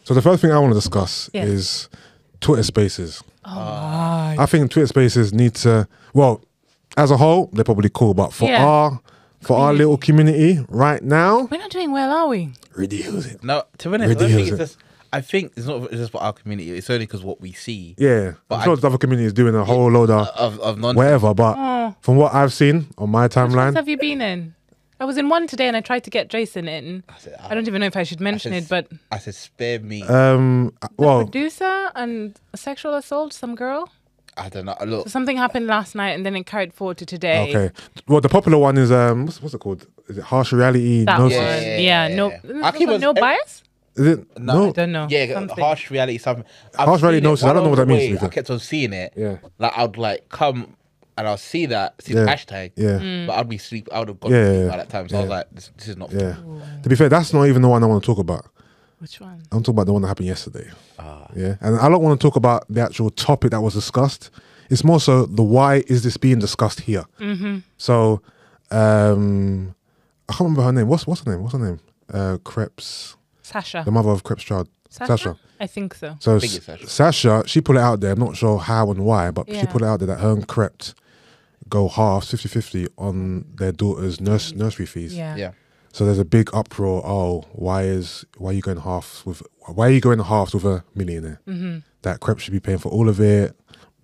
So the first thing I want to discuss is Twitter Spaces. Oh, I think Twitter Spaces need to, well, as a whole, they're probably cool, but for our little community right now, we're not doing well, are we? reduce it. No, to be honest, I think it's not just for our community. It's only because what we see. Yeah, but I'm sure the other community is doing a whole load of nonsense. Whatever. But from what I've seen on my timeline, which have you been in? I was in one today, and I tried to get Jason in. I don't even know if I should mention it, but I said, spare me. well, producer and a sexual assault, some girl. I don't know. Look, So something happened last night, and then it carried forward to today. okay. Well, the popular one is what's it called? Is it Harsh Reality? That Gnosis? one, yeah. No, no bias. Is it? No. I don't know. Yeah, Something. Harsh reality something. Harsh reality gnosis. I don't know what that means. I kept on seeing it. Yeah. Like I'd like come and I'll see the hashtag. Yeah. But I'd be sleep. I would have gone to sleep by that time. So I was like, this is not. Yeah. To be fair, that's not even the one I want to talk about. Which one? I'm talking about the one that happened yesterday. Yeah, and I don't want to talk about the actual topic that was discussed. It's more so the why is this being discussed here. So, I can't remember her name. What's her name? What's her name? Krebs. Sasha. The mother of Krebs' child. Sasha? I think so. So Sasha. Sasha, she put it out there. I'm not sure how and why, but she put it out there that her and Krebs go half 50-50 on their daughter's nursery fees. Yeah. So there's a big uproar. Oh, why are you going halves with a millionaire? That Krebs should be paying for all of it.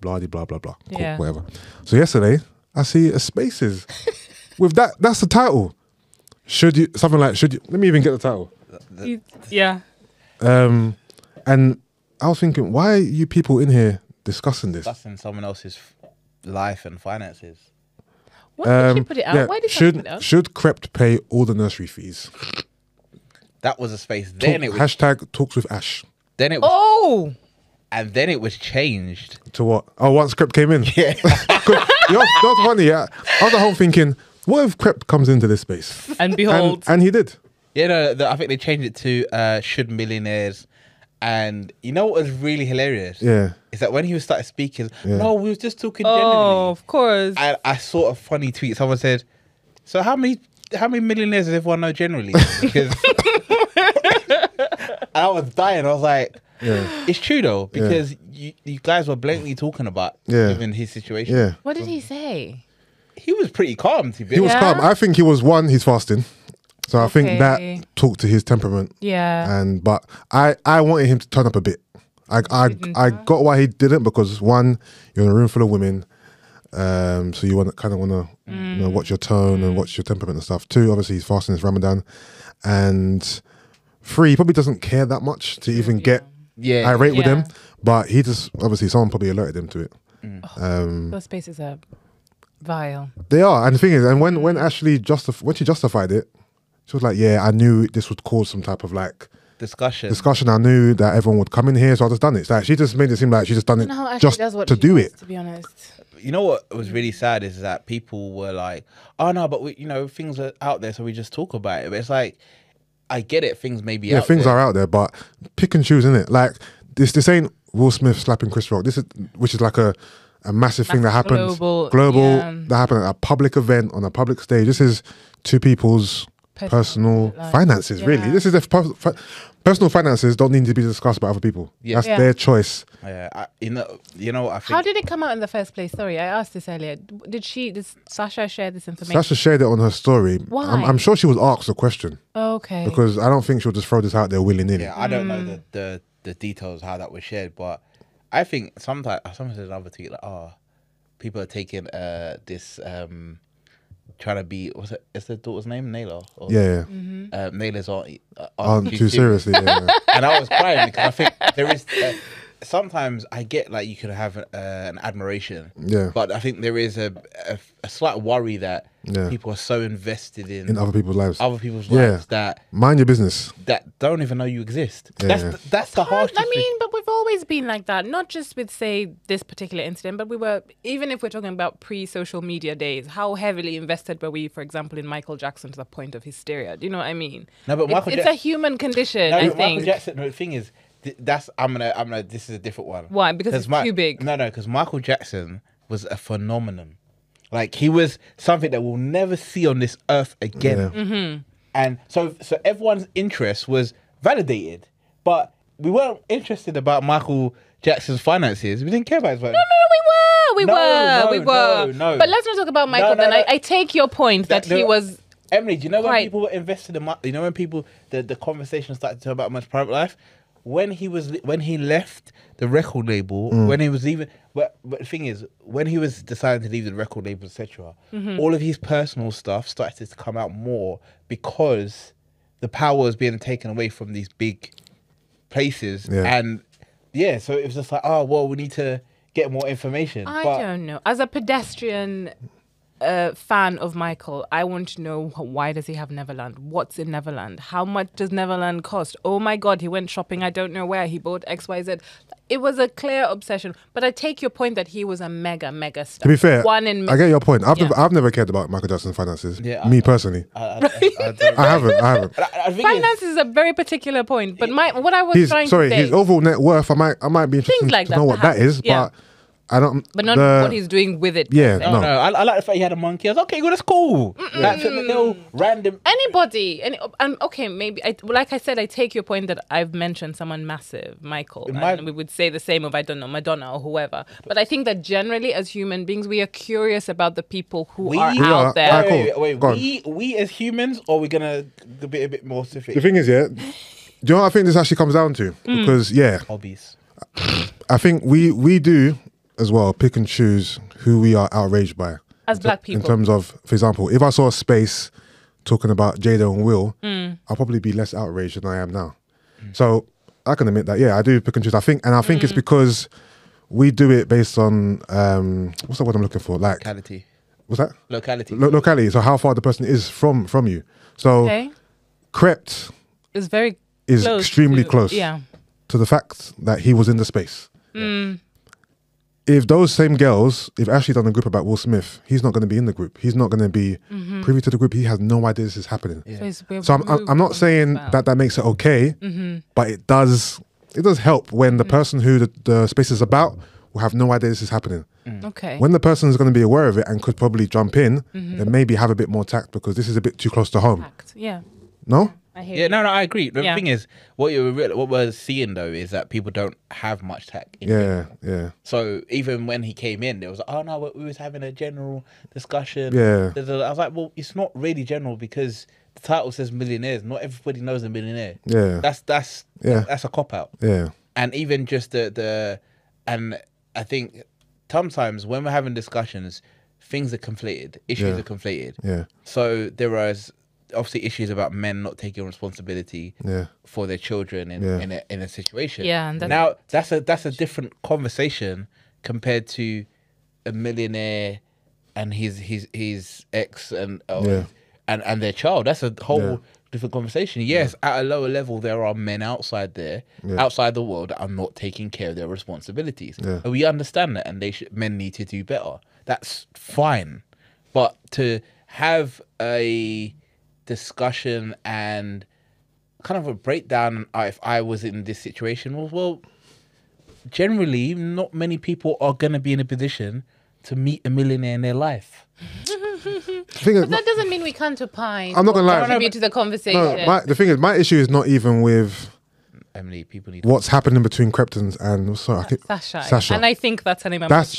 Blah blah blah blah. Cool, Yeah. whatever. So yesterday I see a Spaces with that. That's the title. Should you? Let me even get the title. Yeah. And I was thinking, why are you people in here discussing this? Discussing someone else's life and finances. Why did she put it out? Why did she put it out? Should Krebs pay all the nursery fees? That was a space. Then it was hashtag talks with Ash. Then it was. Oh. And then it was changed To what? Oh, once Krebs came in. Yeah. That's funny. Yeah, I was at home thinking, what if Krebs comes into this space? And behold. And he did. Yeah, no, I think they changed it to should millionaires. And you know what was really hilarious? Yeah. Is that when he was started speaking, no, we was just talking generally. Oh, of course. And I saw a funny tweet. Someone said, so how many millionaires does everyone know generally? Because and I was dying. I was like, it's true though, because you guys were blatantly talking about even his situation. Yeah. What did he say? He was pretty calm, to be He was honest. calm. I think he was he's fasting. So I think that talked to his temperament. Yeah. But I wanted him to turn up a bit. I got why he didn't, because one, you're in a room full of women, so you want to watch your tone and watch your temperament and stuff. Two, obviously he's fasting, it's Ramadan, and three, he probably doesn't care that much to even get irate with them. But he just obviously someone probably alerted him to it. Those spaces are vile. They are, and the thing is, and when Ashley when she justified it, she was like, "Yeah, I knew this would cause some type of like discussion. I knew that everyone would come in here, so I just done it." It's like she just made it seem like she just done it just to do it. To be honest, you know what was really sad is that people were like, "Oh no, but things are out there, so we just talk about it." But it's like, I get it, things may be out things there. are out there, but pick and choose, innit? Like this ain't Will Smith slapping Chris Rock. Which is like a massive thing that happens global that happened at a public event on a public stage. This is two people's personal finances, really. This is their personal finances don't need to be discussed by other people. That's their choice. You know what I think. How did it come out in the first place? Sorry, I asked this earlier. Did Sasha share this information? Sasha shared it on her story. Why? I'm sure she was asked a question. Okay. Because I don't think she'll just throw this out there willy-nilly. Yeah, I don't know the details how that was shared, but I think sometimes there's another tweet like, people are taking this trying to be, is the daughter's name Naylor? Or, Naylor's aren't too seriously. And I was crying because I think there is sometimes I get like you could have an admiration, but I think there is a slight worry that people are so invested in other people's lives, that mind your business, that don't even know you exist. That's the harsh. I mean, but we've always been like that. Not just with say this particular incident, but we were, even if we're talking about pre-social media days, how heavily invested were we, for example, in Michael Jackson to the point of hysteria? Do you know what I mean? No, but it's a human condition. I think. Michael Jackson. No, the thing is, I'm gonna. This is a different one. Why? Because it's too big. No, because Michael Jackson was a phenomenon. Like he was something that we'll never see on this earth again. And so everyone's interest was validated. but we weren't interested about Michael Jackson's finances. We didn't care about his finances. We were. No. But let's not talk about Michael then. I take your point that he was... Emily, do you know when people were invested in... You know when people... The conversation started to talk about much private life? When he left the record label, when he was leaving... But the thing is, when he was deciding to leave the record label, etc., all of his personal stuff started to come out more because the power was being taken away from these big places. Yeah. And so it was just like, oh, well, we need to get more information. I don't know. As a pedestrian fan of Michael, I want to know, why does he have Neverland? What's in Neverland? How much does Neverland cost? Oh my God, he went shopping, I don't know where. He bought XYZ. It was a clear obsession. But I take your point that he was a mega star. To be fair, I get your point. I've never cared about Michael Jackson's finances. Yeah, me personally. I haven't. Finances is a very particular point. But what I was trying to say... his overall net worth, I might be interested to know what that is, but... I don't. But not what he's doing with it. Yeah, no. I like the fact he had a monkey. I was okay, well, that's cool. That's a little random. Anybody, okay, maybe. Like I said, I take your point that I've mentioned someone massive, Michael, and we would say the same of Madonna or whoever. But I think that generally, as human beings, we are curious about the people who are out there. Wait. We as humans, or we're gonna be a bit more specific. The thing is, do you know what I think this actually comes down to? Because hobbies. I think we do as well pick and choose who we are outraged by as black people. In terms of, for example, if I saw a space talking about Jada and Will, I'll probably be less outraged than I am now. So I can admit that, I do pick and choose. I think it's because we do it based on what's the word I'm looking for? Like locality. What's that? Locality. Locality. So how far the person is from you. So Crept is extremely close to the fact that he was in the space. If those same girls, if Ashley done a group about Will Smith, he's not going to be in the group. He's not going to be privy to the group. He has no idea this is happening. Yeah. So I'm not saying that makes it okay, but it does help when the person who the space is about will have no idea this is happening. Okay. When the person is going to be aware of it and could probably jump in, then maybe have a bit more tact because this is a bit too close to home. Yeah. No? No, I agree. The thing is, what we're seeing though is that people don't have much tact. Yeah. So even when he came in, there was like, oh no, we was having a general discussion. Yeah. I was like, well, it's not really general because the title says millionaires. Not everybody knows a millionaire. Yeah. That's a cop out. Yeah. And even just and I think sometimes when we're having discussions, things are conflated. Issues are conflated. Yeah. So there was obviously issues about men not taking responsibility for their children in a situation. Yeah, and now that's a different conversation compared to a millionaire and his ex and their child. That's a whole different conversation. Yes, at a lower level there are men outside there, outside the world, that are not taking care of their responsibilities. Yeah. And we understand that, and men need to do better. That's fine, but to have a discussion and kind of a breakdown if I was in this situation, well, generally not many people are going to be in a position to meet a millionaire in their life. But that doesn't mean we can't opine. I'm not going to lie. Contribute to the conversation. No, the thing is, my issue is not even with Emily. People need what's happening between Creptons and Sasha. And I think that's her name. That's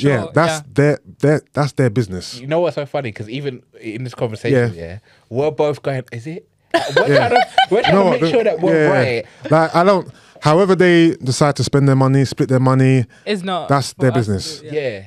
their business. You know what's so funny? Because even in this conversation, we're both going, is it? We're trying to make sure that we're right. Like, I don't. However they decide to spend their money, split their money, that's their business.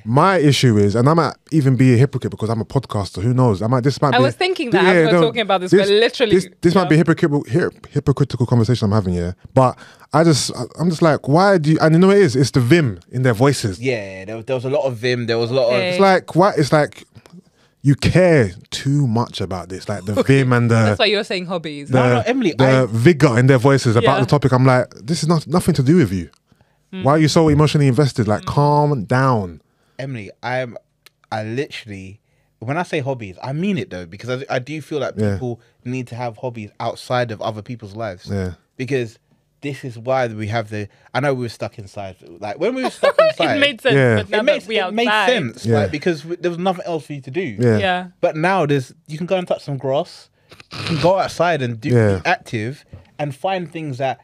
My issue is, and I might even be a hypocrite because I'm a podcaster. Who knows? I was thinking that as we're talking about this, but literally, this might be hypocritical conversation I'm having here. But I'm just like, why do you? And you know what it is? It's the vim in their voices. Yeah, there was a lot of vim. There was a lot of. It's like what? It's like. You care too much about this, like the vim and the. That's why you're saying hobbies. Emily, the vigor in their voices about the topic. I'm like, this is nothing to do with you. Why are you so emotionally invested? Like, calm down. Emily, I literally, when I say hobbies, I mean it though, because I do feel like people need to have hobbies outside of other people's lives. Yeah. Because this is why we have I know we were stuck inside. Like when we were stuck inside, it made sense. But now it made sense, like, because there was nothing else for you to do. Yeah. But now you can go and touch some grass, you can go outside and be active, and find things that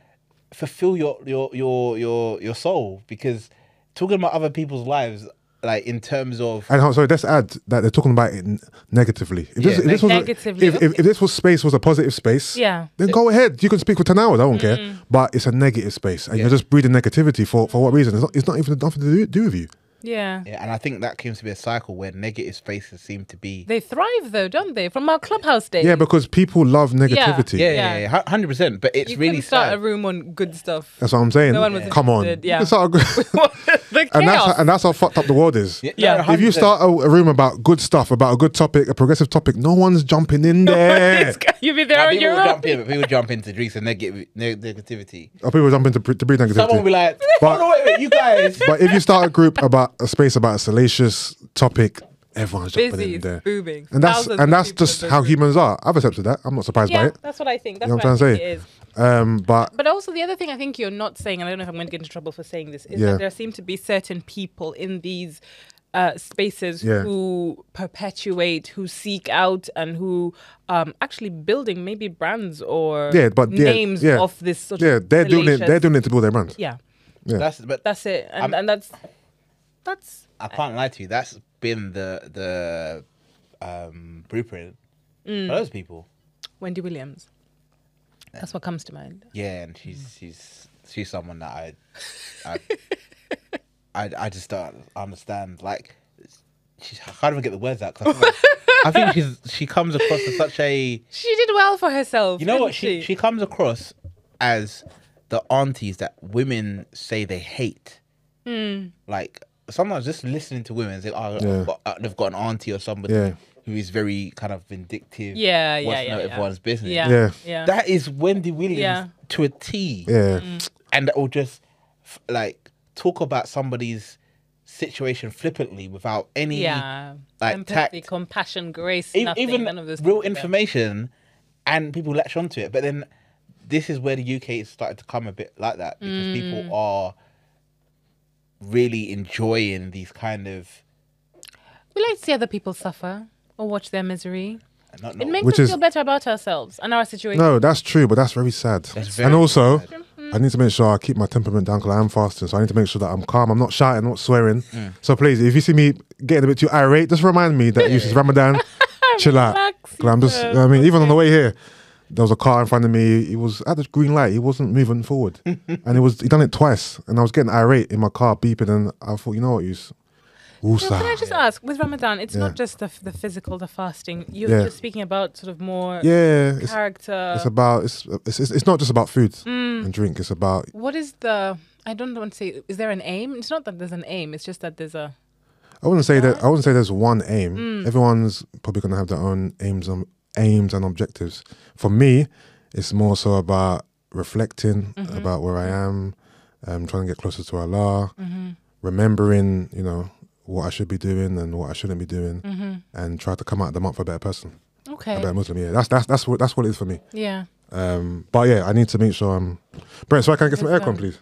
fulfill your soul, because talking about other people's lives, like in terms of, And sorry, let's add that they're talking about it negatively. If this was Negatively. if this was space was a positive space, Yeah. then go ahead. You can speak for 10 hours. I don't care. But it's a negative space, and you're just breeding negativity for what reason? It's not even nothing to do with you. Yeah. and I think that seems to be a cycle where negative spaces seem to be. They thrive though, don't they? From our clubhouse days. Yeah, because people love negativity. Yeah, 100%. But it's you really couldn't start sad. a room on good stuff. That's what I'm saying. No one was Come on. interested, You yeah. can start The chaos. and that's how fucked up the world is. Yeah. no, If you 100%. start a room about good stuff, about a good topic, a progressive topic, no one's jumping in there. You be there Now, on people your will own. jump in, but people jump into drinks and negativity. Or people jumping to breed negativity. Someone will be like, But- "Oh no, wait, you guys." But if you start a group about a space about a salacious topic, everyone's jumping Busy, in it's there. booming. And that's Thousands of people just in how the humans are. I've accepted that. I'm not surprised by Yeah, it. that's what I think. That's You know what what I I'm think saying? it is. But But also the other thing I think you're not saying, and I don't know if I'm going to get into trouble for saying this, is Yeah. that there seem to be certain people in these spaces Yeah. who perpetuate, who seek out, and who actually building maybe brands or names of this sort yeah, of they're doing it. salacious- They're doing it to build their brand. Yeah, Yeah. that's it, and that's I can't lie to you. That's been the blueprint for those people. Wendy Williams. That's what comes to mind. Yeah, and she's someone that I just don't understand. Like, I can't even get the words out. 'Cause I think she comes across as such a. She did well for herself. You know what? didn't She comes across as the aunties that women say they hate. Like, sometimes just listening to women say, "Oh, they've got an auntie or somebody Yeah. who is very kind of vindictive." Yeah, wants to know everyone's business. Yeah. That is Wendy Williams to a T. Yeah. And that will just like talk about somebody's situation flippantly without any like empathy, tact, compassion, grace, even nothing, none of this real information, and people latch onto it. But then this is where the UK is starting to come a bit like that, because people are really enjoying these kind of. We like to see other people suffer or watch their misery. Not, It makes Which us is- feel better about ourselves and our situation. No, that's true, but that's very sad. very, And also, very I need to make sure I keep my temperament down because I am fasting. So I need to make sure that I'm calm. I'm not shouting, I'm not swearing. So please, if you see me getting a bit too irate, just remind me that it's Ramadan. Chill out. Relax, 'Cause I'm just, I mean, even on the way here, there was a car in front of me. He was at the green light. He wasn't moving forward, and he done it twice. And I was getting irate in my car, beeping. And I thought, you know what, So can I just ask, with Ramadan, it's not just the physical, the fasting. You're speaking about sort of more character. It's about it's not just about food and drink. It's about What is the? I don't want to say. Is there an aim? It's not that there's an aim. It's just that there's a. I wouldn't say there's one aim. Everyone's probably gonna have their own aims and objectives. For me, it's more so about reflecting about where I am, trying to get closer to Allah, remembering, what I should be doing and what I shouldn't be doing, and try to come out of the month a better person, Okay. a better Muslim. Yeah, that's what it is for me. Yeah. But yeah, I need to make sure I'm. Brent, so I can get some aircon, please.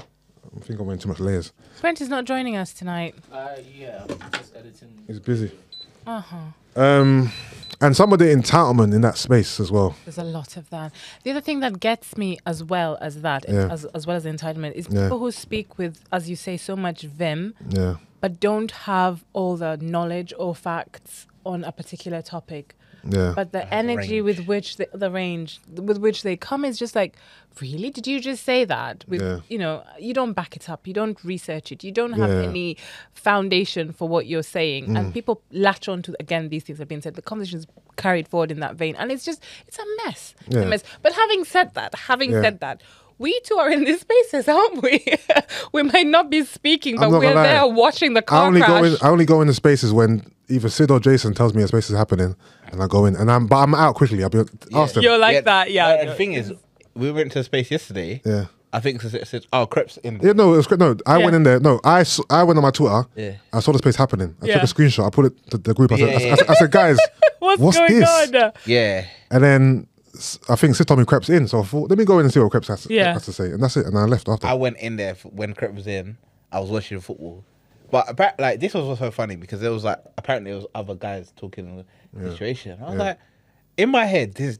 I think I'm wearing too much layers. Brent is not joining us tonight. Yeah, I'm just editing. He's busy. And some of the entitlement in that space as well. There's a lot of that. The other thing that gets me as well as that, as well as the entitlement, is people who speak with, as you say, so much vim, but don't have all the knowledge or facts on a particular topic. Yeah. But the energy with which the range with which they come is just like, really? Did you just say that? With you don't back it up, you don't research it, you don't have any foundation for what you're saying, and people latch on to again these things have been said. The conversation is carried forward in that vein, and it's a mess. It's a mess. But having said that. We two are in these spaces, aren't we? We might not be speaking, but we're there watching the car crash. I only go in the spaces when either Sid or Jason tells me a space is happening, and I go in, and I'm out quickly. I'll be ask them. You're like that, yeah. The thing is, we went to a space yesterday. Yeah. I think it said, Crepes in there. Yeah, no, it was great. No, I went in there. No, I went on my Twitter. Yeah. I saw the space happening. I took a screenshot. I put it to the group. I said, Yeah. I said, guys, what's going this? on? Yeah. And then I think Sid told me Crepes in, so I thought, let me go in and see what Crepes has to say, and that's it. And I left after. I went in there when Crepes was in. I was watching football. But like this was also funny because there was like apparently there was other guys talking in the situation. I was like, in my head, this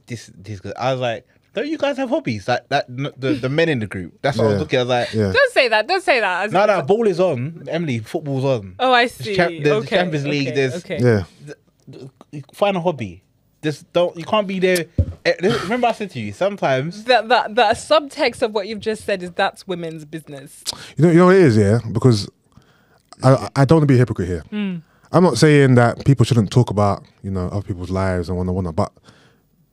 I was like, don't you guys have hobbies? Like that, the men in the group. That's what I was Yeah. looking. I was like, Yeah. Don't say that. Don't say that. no, ball is on. Emily, football's on. Oh, I see. There's the Champions League. There's okay. Yeah. find a hobby. Just don't. You can't be there. Remember, I said to you sometimes. The subtext of what you've just said is that's women's business. You know what it is, yeah? Because I don't want to be a hypocrite here. I'm not saying that people shouldn't talk about, other people's lives and whatnot, but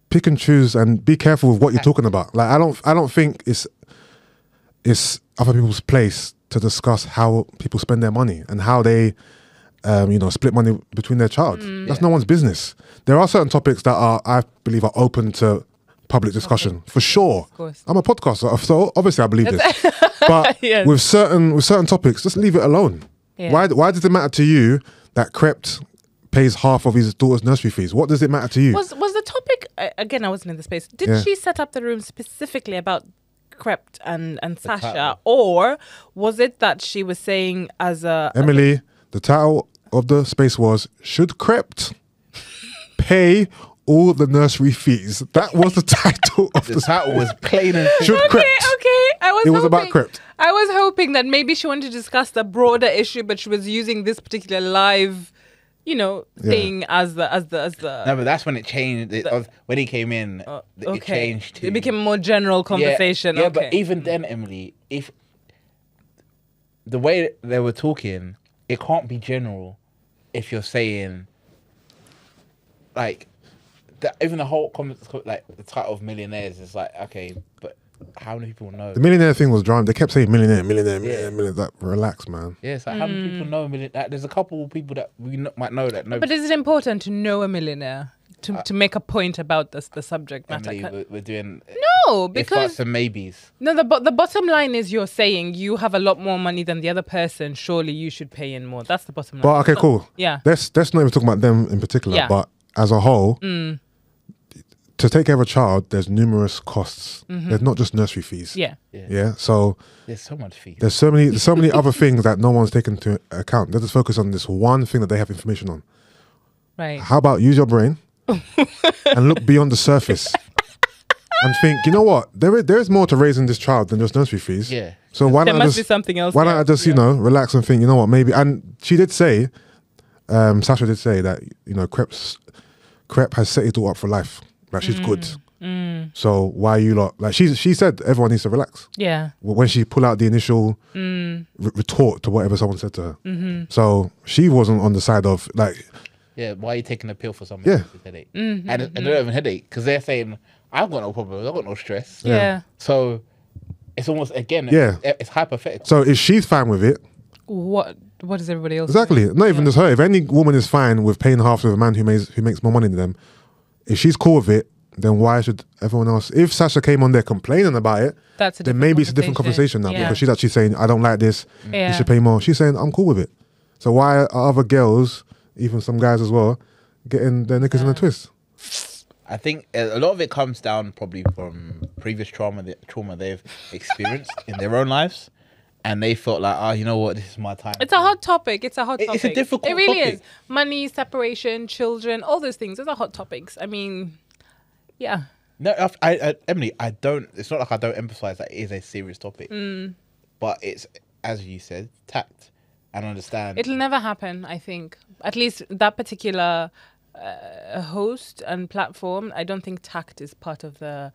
pick and choose and be careful with what you're talking about. Like I don't think it's other people's place to discuss how people spend their money and how they split money between their child. That's no one's business. There are certain topics that I believe are open to public discussion, for sure. Of course. I'm a podcaster, so obviously I believe this. But Yes. with certain topics, just leave it alone. Yeah. Why does it matter to you that Krept pays half of his daughter's nursery fees? What does it matter to you? Was the topic again? I wasn't in the space. Did Yeah. she set up the room specifically about Krept and Sasha, title. or was it that she was saying as a Emily, the title of the space was, should Krept pay all the nursery fees? That was the title of The title was plain and Should simple. Okay, Krept. I was. It was hoping, about Krept. I was hoping that maybe she wanted to discuss the broader issue, but she was using this particular live, thing as the. No, but that's when it changed. When he came in, it changed. To, It became a more general conversation. Yeah, okay. but even then, Emily, if the way they were talking, it can't be general. If you're saying, like, even the whole like the title of millionaires is like, okay, but how many people know? The millionaire thing was drama. They kept saying millionaire. Yeah. Like, relax, man. Yeah, it's like how many people know a million? Like, there's a couple of people that we might know that know. But is it important to know a millionaire to make a point about the subject matter? Emily, we're doing No, if because buts and maybes. no, the bottom line is you're saying you have a lot more money than the other person. Surely you should pay in more. That's the bottom line. But okay, cool. Yeah. Let's not even talk about them in particular. Yeah. But as a whole, to take care of a child, there's numerous costs. There's not just nursery fees. Yeah. Yeah. So There's so much fee. there's so many other things that no one's taken into account. They just focus on this one thing that they have information on. Right. How about use your brain and look beyond the surface and think, you know what? There is more to raising this child than just nursery fees. Yeah. So why There not must just be something else. why there. not I just relax and think, you know what, maybe. And she did say, Sasha did say that Krept has set his daughter up for life. Like she's good. So why you lot like she said everyone needs to relax. Yeah. When she pulled out the initial retort to whatever someone said to her. So she wasn't on the side of like, Yeah, why are you taking a pill for something? Yeah. With headache? And they don't have a headache because they're saying, I've got no problems, I've got no stress. Yeah. So it's almost, again, Yeah. it's hypothetical. so if she's fine with it, What is everybody else? exactly. Not even just her. If any woman is fine with paying half to a man who makes more money than them, if she's cool with it, then why should everyone else? If Sasha came on there complaining about it, That's then maybe it's a different conversation now Yeah. because she's actually saying, I don't like this. Yeah. You should pay more. She's saying, I'm cool with it. So why are other girls, even some guys as well, getting their knickers in a twist? I think a lot of it comes down probably from previous trauma they've experienced in their own lives. And they felt like, you know what, this is my time. It's a hot topic. It's a hot topic. It's a difficult It really topic. is. Money, separation, children, all those things. Those are hot topics. I mean, yeah. No, I Emily, I don't. It's not like I don't emphasize that it is a serious topic, but it's, as you said, tact and understand. It'll never happen, I think. At least that particular host and platform, I don't think tact is part of the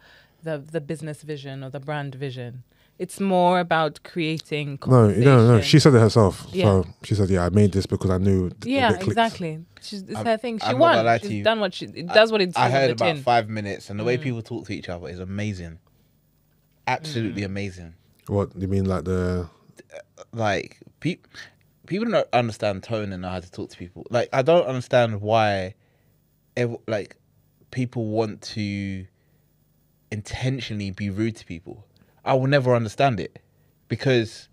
business vision or the brand vision. It's more about creating No, conversation. She said it herself. Yeah. So she said, I made this because I knew Yeah, it clicked. exactly. It's her thing. She I'm not gonna won. lie to She's you. done what it does what it I says on heard the about tin. 5 minutes, and the way people talk to each other is amazing. Absolutely amazing. What, you mean like the... Like people don't understand tone and know how to talk to people. Like I don't understand why, like people want to intentionally be rude to people. I will never understand it because,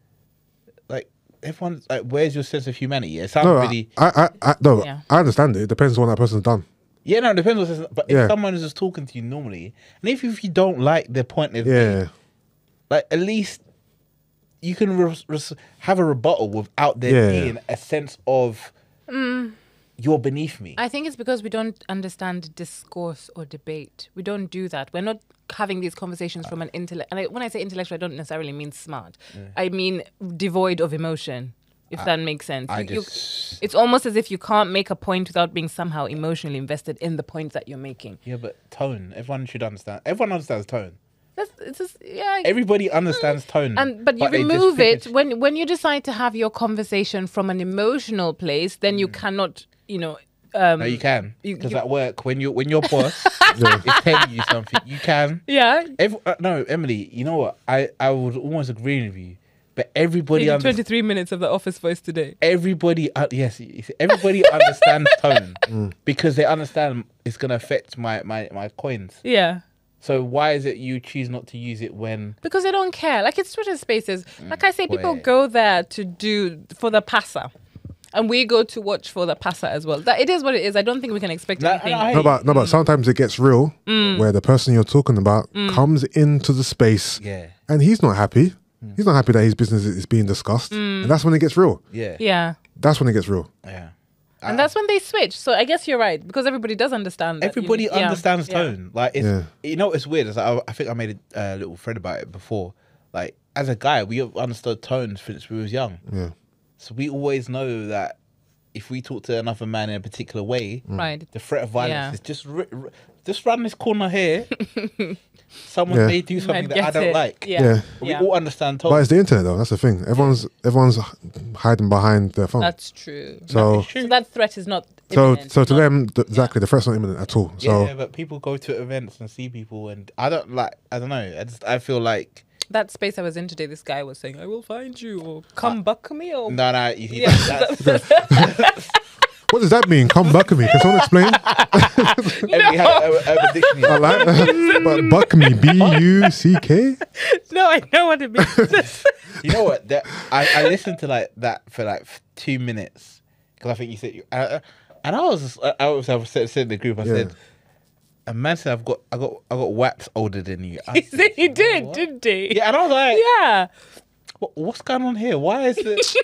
like, everyone's like, where's your sense of humanity? It sounds No, really. Yeah. I understand it. It depends on what that person's done. Yeah, no, it depends. But Yeah. if someone is just talking to you normally, and if you don't like their point of Yeah. view, like at least you can have a rebuttal without there Yeah. being a sense of you're beneath me. I think it's because we don't understand discourse or debate. We don't do that. We're not having these conversations from an intellect. And when I say intellectual, I don't necessarily mean smart. I mean devoid of emotion. If that makes sense. It's almost as if you can't make a point without being somehow emotionally invested in the point that you're making. Yeah, but tone. Everyone should understand. Everyone understands tone. It's just, yeah. Everybody understands tone. But you remove it when you decide to have your conversation from an emotional place. Then you cannot, no, you can, because at work when your boss is telling you something, you can. Yeah. No, Emily. You know what? I would almost agree with you. But everybody 23 minutes of the office voice today. Everybody, everybody understands tone because they understand it's gonna affect my coins. Yeah. So why is it you choose not to use it when? Because they don't care. Like it's Twitter Spaces. Like I say, people go there to do for the passer, and we go to watch for the passer as well. That it is what it is. I don't think we can expect anything. No, but sometimes it gets real where the person you're talking about comes into the space, and he's not happy. He's not happy that his business is being discussed. And that's when it gets real. Yeah. That's when it gets real. Yeah. And that's when they switch. So I guess you're right, because everybody does understand that. Everybody understands tone. Like, you know what's weird? Is I think I made a little thread about it before. Like, as a guy, we understood tones since we was young. Yeah. So we always know that if we talk to another man in a particular way, right, the threat of violence is just run this corner here. Someone may do something that I don't like. We all understand tone. But it's the internet though. That's the thing. Everyone's hiding behind their phone. That's true. So that threat is not imminent. So to them, exactly, the threat's not imminent at all. So but people go to events and see people, and I don't know. I feel like that space I was in today, this guy was saying, "I will find you," or "Come back me," or no. What does that mean? Come buck me. Can someone explain? I like but buck me, B-U-C-K? No, I know what it means. You know what? I listened to like that for like 2 minutes because I think you said, and I was said in the group. I said, a man said, I got waps older than you. He did, didn't he? Yeah, and I was like, yeah. What's going on here? Why is it?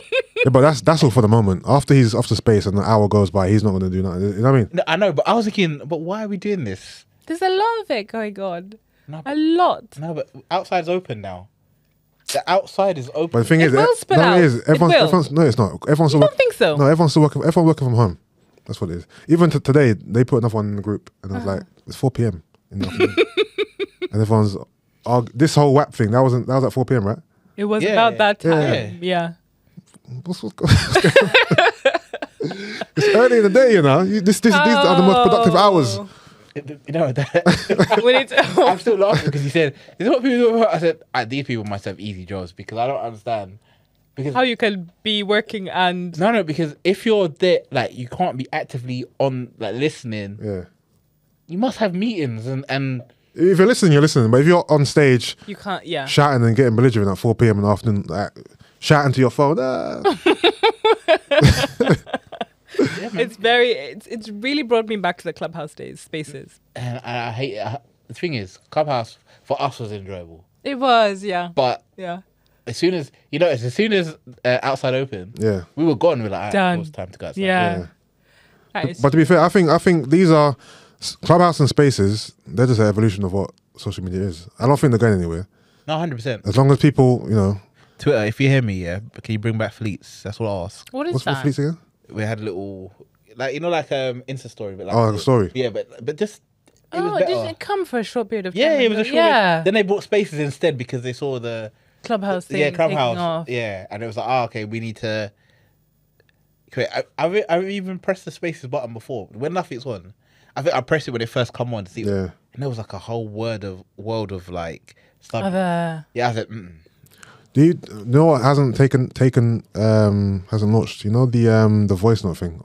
Yeah, but that's all for the moment. After he's off the space and an hour goes by, he's not going to do nothing. You know what I mean? No, I know, but I was thinking, but why are we doing this? There's a lot of it going on. A lot. No, but outside's open now. The outside is open. But the thing is, it's not. No, it's not. Everyone's you don't think so? No, everyone's working from home. That's what it is. Even today, they put another one in the group, and I was like, it's 4 p.m. in the afternoon, and everyone's this whole WAP thing. That was at 4 p.m. right? It was about that time. Yeah. What's going on? It's early in the day, you know. These are the most productive hours. You know that. I'm still laughing because you said, "Is what people do?" I said, "These people must have easy jobs because I don't understand." Because how you can be working and no, because if you're there, like you can't be actively on, like listening. Yeah. You must have meetings and. If you're listening, you're listening. But if you're on stage, you can't. Yeah. Shouting and getting belligerent at 4 p.m. in the afternoon, like, shouting to your phone. It's really brought me back to the Clubhouse days, spaces. And I hate it. The thing is, Clubhouse for us was enjoyable. It was, yeah. But yeah, as soon as outside open, we were gone. We're like, done. It was time to go outside. Yeah. But to be fair, I think these are Clubhouse and Spaces. They're just an evolution of what social media is. I don't think they're going anywhere. No, 100%. As long as people, you know. Twitter, if you hear me, can you bring back fleets? That's what I ask. What's that? What's fleets again? We had a little, like, Insta story. But like like a story. Yeah, but just. Did it come for a short period of time? Yeah, it was a short period. Then they bought Spaces instead because they saw the Clubhouse thing. Yeah, Clubhouse. Off. Yeah, and it was like, okay, we need to. I've even pressed the Spaces button before when nothing's on. I think I pressed it when it first come on to see. Yeah. And there was like a whole world of like stuff. Yeah, I said. Do you know what hasn't hasn't launched? You know the voice note thing.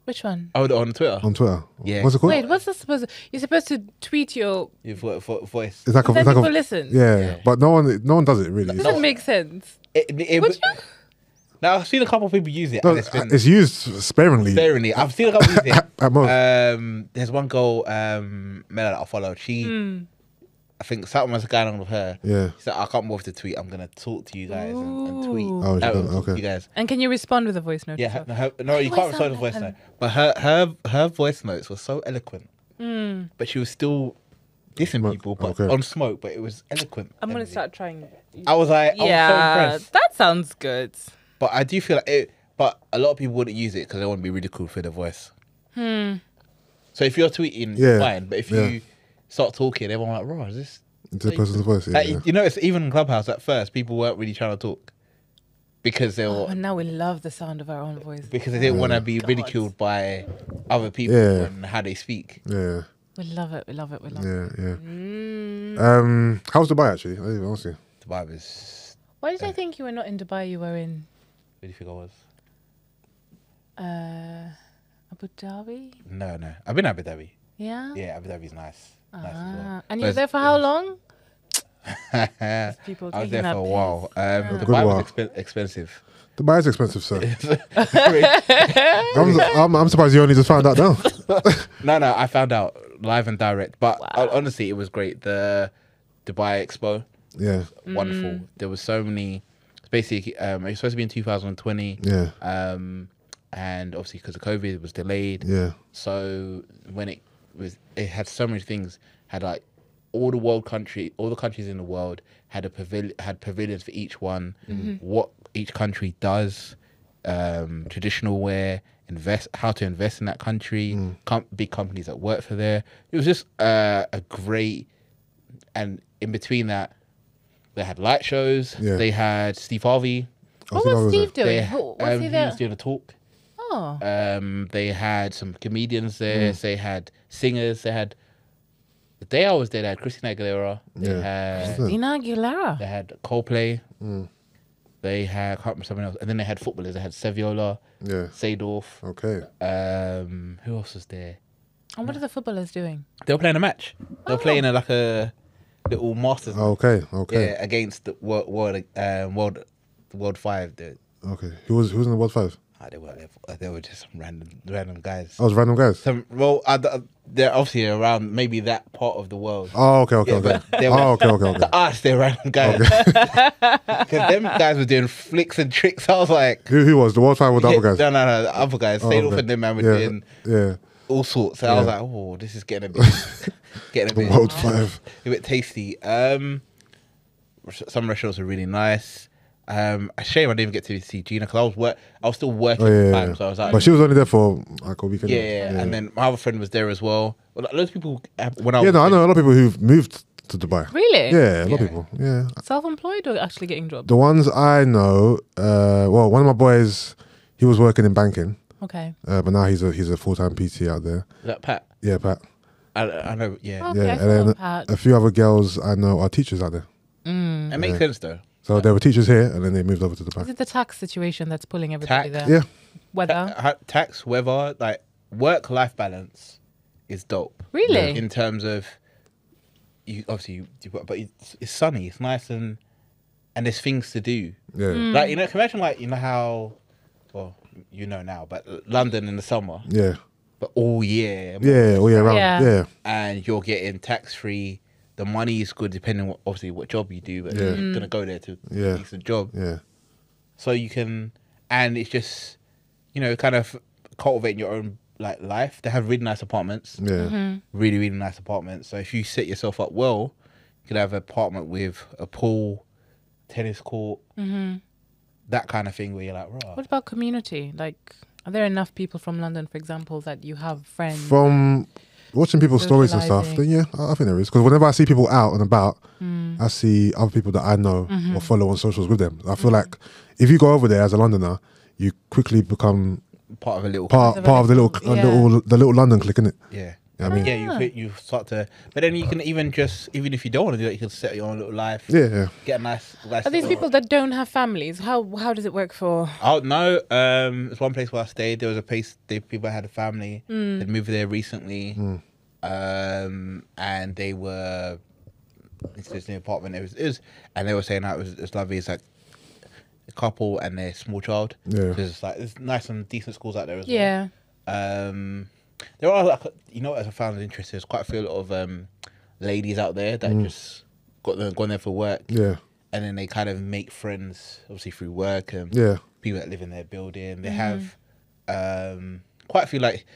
Which one? Oh, on Twitter. On Twitter. Yeah. What's it called? Wait, what's that supposed? You're supposed to tweet your voice. It's like people listen. Yeah, but no one does it really. It doesn't make sense. Would you? Now I've seen a couple of people use it. No, and it's used sparingly. Sparingly, I've seen a couple use it. At most. There's one girl, Mela, that I follow. She, I think something was going on with her. Yeah. She said, I can't move to tweet. I'm gonna talk to you guys and tweet. Oh, okay. You guys. And can you respond with a voice note? Yeah. No, you can't respond with a voice note. But her voice notes were so eloquent. But she was still dissing Smoke, people, but okay. on smoke. But it was eloquent. I'm gonna and start trying it. I was like, I was so impressed. that sounds good. But I do feel like it. But a lot of people wouldn't use it because they want to be ridiculed for their voice. So if you're tweeting, Yeah, fine. But if yeah. you start talking, everyone like, "Raw, is this?" Into the person's voice. Yeah, Like, yeah. you know, it's even in Clubhouse at first. People weren't really trying to talk because they were Oh, and now we love the sound of our own voice. because they didn't want to be God. ridiculed by other people Yeah. and how they speak. Yeah, We love it. We love it. We love it. yeah, yeah. How's Dubai actually? I didn't even ask you. Dubai was. Why did I think you were not in Dubai? You were in Where do you think I was? Abu Dhabi. No. I've been Abu Dhabi. Yeah. Yeah, Abu Dhabi's nice. Nice as well. And you were But there for how long? People I was taking there that for a piss. while. good Dubai while. was expensive. Dubai is expensive, sir. I'm surprised you only just found out now. No, I found out live and direct. But honestly, it was great. The Dubai Expo, Yeah, wonderful. There was so many. Basically, it was supposed to be in 2020. yeah, And obviously because of COVID, it was delayed. yeah, So when it had so many things. Had like all the countries in the world had pavilions for each one. What each country does, traditional wear, how to invest in that country, big companies that work for there. It was just a great, and in between that, they had light shows. Yeah. They had Steve Harvey. I What think I was Steve there. doing? They, Was he he there? was doing a talk. Oh, They had some comedians there. They had singers. They had the day I was there. They had Christina Aguilera. They had Christina Aguilera. they had Coldplay. They had I can't remember something else. And then they had footballers. They had Seviola, Yeah. Seedorf. Okay. Who else was there? And what are the footballers doing? They were playing a match. They were playing like a little Masters. Okay. Okay. Yeah, against the World Five. Okay. Who was in the World Five? They were they were just some random guys. I was random guys. They're obviously around maybe that part of the world. Oh, okay. Yeah, Okay. but they were- Oh, okay. To us, they're random guys. Because them guys were doing flicks and tricks. I was like, Who was the World Five or the other guys? No, the other guys. Oh, Seedorf okay. and them man were Yeah. doing Yeah. all sorts. And I was like, oh, this is getting a bit, The World Five. a bit tasty. Some restaurants are really nice. A shame I didn't even get to see Gina because I was still working Oh, at the yeah. time, so I was like, But she was only there for like a weekend. yeah. And then my other friend was there as well. Well, loads of people when I Yeah, was no, I know a lot of people who've moved to Dubai. Really? Yeah, a lot Yeah. of people. Yeah. Self-employed or actually getting jobs? The ones I know, well, one of my boys, he was working in banking, Okay. but now he's a full-time PT out there. Is that Pat? Yeah, Pat. I know, yeah. Okay, Yeah, I and follow then Pat. a few other girls I know are teachers out there. It makes sense though. So they were teachers here, and then they moved over to Is Dubai. it the tax situation that's pulling everybody Tax? there? Yeah, Weather? Tax, weather, like work-life balance is dope. Really? In terms of you, obviously, but it's sunny, it's nice, and there's things to do. yeah, Like can you imagine like how, well, now, but London in the summer, yeah, but all year, yeah, all year round. Yeah. Yeah, and you're getting tax-free. The money is good depending on obviously what job you do, but Yeah. you're gonna go there to Yeah. a decent job. yeah, So you can, and it's just, kind of cultivating your own like life. They have really nice apartments, yeah, really, really nice apartments. So if you set yourself up well, you can have an apartment with a pool, tennis court, that kind of thing where you're like, raw. What about community? Like, are there enough people from London, for example, that you have friends? From watching people's stories and stuff, then yeah, I think there is. Because whenever I see people out and about, I see other people that I know or follow on socials with them. I feel like if you go over there as a Londoner, you quickly become Part of a little part of the little London clique, innit? Yeah. I mean, You start to, but then you can even if you don't want to do it, you can set your own little life. yeah. Get a nice. Are these people that don't have families? How does it work for? Oh no! It's one place where I stayed. There was a place. People had a family. They'd moved there recently, and they were. It's just an apartment. It was, and they were saying that it was lovely. It's like a couple and their small child. Yeah. So it's like there's nice and decent schools out there as Yeah. well. There are like as I found it interesting. There's quite a few lot of ladies out there that just gone there for work. Yeah, And then they kind of make friends, obviously through work and yeah, people that live in their building. They have quite a few like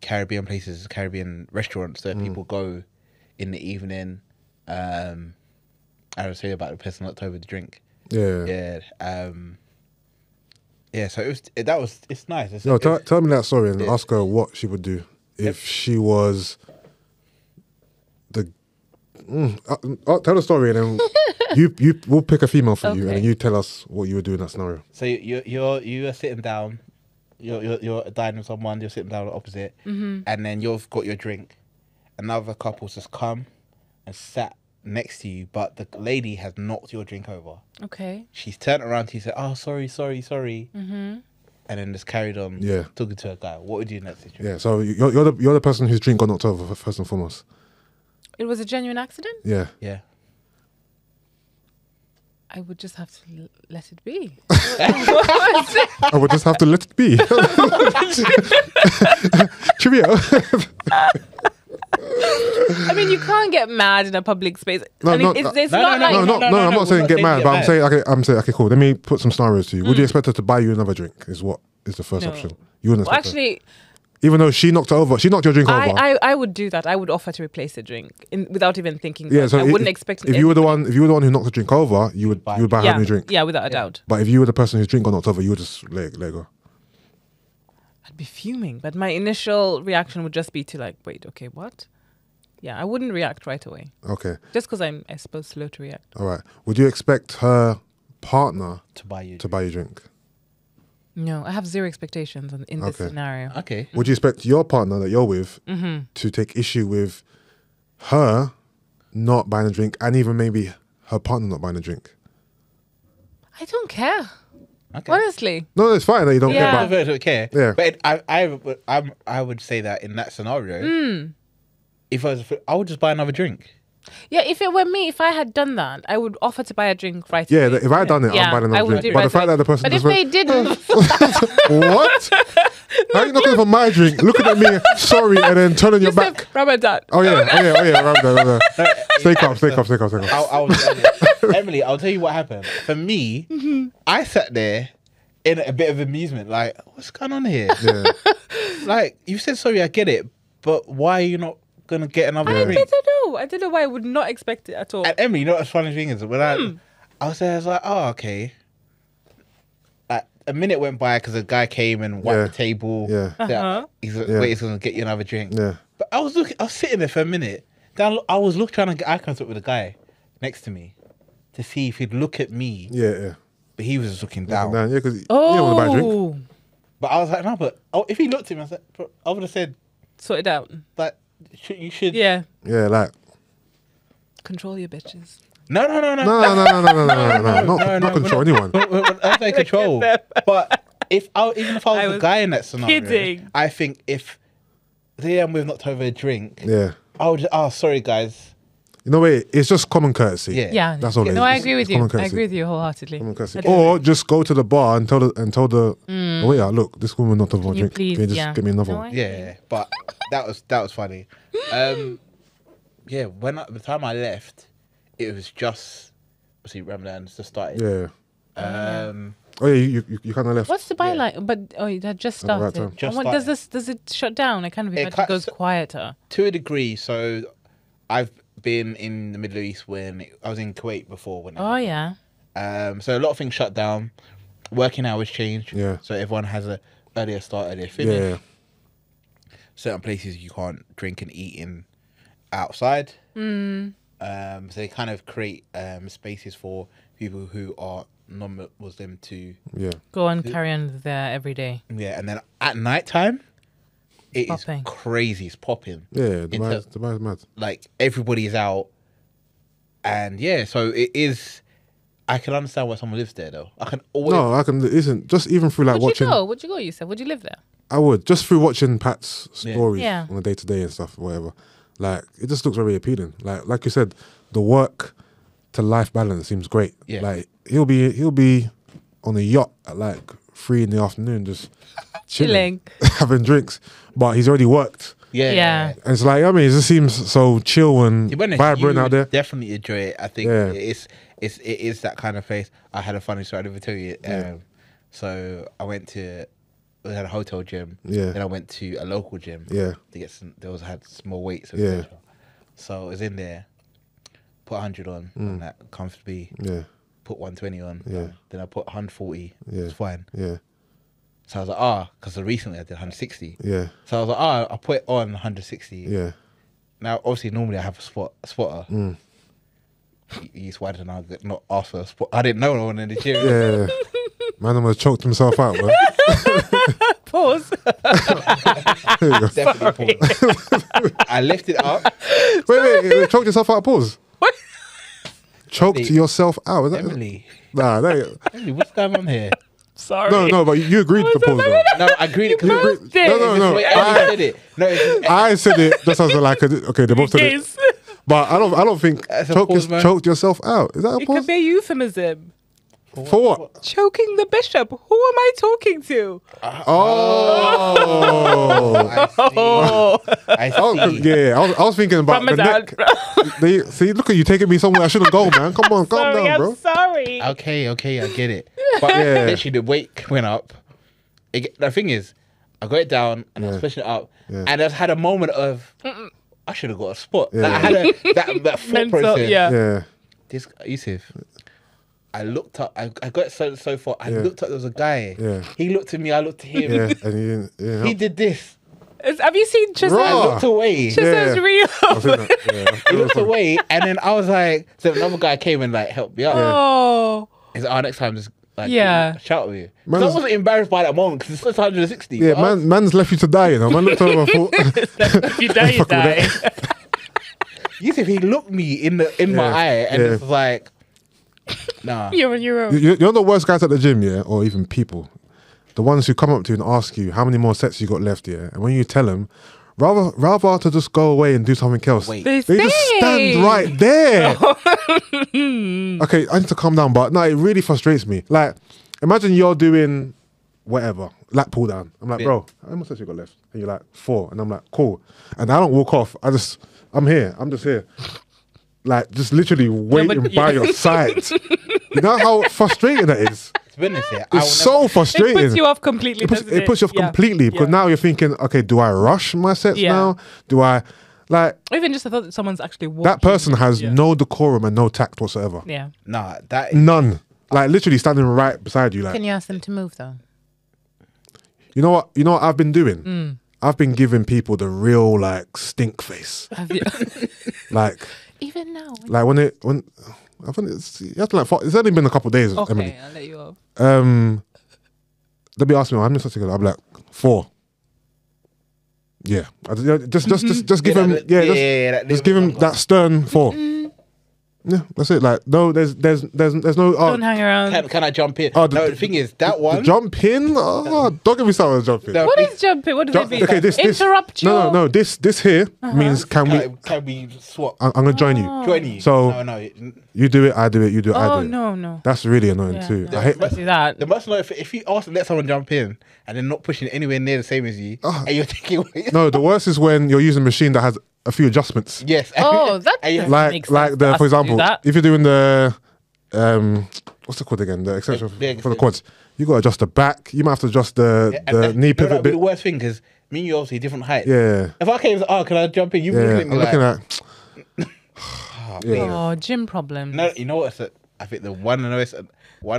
Caribbean places, Caribbean restaurants that people go in the evening. I was saying about the person knocked over the drink. Yeah. Yeah. So it's nice. Tell me that story and ask her what she would do if she was the. Tell the story and then we'll pick a female for you and then you tell us what you would do in that scenario. So you're sitting down, you're dining with someone, you're sitting down opposite, and then you've got your drink. Another couple's just come and sat next to you, but the lady has knocked your drink over. Okay. She's turned around to you and said, "Oh, sorry." And then just carried on talking to a guy. What would you do in that situation? Yeah, so you're the person whose drink got knocked over first and foremost. It was a genuine accident? Yeah. Yeah. I would just have to let it be. I would just have to let it be. Trivia. I mean, you can't get mad in a public space. No, I'm not saying get mad, but I'm saying, okay, cool. Let me put some scenarios to you. Would you expect her to buy you another drink? Is the first option. You wouldn't expect her. Even though she knocked your drink over. I would do that. I would offer to replace the drink without even thinking. Yeah, so I wouldn't expect. If you were the one who knocked the drink over, you would buy her a new drink. Yeah, without a doubt. But if you were the person whose drink got knocked over, you would just let it go. I'd be fuming, but my initial reaction would just be to like, wait, okay, what? Yeah, I wouldn't react right away. Okay. Just because I'm, I suppose, slow to react. All right. Would you expect her partner to buy you a drink? No, I have zero expectations in this scenario. Okay. Would you expect your partner that you're with to take issue with her not buying a drink and even maybe her partner not buying a drink? I don't care. Okay. Honestly. No, it's fine that you don't care. I But don't care. Yeah. But I would say that in that scenario, if I would just buy another drink. Yeah, if it were me, if I had done that, I would offer to buy a drink right yeah, away. if I had done it, I'd buy another drink. But the fact that the person But just if they didn't... what? How are you knocking for my drink? Looking at me, sorry, and then turning your back. Ramadan. Oh yeah, Ramadan. Stay calm. Emily, I'll tell you what happened. For me, I sat there in a bit of amusement, like, what's going on here? Yeah. Like, you said sorry, I get it, but why are you not gonna get another drink? I don't know why I would not expect it at all. And Emily, you know what's funny thing is when I was there, I was like, oh, okay. A minute went by because a guy came and wiped the table. Yeah. He's gonna get you another drink. Yeah. But I was sitting there for a minute. Then I was trying to get eye contact with the guy next to me to see if he'd look at me. Yeah. But he was just looking down. Yeah, because you don't want to buy a drink. But I was like, no, but if he looked at me, I would have said, sort it out. Like, you should. Yeah. Yeah, like. Control your bitches. No. Not control anyone. I say control. But even if I was the guy in that scenario, kidding. I think if we've knocked over a drink, I would just, sorry guys. You know, it's just common courtesy. Yeah. That's all it is. No, I agree with you. I agree with you wholeheartedly. Common courtesy. Or just go to the bar and tell the waiter, look, this woman not over a drink. Please, Can you just get me another one? Yeah, but that was funny. Yeah, the time I left, it was just Ramadan just started. Yeah. You kind of left. What's the byline? But it had just started. Right just does it shut down? I kind of imagine it goes quieter. To a degree. So I've been in the Middle East when I was in Kuwait before. Yeah. So a lot of things shut down. Working hours changed. Yeah. So everyone has a earlier start, earlier finish. Yeah. Certain places you can't drink and eat in outside. So they kind of create spaces for people who are non-Muslim to go and carry on there every day. Yeah, and then at night time, it is crazy. It's popping. Yeah, Dubai's mad. Like everybody's out, and so it is. I can understand why someone lives there though. I can always. No, I can. Isn't just even through like watching. Would you go? You said, would you live there? I would just through watching Pat's stories Yeah. on a day to day and stuff, whatever. Like it just looks very appealing. Like you said, the work to life balance seems great. Yeah. Like he'll be on a yacht at like 3 PM just chilling. Having drinks, but he's already worked. Yeah. And it's like, I mean, it just seems so chill and vibrant out there. Definitely enjoy it. I think it is that kind of place. I had a funny story. I didn't tell you. So I had a hotel gym. Yeah. Then I went to a local gym. Yeah. To get some. Had small weights. Yeah. So it was in there. Put 100 on that comfortably. Yeah. Put 120 on. Yeah. Then I put 140. Yeah. It's fine. Yeah. So I was like, because recently I did 160. Yeah. So I was like, I put it on 160. Yeah. Now, obviously, normally I have a spotter. He's why didn't I not ask for a spot? I didn't know no one in the gym. Yeah. Man almost choked himself out, man. Pause. Definitely pause. I lifted it up. Wait. Choked yourself out, pause. What? Choked Emily. yourself out. Is that, Emily, nah, that, Emily, what's going on here? Sorry. no, but you agreed to pause, though. No, I agreed it. You Because both did. No. Wait, Emily said it. No, it's just, I said it just as like, okay, they both said it. Yes. But I don't think That's a pause, man. choked yourself out. Is that a It pause? could be a euphemism. For what? Choking the bishop. Who am I talking to? Oh. I Oh, see. yeah. I was thinking about the Ramadan. neck. See, look at you taking me somewhere I shouldn't go, man. Come on, calm Sorry, down, I'm bro. sorry. Okay, I get it. But Yeah. literally, the weight went up. The thing is, I got it down and I was pushing it up, Yeah. and I just had a moment of, I should have got a spot. Yeah. Like, I had that thought Mental, process. yeah. Yeah. This Yusuff, I looked up. I got it so far. I Yeah. looked up. There was a guy. Yeah. He looked at me. I looked at him. Yeah. And you didn't. Yeah. He did this. Have you seen Raw. I Chisels? looked away. Chisels Yeah. real. I've seen that. Yeah. He looked away, and then I was like, so another guy came and like helped me up. Oh. He's like, next time just like shout at you. Man, So I it's- wasn't embarrassed by that moment because it's just 160. Yeah, but I was- man's left you to die, you know. Man looked over and thought, If you die, you Fuck with die. Yusuff, he looked me in my Yeah, eye and yeah. it was like, nah. You're on your own. you're the worst guys at the gym, yeah, or even people. The ones who come up to you and ask you how many more sets you got left, yeah, and when you tell them, rather to just go away and do something else. Wait. They They just stand right there. Okay, I need to calm down, but no, it really frustrates me. Like, imagine you're doing whatever, lat pull down. I'm like, Yeah. bro, how many sets you got left? And you're like, 4. And I'm like, cool. And I don't walk off. I'm here. I'm just here. Like, just literally waiting by your side. You know how frustrating that is? To be honest, yeah, It's so frustrating. It puts you off completely. It puts you off Yeah. completely because Yeah. now you're thinking, okay, do I rush my sets Yeah. now? Do I, like, Even just the thought that someone's actually walking. that person has Yeah. no decorum and no tact whatsoever. Yeah. Nah, that None. Like, literally standing right beside you. Like, Can you ask them to move though? you know what I've been doing? Mm. I've been giving people the real, like, stink face. Have you? Like, Even now. when I think you have to like. It's only been a couple of days, Okay, Emily. I'll let you off. They'll be asking me, how many sets you got? I'll be like, 4. Yeah, just give him, just give him that stern 4. Yeah, that's it. Like, no, there's no. Don't hang around. can I jump in? Oh, No, the thing is that one. jump in. Oh, don't get me started on jump in. No, What is jumping? What does it mean? Okay, this Interrupt you. No. This here means can we? Can we swap? I'm gonna join you. Join you? So- no. You do it, I do it. You do it, I Oh do it. no. That's really annoying Yeah, too. no, I hate. can't do that. The most annoying if you ask to let someone jump in and they're not pushing it anywhere near the same as you, and you're taking away. No, the worst is when you're using a machine that has a few adjustments. Yes. Oh, that And you- doesn't make sense Like for the us for to do example, that. if you're doing the what's it called again? The extension Yeah, for the quads. You got to adjust the back. You might have to adjust the knee You know, pivot that'd be bit. the worst thing because me and you obviously different heights. Yeah, If I came, can I jump in? You yeah. looking at I'm me looking like, at. Yeah. Oh, gym problems. no, you know what? I think the one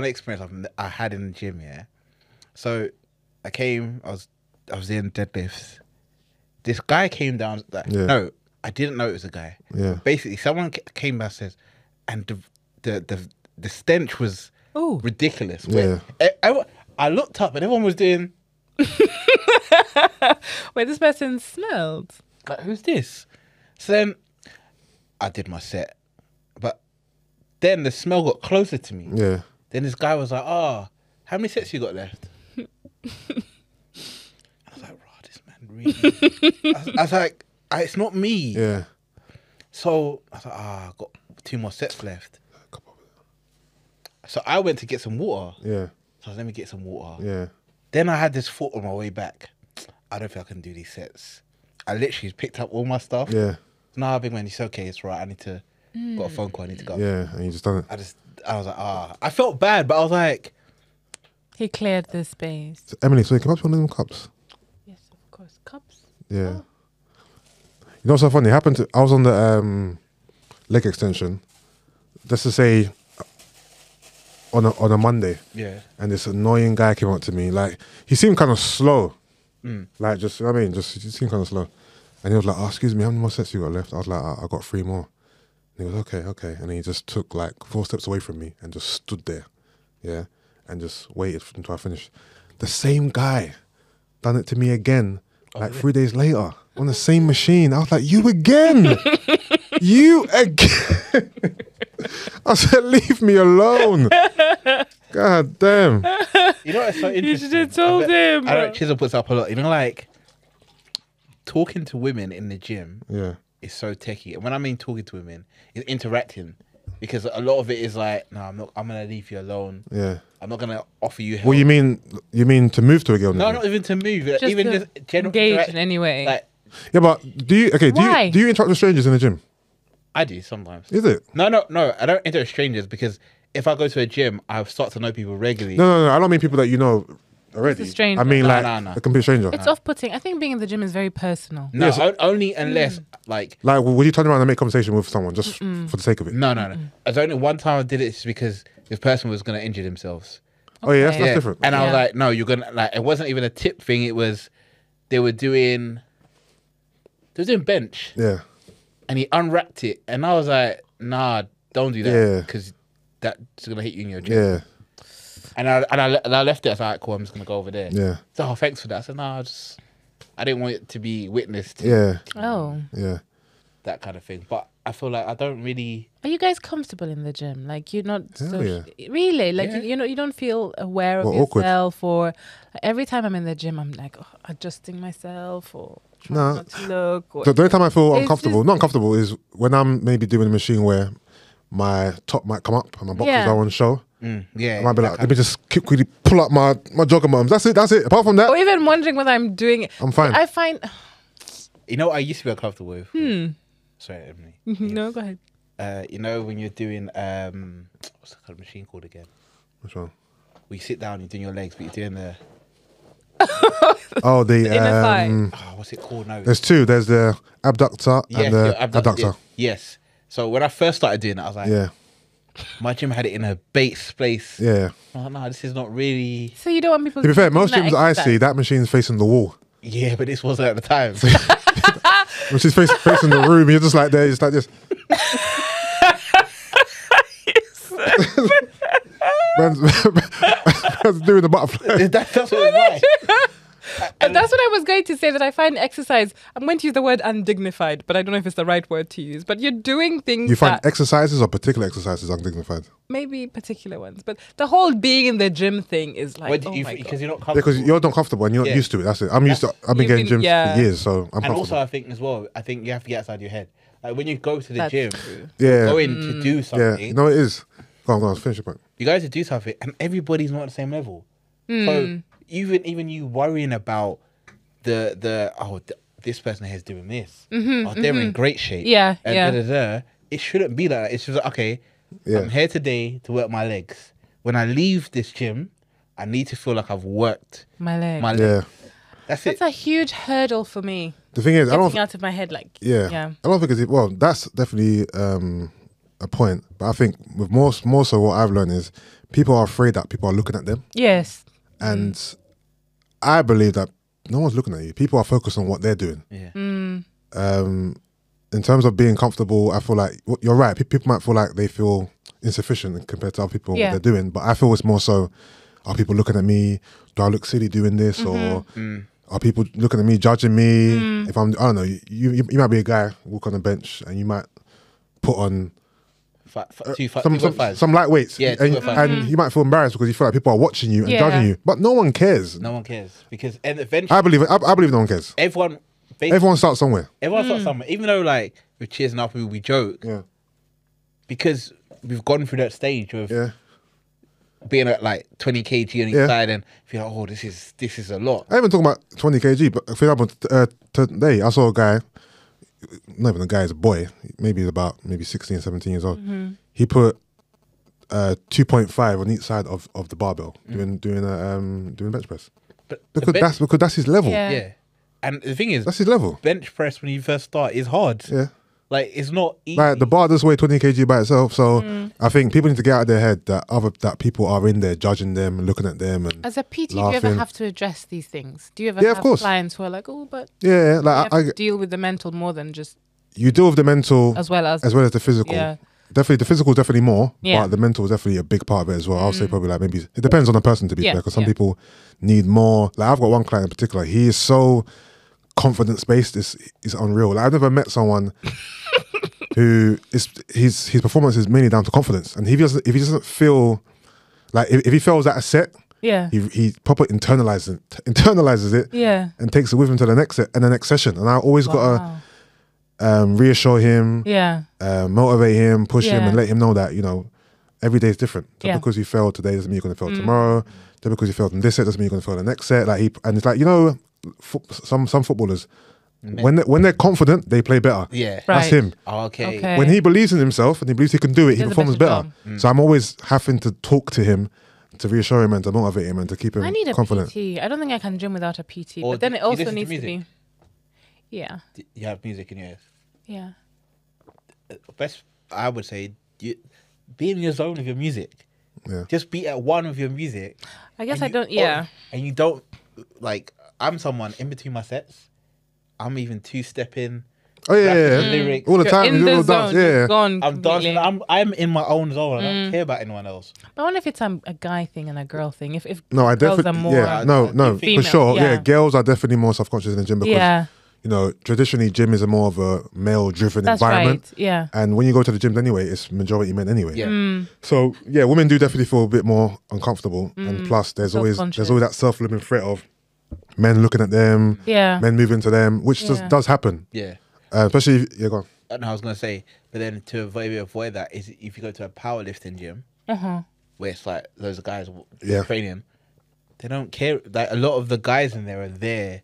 experience I had in the gym. Yeah. So I came. I was in deadlifts. This guy came down. Yeah. No, I didn't know it was a guy. Yeah. Basically, someone came back and says, and the stench was Ooh. ridiculous. Yeah. I looked up and everyone was doing Wait, this person smelled. like, who's this? So then I did my set, but then the smell got closer to me. Yeah. Then this guy was like, "Oh, how many sets you got left?" I was like, "Raw, this man really." I was like, "It's not me." Yeah. So I was like, I've got 2 more sets left. So I went to get some water. Yeah. So I was, let me get some water. Yeah. Then I had this thought on my way back. I don't think I can do these sets. I literally picked up all my stuff. Yeah. Nah, big man, it's okay. It's right. I need to. Got a phone call. I need to go. Yeah. And you just done it. I was like, I felt bad, but I was like, He cleared the space. Emily, so you come up to one of them cups. Yes, of course. Cups. Yeah. You know what's so funny? It happened I was on the leg extension, just to say, on a Monday. Yeah. And this annoying guy came up to me. Like, he seemed kind of slow. Like, just, you know what I mean? He seemed kind of slow. And he was like, oh, excuse me, how many more sets you got left? I was like, I got 3 more. And he was, okay. And he just took like 4 steps away from me and just stood there. Yeah. And just waited until I finished. The same guy done it to me again, like 3 days later, on the same machine. I was like, you again? You again? I said, leave me alone. God damn. You know what's so interesting? You should have told him. I know Chisel puts up a lot. You know, like talking to women in the gym is so techie. And when I mean talking to women, it's interacting. Because a lot of it is like, no, I'm gonna leave you alone. Yeah. I'm not gonna offer you help. Well, you mean to move to a girl? No, not even to move. Just even to just general engage in any way. Like, yeah, but do you interact with strangers in the gym? I do sometimes. Is it? No. I don't interact with strangers because if I go to a gym, I start to know people regularly. No. I don't mean people that you know already. It's a stranger. I mean No. a complete stranger. It's off-putting. I think being in the gym is very personal. No, only unless like would you turn around and make conversation with someone just for the sake of it? No. There's only one time I did it just because this person was gonna injure themselves. Oh yeah, that's different. And I was like, no, you're gonna like. It wasn't even a tip thing. It was they were doing bench. Yeah. And he unwrapped it, and I was like, nah, don't do that because that's gonna hit you in your chest. Yeah. And I left it. I was like, cool, I'm just gonna go over there. Yeah. So, oh, thanks for that. I said, no, I didn't want it to be witnessed. Yeah. Oh. Yeah. That kind of thing. But I feel like I don't really. Are you guys comfortable in the gym? Like you're not really? Like you don't feel aware of awkward. yourself, or every time I'm in the gym, I'm like adjusting myself or trying not to look. Or, the only time I feel uncomfortable, just, not uncomfortable, is when I'm maybe doing a machine where my top might come up and my boxes are on show. I might be like, let me just quickly pull up my jogger bottoms. That's it. Apart from that, or even wondering whether I'm doing it. I'm fine. I find. You know what I used to be uncomfortable with? Sorry, Emily. No, go ahead. You know when you're doing what's the kind of machine called again? Which one? Where you sit down, you're doing your legs, but you're doing the the inner thigh. what's it called now? There's 2. There's the abductor and the adductor. Yes. So when I first started doing it, I was like, my gym had it in a base place. Yeah. Oh no, this is not really. So you don't want people to be fair, most that gyms I see, that machine's facing the wall. Yeah, but this wasn't at the time. Which is facing the room. You're just like there, just like this. Man's doing the butterfly. That's what it's like. And that's what I was going to say, that I find exercise, I'm going to use the word undignified, but I don't know if it's the right word to use. But you're doing things You find exercises or particular exercises undignified? Maybe particular ones. But the whole being in the gym thing is like, because you're not comfortable. Because you're not comfortable and you're not used to it. That's it. I've been getting gyms for years, so I'm comfortable. And also I think as well, you have to get outside your head. Like when you go to the gym, true. go in to do something. Yeah, you know it is. Go on, finish your point. You go to do something and everybody's not at the same level. So even you worrying about this person here is doing this. They're in great shape. Yeah, It shouldn't be like that. It's just like, okay, I'm here today to work my legs. When I leave this gym, I need to feel like I've worked my legs. Yeah. That's a huge hurdle for me. The thing is, I don't out of my head, like I don't think it's that's definitely a point. But I think with more so what I've learned is people are afraid that people are looking at them. Yes. And I believe that no one's looking at you. People are focused on what they're doing. Yeah. In terms of being comfortable, I feel like you're right. People might feel like they feel insufficient compared to other people what they're doing. But I feel it's more so: are people looking at me? Do I look silly doing this, or are people looking at me, judging me? If I don't know. You might be a guy walk on the bench and you might put on some lightweights, and you might feel embarrassed because you feel like people are watching you and judging you, but no one cares. No one cares because eventually, I believe no one cares. Everyone starts somewhere. Everyone starts somewhere, even though like we're cheering up, we joke, because we've gone through that stage of being at like 20 kg on each side and feel like, oh, this is a lot. I even talking about 20 kg, but for example, today I saw a guy. Not even a guy, he's a boy. Maybe he's about 16, 17 years old. He put 2.5 on each side of the barbell doing bench press. Because that's his level. Yeah. And the thing is, That's his level. bench press when you first start is hard. Yeah. Like it's not easy. Like the bar does weigh 20 kg by itself. So I think people need to get out of their head that people are in there judging them and looking at them. And As a PT, do you ever laughing. have to address these things? Do you ever Yeah, of have course. clients who are like, oh, but yeah, you like have to deal with the mental more than just you deal with the mental as well as the physical. Yeah. Definitely, the physical is definitely more, Yeah. but the mental is definitely a big part of it as well. I'll say probably like maybe it depends on the person to be Yeah, fair, because some yeah. people need more. Like I've got one client in particular. He is so confidence based. It's unreal. Like, I've never met someone who is his performance is mainly down to confidence, and if he doesn't feel like if he fails at a set, yeah, he proper internalizes it, yeah. and takes it with him to the next set and the next session. And I always gotta Wow. reassure him, Yeah, motivate him, push him, Yeah. and let him know that every day is different. Just Yeah. because you failed today doesn't mean you're gonna fail tomorrow. Just because you failed in this set doesn't mean you're gonna fail in the next set. Like and it's like some footballers when they're confident they play better. Yeah. Right. That's him. Oh, okay. Okay. When he believes in himself and he believes he can do it, he Does a performs better better. So I'm always having to talk to him to reassure him and to motivate him and to keep him I need a confident. PT. I don't think I can gym without a PT. Or But then do it you also listen to needs to music? be. Yeah, You have music in your ears. yeah. Best, I would say, be in your zone with your music. Yeah. Just be at one with your music. I guess And I you- don't. Yeah. And you don't, like, I'm someone in between my sets. I'm even two-stepping. Oh yeah, rapping yeah, the yeah. lyrics. All the You're time. in you do the all dance. zone. Yeah, You're yeah. gone I'm completely. dancing. I'm in my own zone. I don't care about anyone else. But I wonder if it's a guy thing and a girl thing. If No, I girls definitely. are more Yeah, no, for female, sure. Yeah. yeah. Girls are definitely more self-conscious in the gym because yeah, traditionally gym is a more of a male-driven that's environment. right. Yeah. And when you go to the gyms anyway, it's majority men anyway. Yeah. So yeah, women do definitely feel a bit more uncomfortable, and plus there's always Self-conscious. that self-limiting threat of men looking at them, Yeah. men moving to them, which Yeah. does happen. Yeah. Especially go on. And I was going to say, but then to avoid that is if you go to a powerlifting gym Uh-huh. where it's like those guys Yeah. training, they don't care. Like a lot of the guys in there are there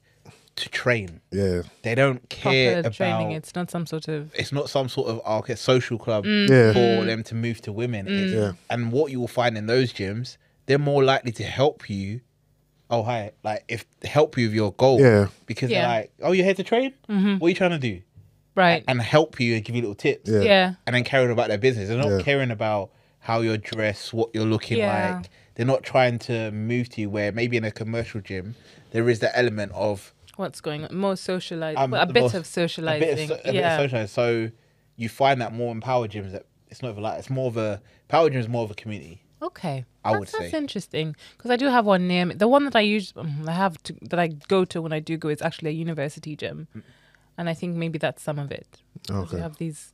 to train. Yeah, They don't care Proper about. training. It's not some sort of. It's not some sort of social club Yeah. for them to move to women. It's- Yeah. And what you will find in those gyms, they're more likely to help you. Oh hi, like help you with your goal. Yeah. Because Yeah. they're like, oh, you're here to train. What are you trying to do? Right. And help you and give you little tips. Yeah. Yeah. And then caring about their business. They're not Yeah. caring about how you're dressed, what you're looking Yeah. like. They're not trying to move to you where maybe in a commercial gym there is the element of What's going on? More socializing. the a bit most- of socializing. a bit of yeah. socializing. So you find that more in power gyms that it's not even like it's more of a power gym is more of a community. Okay. I would That's say. interesting because I do have one near me. The one that that I go to when I do go is actually a university gym, and I think maybe that's some of it. 'Cause Okay. You have these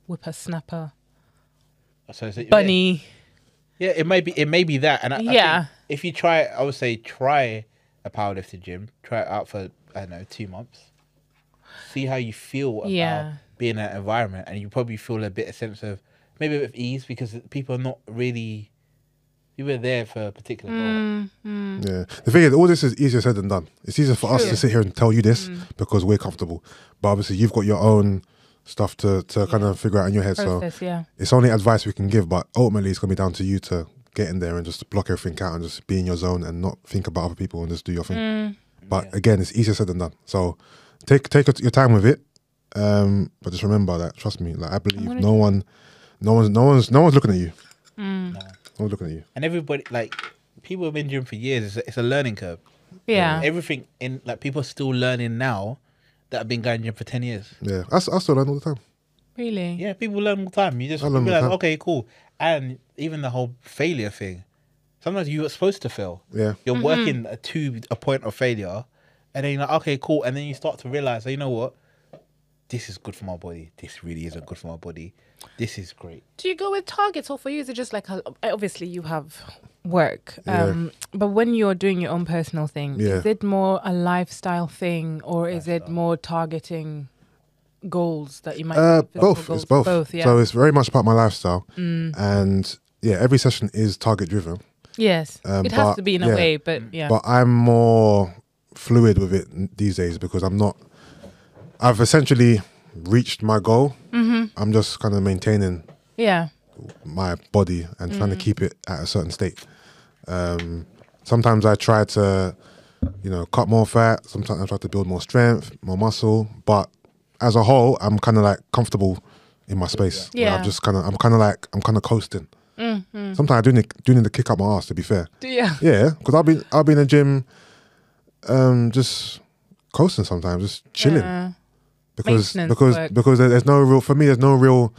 whippersnapper So bunny. Yeah, it may be that. And I Yeah. think if you try, I would say try a powerlifting gym. Try it out for I don't know 2 months. See how you feel about Yeah. being in that environment, and you probably feel a sense of maybe a bit of ease because people are not really. You were there for a particular goal. Yeah. The thing is, all this is easier said than done. It's easier for us True. to sit here and tell you this because we're comfortable. But obviously, you've got your own stuff to kind of figure out in your head. Process, So yeah. it's only advice we can give, but ultimately, it's going to be down to you to get in there and just block everything out and just be in your zone and not think about other people and just do your thing. But again, it's easier said than done. So take your time with it. But just remember that, trust me, like I believe no one's looking at you. No one's looking at you. And everybody, like people have been doing for years. It's a learning curve. Yeah. Everything in like people are still learning now that have been going gym for 10 years. Yeah, I still learn all the time. Really? Yeah, people learn all the time. You just I learn all the realize, time. okay, cool. And even the whole failure thing. Sometimes you are supposed to fail. Yeah. You're working to a point of failure, and then you're like, okay, cool. And then you start to realize, you know what? This is good for my body. This really isn't good for my body. This is great. Do you go with targets, or for you is it just like obviously you have work, Yeah. but when you're doing your own personal thing, Yeah. is it more a lifestyle thing, or is it more targeting goals that you might physical Both. goals? It's both. Both, yeah. So it's very much about my lifestyle, and yeah, every session is target driven. Yes, it has but, to be in a yeah. way, but yeah. But I'm more fluid with it these days because I've essentially reached my goal. I'm just kind of maintaining yeah. my body and trying to keep it at a certain state. Sometimes I try to you know, cut more fat. Sometimes I try to build more strength, more muscle. But as a whole, I'm kind of like comfortable in my space. Where Yeah. I'm kind of coasting. Sometimes I do need to kick up my ass, to be fair. Yeah. Yeah, because I'll be in the gym, just coasting sometimes, just chilling. Because Maintenance work. there's no real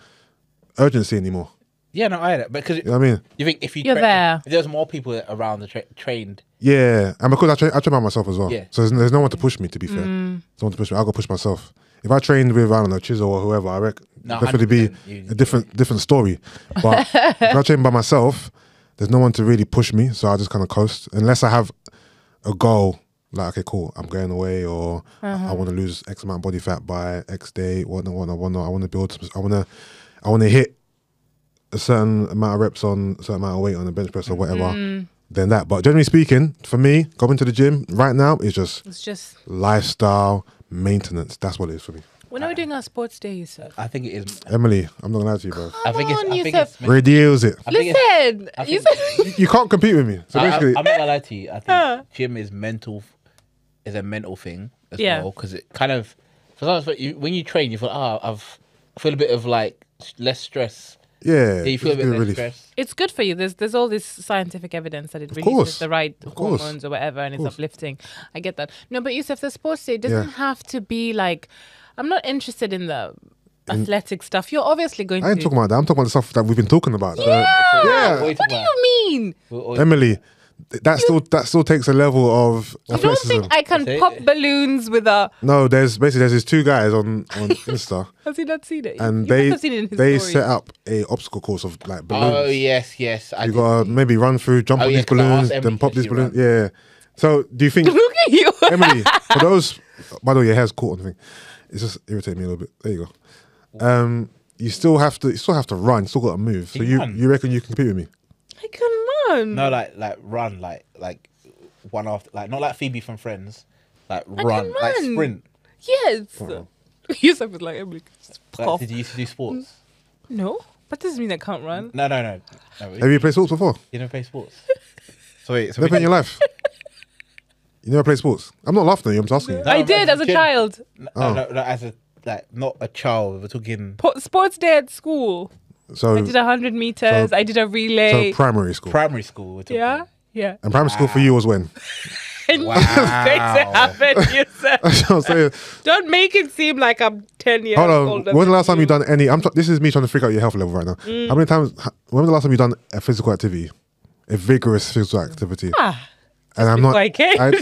urgency anymore. Yeah, no, I get it. Because You know what I mean? you think if You're there. if there's more people around the trained, Yeah, and because I train by myself as well. Yeah. So there's no one to push me, to be fair. There's no one to push me. I'll go push myself. If I trained with, I don't know, Chisel or whoever, I reckon No, definitely be 100%. a different story. But if I train by myself, there's no one to really push me, so I just kind of coast. Unless I have a goal, like, okay, cool, I'm going away, or I want to lose X amount of body fat by X day, whatnot. I want to build, I want to hit a certain amount of reps on a certain amount of weight on the bench press or whatever, then that. But generally speaking, for me, going to the gym right now is just It's just lifestyle maintenance. That's what it is for me. when are we doing our sports day, Yusuff? I think it is. Emily, I'm not gonna lie to you, bro. I think on, I think Yusuff. it's. Reduce it. I think it's- Listen, think- You can't compete with me. So basically, I'm not gonna lie to you. I think gym is a mental thing as Yeah. well, because it kind of sometimes when you train, you feel I feel a bit of like less stress. yeah, You feel a it's bit good less relief. stress. it's good for you. There's all this scientific evidence that it Of releases course. the right Of course. hormones or whatever, and it's course. uplifting. I get that. No, but Yusuff, the sports day doesn't Yeah. have to be like. I'm not interested in the athletic stuff. You're obviously going I ain't to. talking about that. I'm talking about the stuff that we've been talking about. What are you What talking do about? you mean? Emily, that still takes a level of You don't athleticism. think I can That's it. pop balloons with a? No, there's these two guys on Insta, Has he not seen it? and you must have seen it in his they stories. set up a obstacle course of like balloons. Oh yes. I You did gotta see. maybe run through, jump Oh, on yeah, these 'cause I asked balloons, Emily, then pop can these she balloons. run? Yeah. So do you think, Look at you. Emily, for those, by the way, your hair's caught on the thing. It's just irritating me a little bit. There you go. You still have to run. You still got to move. So Can you you run? you reckon you can compete with me? I can run. No, like run, like one after, like not like Phoebe from Friends, like can run, like run. sprint. Yes. Yusuff was like, Emily, just Like, cough. did you used to do sports? No, that doesn't mean I can't run. No. Have you played sports before? You never play sports. So wait, Never in your life. You never played sports. I'm not laughing at you. I'm just asking you. No, I but did as a gen- child. Oh. No, as a like not a child. We're talking Sports day at school. So I did 100 meters. so- I did a relay. so primary school. primary school. We're talking. Yeah, yeah. And primary school for you was when? I knew Wow. it was going to happen. Yusuff. That's what I'm saying. Don't make it seem like I'm 10 years Hold on. older. When was the than last time you you done any? This is me trying to figure out your health level right now. How many times? When was the last time you done a physical activity, a vigorous physical activity? And I'm not. I came I- to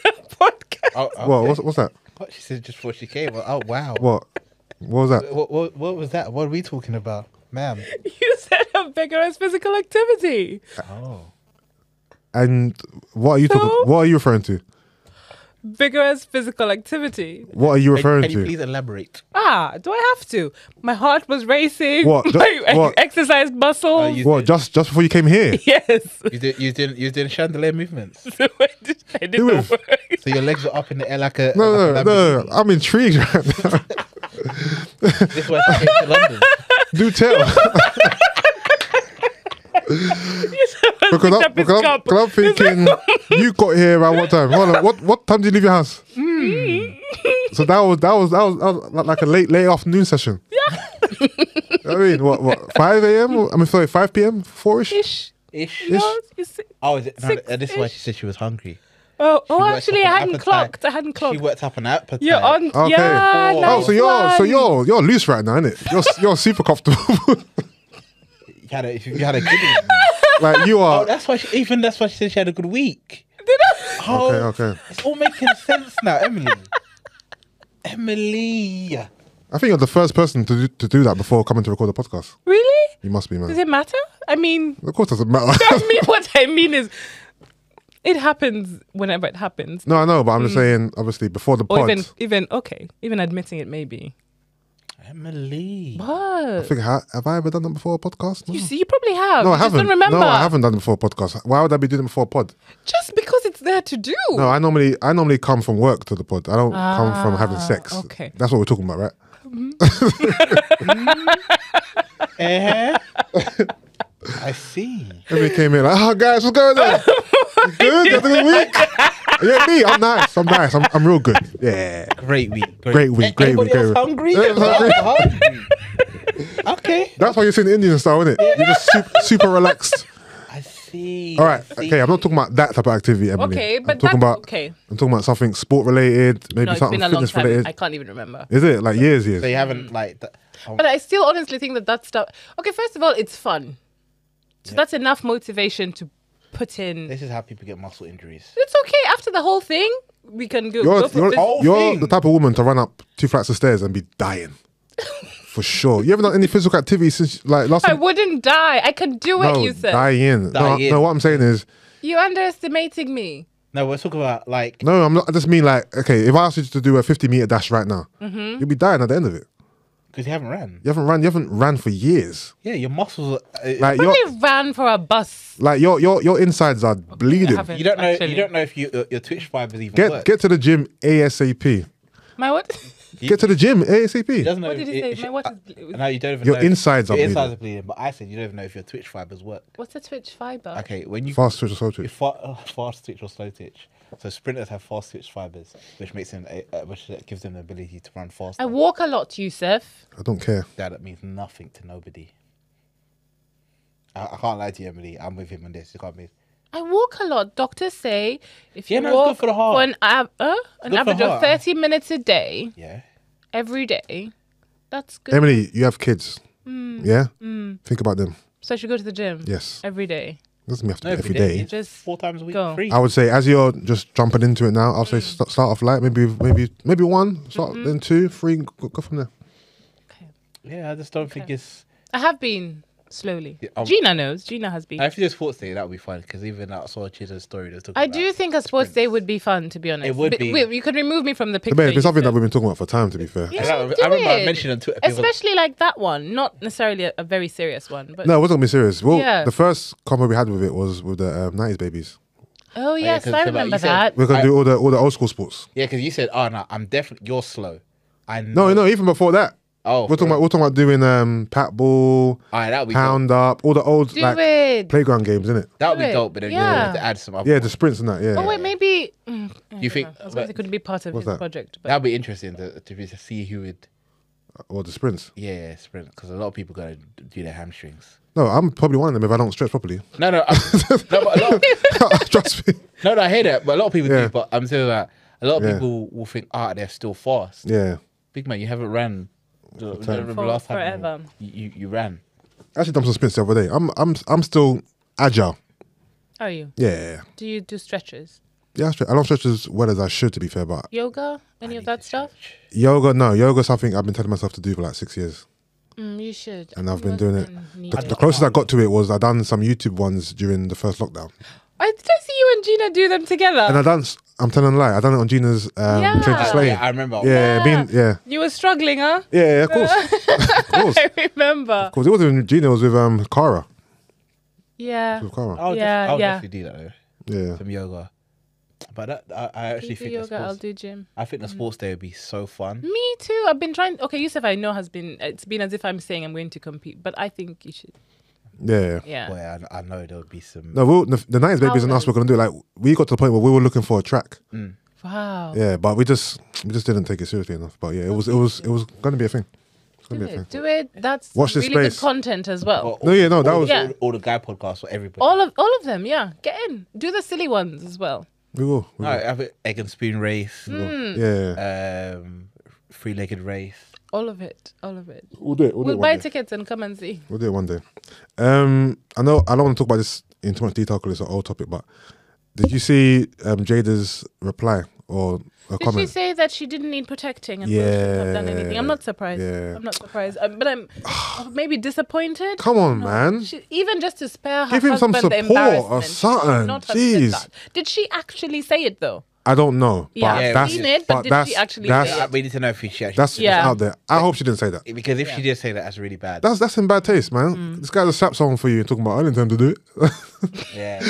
the podcast. Oh, What? okay. What's that? What she said just before she came. Oh wow. What? What was that? What was that? What are we talking about, ma'am? You said a vigorous physical activity. Oh. And what are you talking? So? What are you referring to? Vigorous physical activity. What are you referring Can you to? please elaborate? Do I have to? My heart was racing. What? I What? exercised muscles. you- What? Just before you came here? Yes. You did chandelier movements. So I did Who the is? work. So your legs are up in the air like a No. like a Lamborghini. I'm intrigued right now. This is why she came to London. Do tell. Because I'm thinking you got here around what time? Hold on, what time did you leave your house? So that was like a late afternoon session. Yeah. I mean, what 5 a.m.? I mean, sorry, 5 p.m. 4ish. Ish. Ish. You know, you see- Oh, is it? No, Six-ish. this is why she said she was hungry. Oh, worked actually, up I an hadn't appetite. clocked. I hadn't She clocked. worked up an appetite. You're on. Okay. Yeah. Oh, Nice So one. you're loose right now, innit? You're super comfortable. You had a good week. Like you Oh, are. that's why she said she had a good week. Oh, Okay. It's all making sense now, Emily. Emily. I think you're the first person to do that before coming to record a podcast. Really? You must be, man. Does it matter? I mean, Of course, it doesn't matter. what I mean is, it happens whenever it happens. No, I know, but I'm just saying, obviously, before the Or pod. even admitting it maybe. Emily. I What? think, have I ever done that before a podcast? No. You see, you probably have. No, I You just haven't. don't remember. No, I haven't done it before a podcast. Why would I be doing it before a pod? Just because it's there to do. No, I normally come from work to the pod. I don't come from having sex. okay. That's what we're talking about, right? I see. Everybody came in like, oh, guys, what's going on? You good? You had a good week? Yeah, me. I'm nice. I'm real good. Yeah. Great week. Great week. Great Anybody week. else hungry? Hungry. Okay. That's why you're seeing the Indian style, isn't it? You're just super relaxed. I see. All right. I see. Okay. I'm not talking about that type of activity, Emily. Okay, but I'm talking that's about. okay. I'm talking about something sport related, maybe No, it's something been a long fitness time. related. I can't even remember. Is it like years? So you haven't like. But I still honestly think that stuff. Okay, first of all, it's fun. So that's enough motivation to put in. This is how people get muscle injuries. It's okay. After the whole thing, we can go. You're, go for you're, this. whole you're thing. the type of woman to run up 2 flights of stairs and be dying. For sure. You haven't done any physical activity since like last I time? wouldn't die. I could do it, No, you said. dying. Dying. No, what I'm saying is, You're underestimating me. No, we're talking about like. no, I'm not. I just mean like, okay, if I asked you to do a 50-meter dash right now, Mm-hmm. you'll be dying at the end of it. Because you haven't ran. You haven't ran for years. Yeah, your muscles. Like your Probably ran for a bus. your insides are bleeding. haven't. you don't know. actually. You don't know if your Twitch fibers even work. Get to the gym ASAP. My what? Get to the gym He ASAP. doesn't know What did if he say? it- My what is? No, you don't even Your know. if- insides are your bleeding. insides are bleeding. But I said you don't even know if your Twitch fibers work. What's a Twitch fiber? Okay, when you Fast twitch or slow twitch. fast twitch or slow twitch. So sprinters have fast twitch fibers, which makes them which gives them the ability to run faster. I walk a lot, Yusuff. I don't care. That means nothing to nobody. I can't lie to you, Emily. I'm with him on this. You can't be. I walk a lot. Doctors say if you Yeah, no, it's walk good for the heart. an Good for average of heart. 30 minutes a day, Yeah. every day, that's good. Emily, you have kids. Yeah? Think about them. So I should go to the gym Yes. every day. Doesn't have to No, be every day. Just 4 times a week. go. Free. I would say as you're just jumping into it now, I'll say start off light, maybe 1, start then 2, 3, go from there. Yeah, I just don't think it's. I have been slowly. Yeah, Gina knows. Gina has been. If you do a sports day, that would be fun because even I saw Chida's story. That's talking I about do think a sports day would be fun, to be honest. It would be. Wait, you could remove me from the picture. But it's you something that said. we've been talking about for time, to be fair. Yeah, I do remember I it. mentioned on Twitter. people- Especially like that one, not necessarily a very serious one, but No, it wasn't going to be serious. Well, Yeah. the first combo we had with it was with the 90s babies. oh yes, 'cause I so, like, remember you said- that. We're going to do all the old school sports. Yeah, because you said, "Oh no, I'm definitely you're slow." I know. No, even before that. Oh, We're talking about doing pat ball, Alright, that would be dope. pound up, all the old Do like it. playground games, innit? That would Do be it. dope, but then you Yeah. have to add some other. Yeah, the sprints and that. Yeah. Oh wait, maybe. You think I was going to say, could it be part of What's his that? project? But that'd be interesting to see who would. Or the sprints. Yeah, sprint because a lot of people gotta do their hamstrings. No, I'm probably one of them if I don't stretch properly. No, no, but a lot of, Trust me. no, I hear that, but a lot of people Yeah. do. But I'm saying that a lot of Yeah. people will think, they're still fast. Yeah. Big man, you haven't ran. I don't remember For last time forever. you ran. I actually done some sprints the other day. I'm still agile. are you? Yeah. Do you do stretches? Yeah, I don't stretch as well as I should, to be fair, but Yoga? Any of that stuff? yoga's something I've been telling myself to do for like 6 years. You should. And I've You been doing it. must then need The to. closest I got to it was I done some YouTube ones during the first lockdown. Did I see you and Gina do them together? And I'm telling a lie, I done it on Gina's Yeah. Train to Slay. Yeah, I remember. Yeah, You were struggling, huh? yeah, of course. Of course. I remember. Of course. It wasn't with Gina, it was with Cara. Yeah. With Cara. I'll Yeah, yeah. definitely do that though. Yeah. Some yoga. But that, I actually You do think yoga, I'll the sports, do gym. I think the sports day would be so fun. Me too. I've been trying. Okay, Yusuff, I know it's been as if I'm saying I'm going to compete, but I think you should. Yeah. Yeah. Boy, I know there would be some. No, the 90s babies and us were going to do it. Like, we got to the point where we were looking for a track. Wow. Yeah, but we just didn't take it seriously enough. But yeah, it was going to be a thing. It's going to be a thing. Do it. That's Watch this really space. good content as well. No, yeah, no, that was... Yeah. all the guy podcasts for everybody. All of them. Yeah. Get in. Do the silly ones as well. We will. All right, have an egg and spoon race, Yeah. three-legged race. All of it. All of it. We'll do it. We'll do We'll it buy one day. tickets and come and see. We'll do it one day. I know I don't want to talk about this in too much detail because it's an old topic, but did you see Jada's reply or a Did she comment? say that she didn't need protecting and shouldn't have done anything? I'm not surprised. Yeah. I'm not surprised. But I'm maybe disappointed. Come on, man. Even just to spare her Give him some husband the support or embarrassment, she should something. not have said Jeez. that. Did she actually say it though? I don't know. Yeah, but I've that's, seen it, but did she actually that's, say it? We need to know if she actually. That's Yeah. out there. I hope she didn't say that. Because if she did say that, that's really bad. That's in bad taste, man. This guy's a slap song for you talking about I didn't intend to do it. Yeah.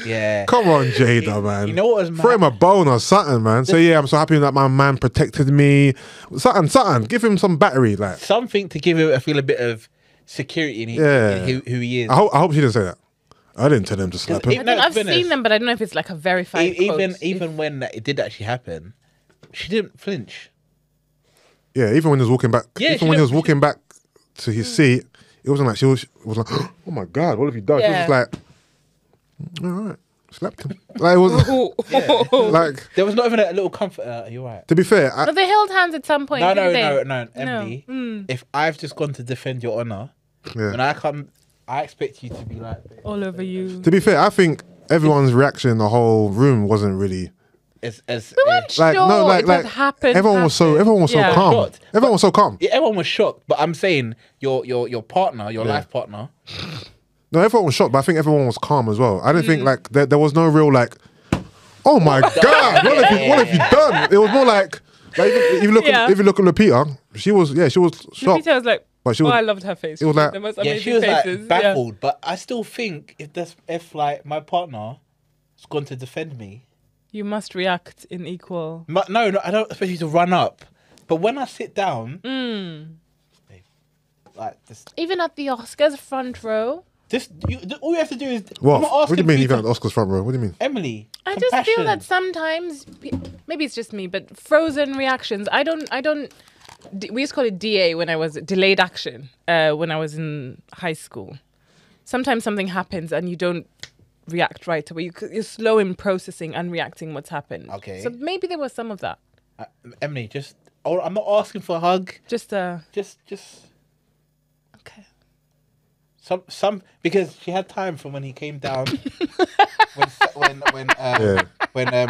Yeah. Come on, Jada, man. You know what was mad? Throw him a bone or something, man. So yeah, I'm so happy that my man protected me. Something. Give him some battery, like. Something to give him feel a bit of security in, Yeah. in who he is. I hope she didn't say that. I didn't tell him to slap him. Even- no, I've to be honest, seen them, but I don't know if it's like a verified quote. Even when it did actually happen, she didn't flinch. Yeah, even when he was walking back, Yeah, even when he was walking back to his seat, it wasn't like she was like, oh my God, what have you done? She was just like, all right, slapped him. Like, it was like, There was not even a little comfort. You're right. to be fair, No, they held hands at some point. No, didn't they? Emily. Mm. If I've just gone to defend your honor, yeah. when I come, I expect you to be like, All over you. To be fair, I think everyone's reaction in the whole room wasn't really as We weren't like sure no, like it had happened. everyone was so Yeah. calm. Shocked. Everyone was so calm. Yeah, everyone was shocked, but I'm saying your partner, your life partner. No, everyone was shocked, but I think everyone was calm as well. I didn't think like there was no real like, oh my God, what have you done? It was more like if you look Yeah. if you look at Lupita, she was shocked. Peter was like, But she was, I loved her face. it was like- the most Yeah, amazing she was faces. like baffled, but I still think if like my partner has gone to defend me, You must react in equal. no, I don't expect you to run up. But when I sit down, like this, Even at the Oscars front row, all you have to do is. what? I'm not What do you asking mean for even to- at the Oscars front row? What do you mean? Emily? I just feel compassion. that sometimes, maybe it's just me, but frozen reactions. I don't. We used to call it DA when I was delayed action. When I was in high school, sometimes something happens and you don't react right away. You're slow in processing and reacting what's happened. Okay. So maybe there was some of that. Emily, just. Oh, I'm not asking for a hug. Just Just. okay. Some because she had time from when he came down when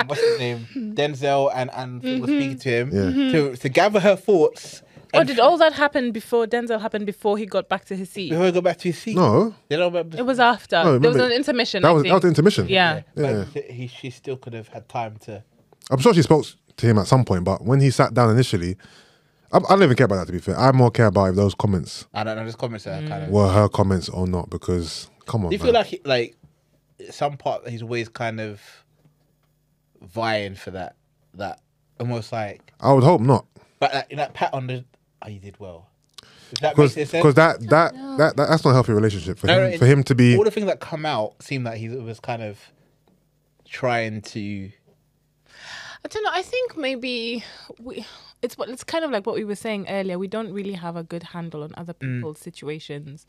what's his name Denzel and was speaking to him to gather her thoughts. Oh, did all that happen before Denzel happened before he got back to his seat? Before he got back to his seat? No, They don't remember. It was after. No, there was remember- an intermission. that I was think. the intermission. Yeah. But she still could have had time to. I'm sure she spoke to him at some point, but when he sat down initially, I don't even care about that. To be fair, I more care about if those comments I don't know. Just comments that kind of. were her comments or not. Because come on, Do you man. feel like some part he's always kind of vying for that almost like, I would hope not. but that pat on the you did well. If that makes sense. Because that's not a healthy relationship for him. For him to be all the things that come out seem like he was kind of trying to. I don't know. I think maybe it's kind of like what we were saying earlier. We don't really have a good handle on other people's situations,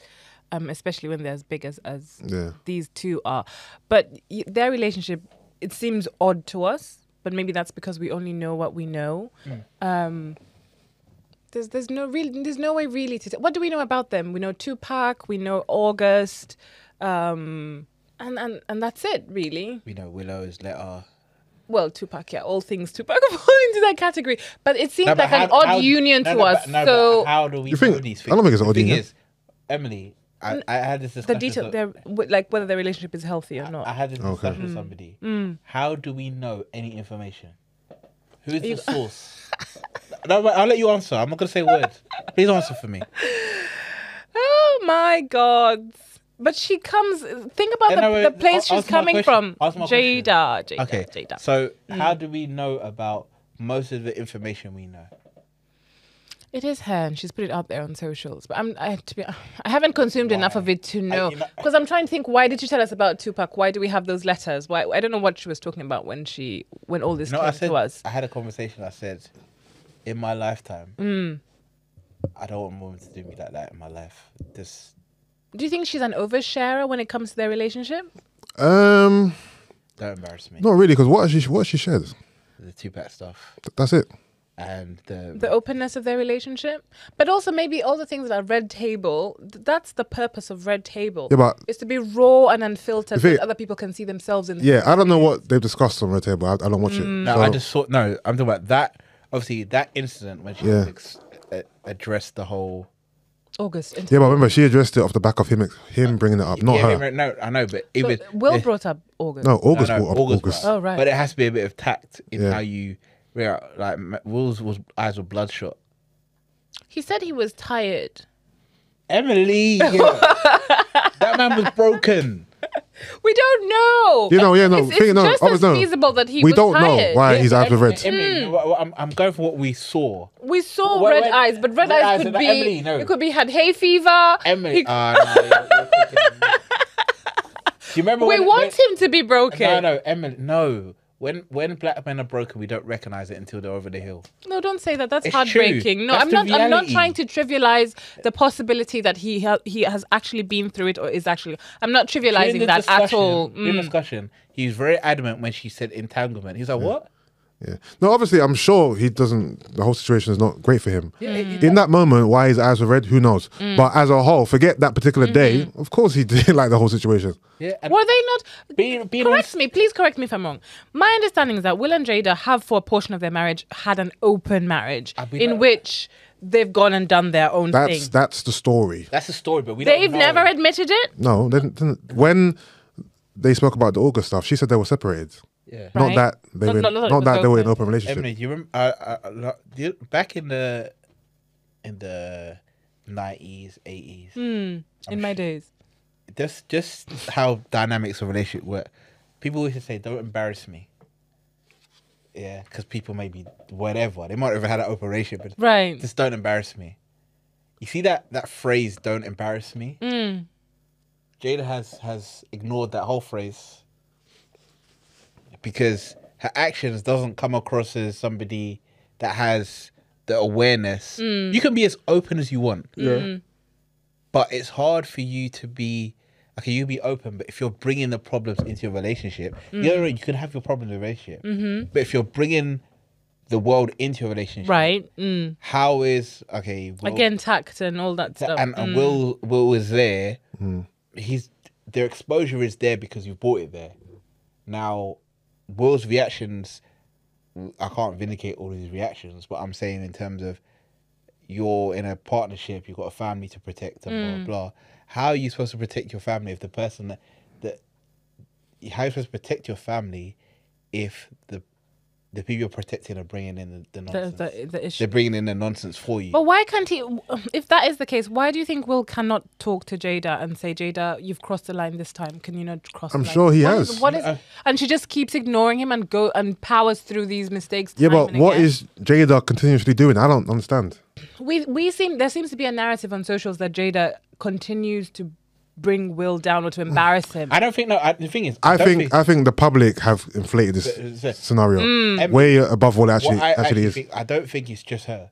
especially when they're as big as Yeah. these two are. But their relationship, it seems odd to us. But maybe that's because we only know what we know. There's no way really to. What do we know about them? We know Tupac. We know August, and that's it really. We know Willow's letter. Well, Tupac, yeah, all things Tupac fall into that category. But it seemed No, but like an odd union to us. but how do we You think- know these things? I don't think it's an The odd thing union. is, Emily, I had this the discussion. detail, they're like whether their relationship is healthy or I not. had this discussion with somebody. How do we know any information? Who's the source? No, but I'll let you answer. I'm not going to say a word. Please answer for me. Oh my God! But she comes. Think about Yeah, no, the place answer she's my coming question. from. Answer my question. Jada. Okay. Jada. So how do we know about most of the information we know? It is her, and she's put it out there on socials. But I haven't consumed enough of it to know. Because I'm trying to think, why did she tell us about Tupac? Why do we have those letters? Why? I don't know what she was talking about when all this No, came I said to us. I had a conversation. I said, in my lifetime, I don't want women to do me like that in my life. Do you think she's an oversharer when it comes to their relationship? Don't embarrass me. Not really, because what has she shared? The Tupac stuff That's it. and The openness of their relationship, but also maybe all the things that are red table. That's the purpose of red table. Yeah, but is to be raw and unfiltered, If so it- that other people can see themselves in. yeah, I don't know what they've discussed on Red Table. I don't watch it. No, So- I just saw. No, I'm talking about that. Obviously, that incident when she Yeah. addressed the whole. August. Yeah, but remember, she addressed it off the back of him bringing it up, not Yeah, her. no, I know, but So even Will brought up August. No, August No, brought up August August. brought Oh, right. But it has to be a bit of tact in Yeah. how you react. Like Will's eyes were bloodshot. He said he was tired. Emily, that man was broken. We don't know. You know, yeah, no, It's thing- no, just obviously, as no. feasible that he We was don't know tired. why his eyes were red. Emily, I'm going for what we saw. We saw When- red when- eyes, but red red eyes eyes could are be. like, Emily, no. It could be had hay fever. Emily, He- no, you're thinking- you remember We want him to be broken. No, Emily, no. When black men are broken, we don't recognize it until they're over the hill. No, don't say that. That's It's heartbreaking. true. No, That's I'm the not. I'm not reality. trying to trivialize the possibility that he has actually been through it or is actually. I'm not trivializing that at all. In the discussion, he was very adamant when she said entanglement. He's like, what? Yeah. No, obviously, I'm sure he doesn't. The whole situation is not great for him. Yeah, In that moment, why his eyes were red, who knows? But as a whole, forget that particular day. Of course, he did like the whole situation. Yeah, and Were they not? being Correct me, please correct me if I'm wrong. My understanding is that Will and Jada have, for a portion of their marriage, had an open marriage in which they've gone and done their own thing. That's the story. That's the story, but we They've don't know. never admitted it. No, they didn't. When they spoke about the August stuff, she said they were separated. Yeah. Not Right. that they were. Not Not, that it that was they were in an open. open relationship. Emily, do you remember back in the 90s, 80s? In my days. That's just how dynamics of relationship work. People used to say, "Don't embarrass me." Yeah, because people may be whatever. They might have had an open relationship, but Right. just don't embarrass me. You see that phrase, "Don't embarrass me." Jada has ignored that whole phrase because her actions doesn't come across as somebody that has the awareness. You can be as open as you want. Yeah. But it's hard for you to be, okay, you be open, but if you're bringing the problems into your relationship, you can have your problems in a relationship. But if you're bringing the world into your relationship, Right. how is, okay, Will, Again, tact and all that stuff. and Will is there, their exposure is there because you've brought it there. Now, Will's reactions, I can't vindicate all his reactions, but I'm saying in terms of you're in a partnership, you've got a family to protect and blah, blah. How are you supposed to protect your family if the person how are you supposed to protect your family if the people you're protecting are bringing in the nonsense? the issue. They're bringing in the nonsense for you. But why can't he? If that is the case, why do you think Will cannot talk to Jada and say, Jada, you've crossed the line this time. Can you not cross the I'm line? sure he What has. is- What is? And she just keeps ignoring him and powers through these mistakes. Yeah, time but and what again. is Jada continuously doing? I don't understand. There seems to be a narrative on socials that Jada continues to bring Will down or to embarrass him. I don't think, the thing is, I don't think the public have inflated this scenario way above what it actually is. I don't think it's just her.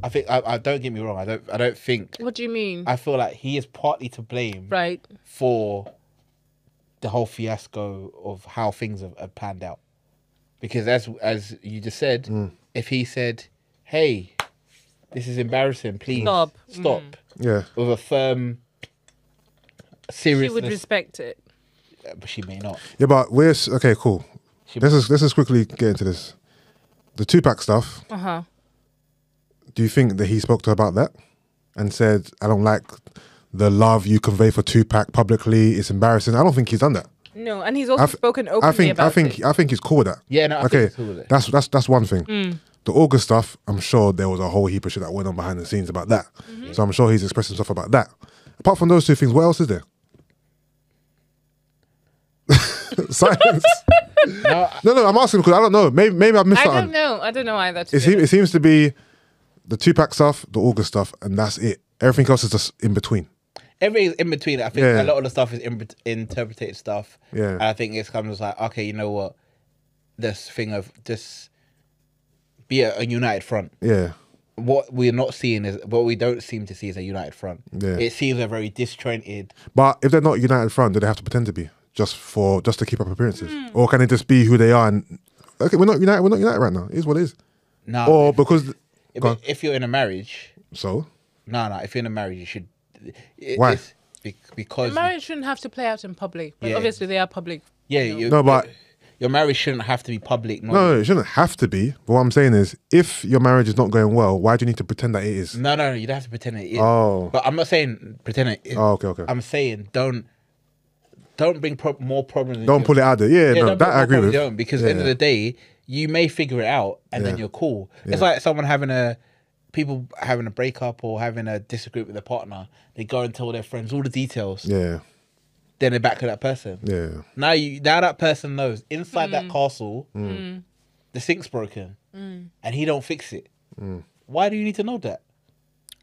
I think I don't get me wrong. I don't think. What do you mean? I feel like he is partly to blame, Right. for the whole fiasco of how things have planned out. Because as you just said, if he said, "Hey, this is embarrassing. Please stop," Yeah. with a firm She seriousness, would respect it. but she may not. Yeah, but okay, cool. Let's just quickly get into this. The Tupac stuff. Do you think that he spoke to her about that and said, "I don't like the love you convey for Tupac publicly. It's embarrassing"? I don't think he's done that. No, and he's also spoken openly I about think it. I think he's cool with that. Yeah, no, I okay, think he's cool with it. that's one thing. The August stuff, I'm sure there was a whole heap of shit that went on behind the scenes about that. So I'm sure he's expressed himself about that. Apart from those two things, what else is there? Silence. No, I'm asking because I don't know. Maybe I missed I something. don't know. I don't know either. It seems to be the Tupac stuff, the August stuff, and that's it. Everything else is just in between. Everything's in between. I think Yeah. a lot of the stuff is interpreted stuff. Yeah. And I think it's kind of like, okay, you know what? This thing of just be a united front. Yeah. What we're not seeing is, what we don't seem to see is a united front. Yeah. It seems a very disjointed. But if they're not united front, do they have to pretend to be just to keep up appearances, or can they just be who they are? And okay, we're not united. We're not united right now. It is what it is. No. Or because if you're in a marriage, so no. If you're in a marriage, you should. Why? It's because marriage shouldn't have to play out in public, but Yeah. obviously they are public. but your marriage shouldn't have to be public. no, it shouldn't have to be. But what I'm saying is, if your marriage is not going well, why do you need to pretend that it is? No, you don't have to pretend it is. Oh. But I'm not saying pretend it is. Oh, okay. I'm saying don't bring more problems. Don't pull it out there. Yeah, no, don't that bring I more agree with. problems because at the end of the day, you may figure it out and then Yeah. you're cool. Yeah. It's like someone people having a breakup or having a disagreement with their partner. They go and tell their friends all the details. Yeah, Then they're back to that person. yeah. Now that person knows inside that castle, the sink's broken, and he don't fix it. Why do you need to know that?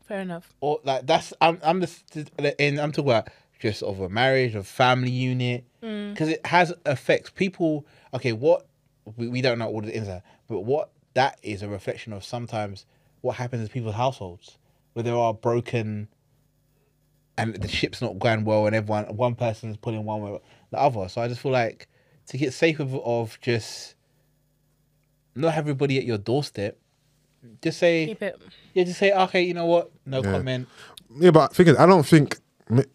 Fair enough. Or like I'm talking about just of a marriage, of family unit. because it has effects. People, okay, what we don't know all the inside, but what that is a reflection of sometimes what happens in people's households where there are broken and the ship's not going well and one person's pulling one way or the other. So I just feel like to get safe of just not have everybody at your doorstep, just say, Keep it. yeah, just say, okay, you know what, no comment. Yeah, but I don't think,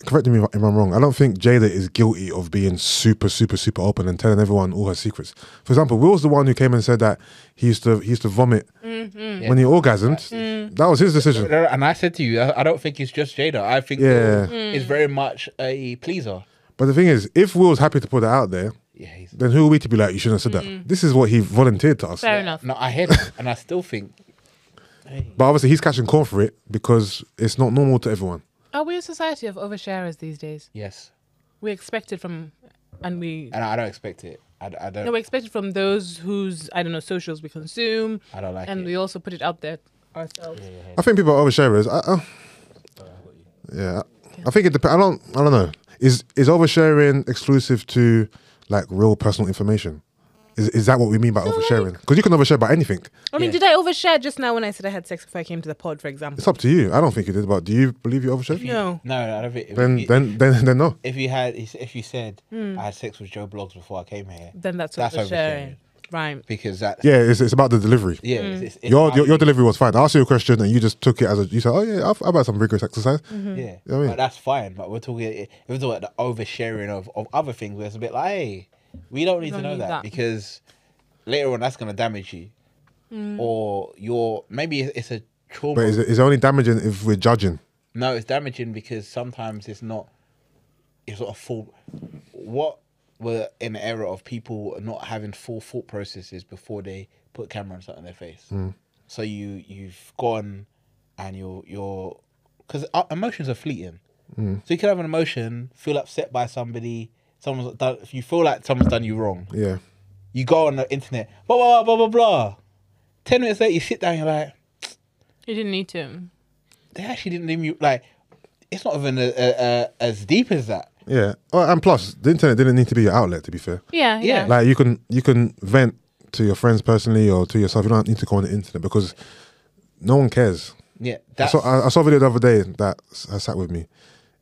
correct me if I'm wrong, I don't think Jada is guilty of being super, super, super open and telling everyone all her secrets. For example, Will's the one who came and said that he used to vomit when he orgasmed. That was his decision. And I said to you, I don't think it's just Jada. I think it's very much a pleaser. But the thing is, if Will's happy to put that out there, then who are we to be like, you shouldn't have said that? This is what he volunteered to us. Fair enough. No, I hear it, and I still think. Hey. But obviously he's catching corn for it because it's not normal to everyone. Are we a society of oversharers these days? Yes. We expect it from, and I don't expect it. I don't. No, we expect it from those whose, I don't know, socials we consume. I don't like it. And we also put it out there ourselves. I think people are oversharers. I think it depends. I don't know. Is oversharing exclusive to like real personal information? Is that what we mean by oversharing? Because you can overshare about anything. I mean, did I overshare just now when I said I had sex before I came to the pod, for example? It's up to you. I don't think you did, but do you believe you overshared? No. No, I don't think. Then no. If you said I had sex with Joe Blogs before I came here, Then that's That's oversharing. Right. because that's It's about the delivery. it's Your delivery was fine. I asked you a question and you just took it as you said, oh yeah, I've had some rigorous exercise. yeah, You know what I mean? but that's fine. But we're talking if we're talking about the oversharing of other things, where it's a bit like, hey, we don't need to Don't know need that that. because later on that's gonna damage you, or maybe it's a trauma. But is it only damaging if we're judging? No, it's damaging because sometimes it's not a full. What we're in an era of people not having full thought processes before they put a camera on something in their face. So you've gone and you're because emotions are fleeting. So you can have an emotion, feel upset by somebody, if you feel like someone's done you wrong. Yeah. You go on the internet, blah blah blah blah blah. 10 minutes later, you sit down, you're like, You didn't need to. they actually didn't leave me like. It's not even as deep as that. Yeah. And plus, the internet didn't need to be your outlet, to be fair. Yeah. Yeah. Like you can vent to your friends personally or to yourself. You don't need to go on the internet because no one cares. Yeah, I saw a video the other day that sat with me.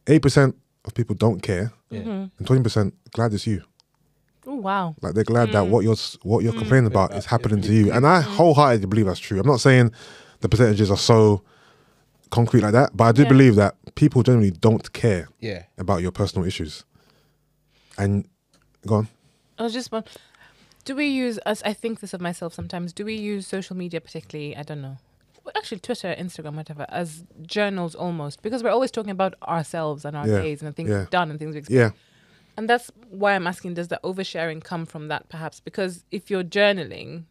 8% of people don't care, and 20% glad it's you. Oh, wow. Like they're glad that what you're complaining about is happening to you, and I wholeheartedly believe that's true. I'm not saying the percentages are so concrete like that, but I do believe that people generally don't care about your personal issues. And go on. I was just wondering, do we use, as I think this of myself sometimes, do we use social media particularly, I don't know, well, actually Twitter, Instagram, whatever, as journals almost? Because we're always talking about ourselves and our days and the things we've done and things we've experienced. And that's why I'm asking, does the oversharing come from that perhaps? Because if you're journaling,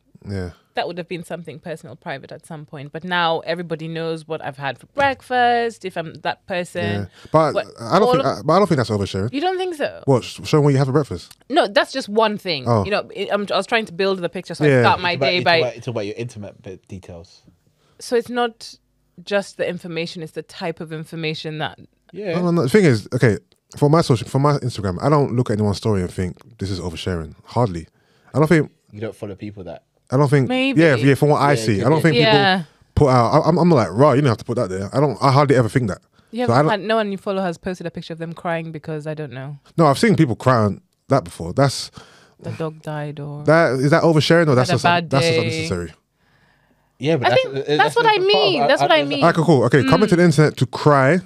that would have been something personal, private at some point. But now everybody knows what I've had for breakfast, if I'm that person. But I don't think that's oversharing. You don't think so? What, showing what you have for breakfast? No, that's just one thing. Oh. You know, I was trying to build the picture, so I start my day by... It's about your intimate details. So it's not just the information, it's the type of information that... Yeah. No. The thing is, okay, for my Instagram, I don't look at anyone's story and think this is oversharing. Hardly. I don't think... You don't follow people that... I don't think... Maybe. Yeah, from what I see. I don't think people put out... I'm not like, right, you don't have to put that there. I hardly ever think that. You haven't had, no one you follow has posted a picture of them crying because, I don't know, No, I've seen people cry on that before. That's... the dog died or... Is that oversharing or that's Had a just bad that's just day. unnecessary? Yeah, but I think that's what I mean. That's what I mean. Okay, cool. Okay, coming to the internet to cry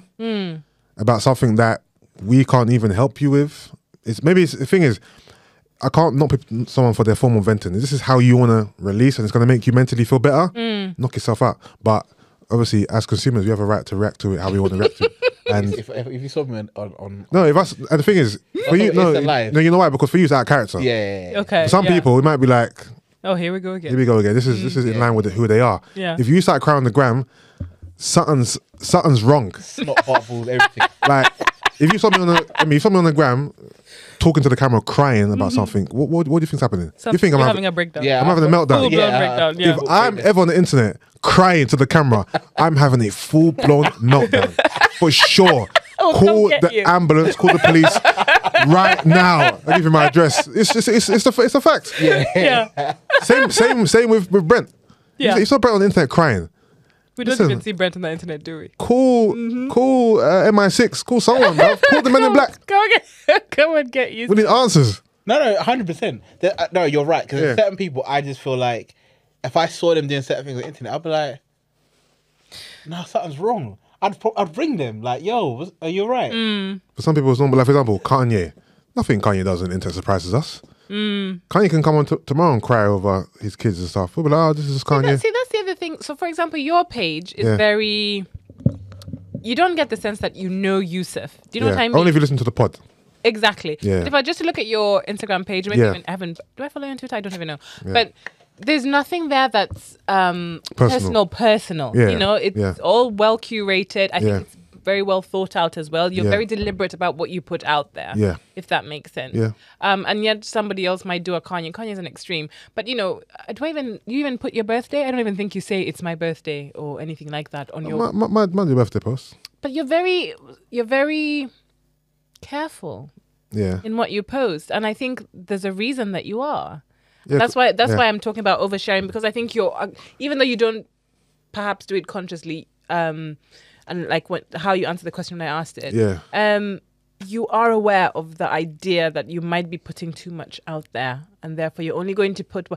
about something that we can't even help you with. The thing is, I can't knock someone for their form of venting. This is how you want to release, and it's going to make you mentally feel better. Knock yourself out. But obviously, as consumers, we have a right to react to it how we want to react to it. And if you saw me on no, and the thing is, for you, no, you know why? Because for you, it's out of character. yeah. Okay. For some people, it might be like, oh, here we go again. here we go again. This is in line with who they are. Yeah. If you start crying on the gram, something's wrong. Snot, heartballs, everything. Like if you saw me on the gram talking to the camera crying about something, what do you think's happening? You think I'm having a breakdown. Yeah. I'm having a meltdown. Full-blown breakdown. Yeah. If I'm ever on the internet crying to the camera, I'm having a full-blown meltdown for sure. Oh, call come get the you. ambulance, call the police right now. I give you my address. It's a fact. Yeah. Same with Brent. Yeah. You saw Brent on the internet crying. We don't Listen. even see Brent on the internet, do we? Call MI6, call someone, bro. Call the Men in Black. Come and get you. We need answers. No, 100%. No, you're right. Because Yeah. certain people, I just feel like if I saw them doing certain things on the internet, I'd be like, no, something's wrong. I'd ring them like, yo, are you right? For some people, it's normal. Like, for example, Kanye. Nothing Kanye does on the internet surprises us. Kanye can come on tomorrow and cry over his kids and stuff. We'll be like, oh, this is Kanye. See, that's the other thing. So, for example, your page is Yeah. very... You don't get the sense that you know Yusuff. Do you know what I mean? Only if you listen to the pod. Exactly. Yeah. But if I just look at your Instagram page, maybe Yeah. even I haven't... Do I follow you on Twitter? I don't even know. But there's nothing there that's personal. Yeah. You know, it's Yeah. all well curated. I Yeah. think it's very well thought out as well. You're Yeah. very deliberate about what you put out there. Yeah. If that makes sense. Yeah. And yet somebody else might do a Kanye. Kanye's an extreme. But you know, you even put your birthday? I don't even think you say it's my birthday or anything like that on your... My birthday post. But you're very careful Yeah. in what you post. And I think there's a reason that you are. Yeah, That's why I'm talking about oversharing, because I think you're, even though you don't perhaps do it consciously, and like how you answer the question when I asked it, you are aware of the idea that you might be putting too much out there, and therefore you're only going to put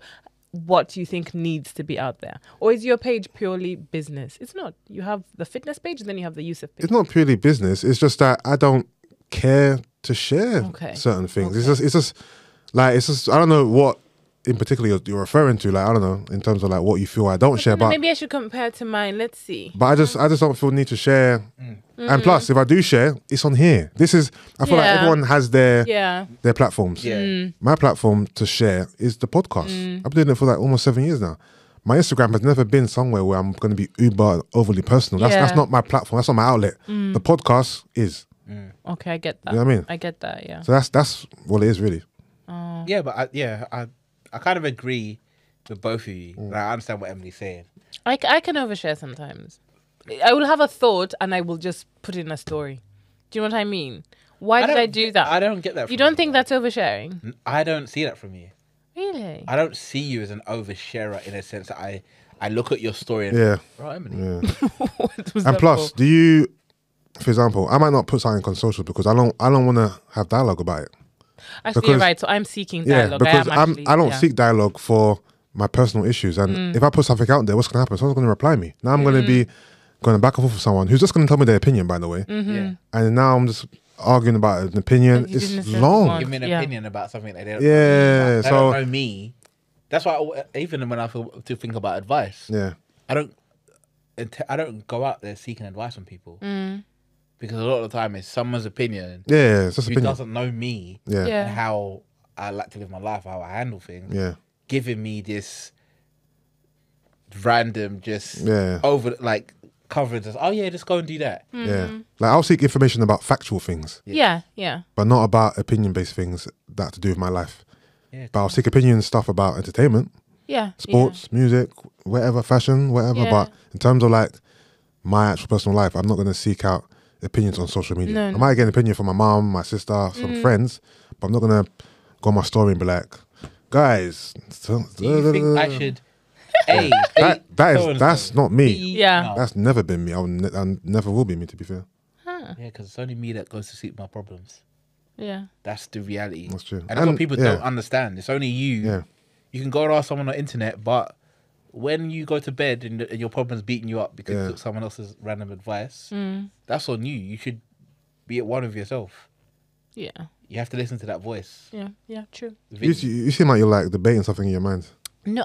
what you think needs to be out there. Or is your page purely business? It's not. You have the fitness page, and then you have the Yusuff page. It's not purely business. It's just that I don't care to share certain things. It's just I don't know what in particular you're referring to. Like, I don't know, in terms of like what you feel I don't share. But maybe I should compare to mine. Let's see. But I just don't feel need to share. And plus, if I do share, it's on here. I feel like everyone has their platforms. Yeah. My platform to share is the podcast. I've been doing it for like almost 7 years now. My Instagram has never been somewhere where I'm going to be uber overly personal. That's not my platform. That's not my outlet. The podcast is. Okay, I get that. You know what I mean? I get that, yeah. So that's what it is really. Yeah, but I kind of agree with both of you. Like, I understand what Emily's saying. I can overshare sometimes. I will have a thought and I will just put it in a story. Do you know what I mean? Why did I do that? I don't get that from you. Don't think that's oversharing? I don't see that from you. Really? I don't see you as an oversharer in a sense that I look at your story and right, Emily. Yeah. What was And that plus, for? do you, for example, I might not put something on social because I don't want to have dialogue about it. Actually, you're right. So I'm seeking dialogue. Yeah, because I don't yeah. seek dialogue for my personal issues. And if I put something out there, what's going to happen? Someone's going to reply me. Now I'm going to be going back and forth with someone who's just going to tell me their opinion, by the way. Yeah. And now I'm just arguing about an opinion. That you It's didn't necessarily long. want. Give me an Yeah. opinion about something they don't. Yeah, They so don't know me. That's why even when I feel to think about advice, yeah, I don't go out there seeking advice from people because a lot of the time it's someone's opinion yeah, it's just who opinion. doesn't know me Yeah, Yeah. and how I like to live my life, how I handle things, yeah, giving me this random over like coverage. Oh yeah, just go and do that. yeah. Like I'll seek information about factual things, Yeah. but not about opinion-based things that have to do with my life. Yeah, But I'll seek opinion stuff about entertainment, Yeah. sports, music, whatever, fashion, whatever. Yeah. But in terms of like my actual personal life, I'm not going to seek out opinions on social media. No, I no. might get an opinion from my mom, my sister, some friends, but I'm not going to go on my story and be like, guys. Do you think I should? A That's not me. Yeah. No. That's never been me. I never will be me, to be fair. Yeah, because it's only me that goes to sleep with my problems. Yeah. That's the reality. That's true. And that's what people yeah. don't understand. It's only you. Yeah. You can go and ask someone on the internet, but when you go to bed and your problem's beating you up because you took someone else's random advice, that's on you. You should be at one with yourself. Yeah. You have to listen to that voice. Yeah. Yeah. True. You seem like you're like debating something in your mind. No,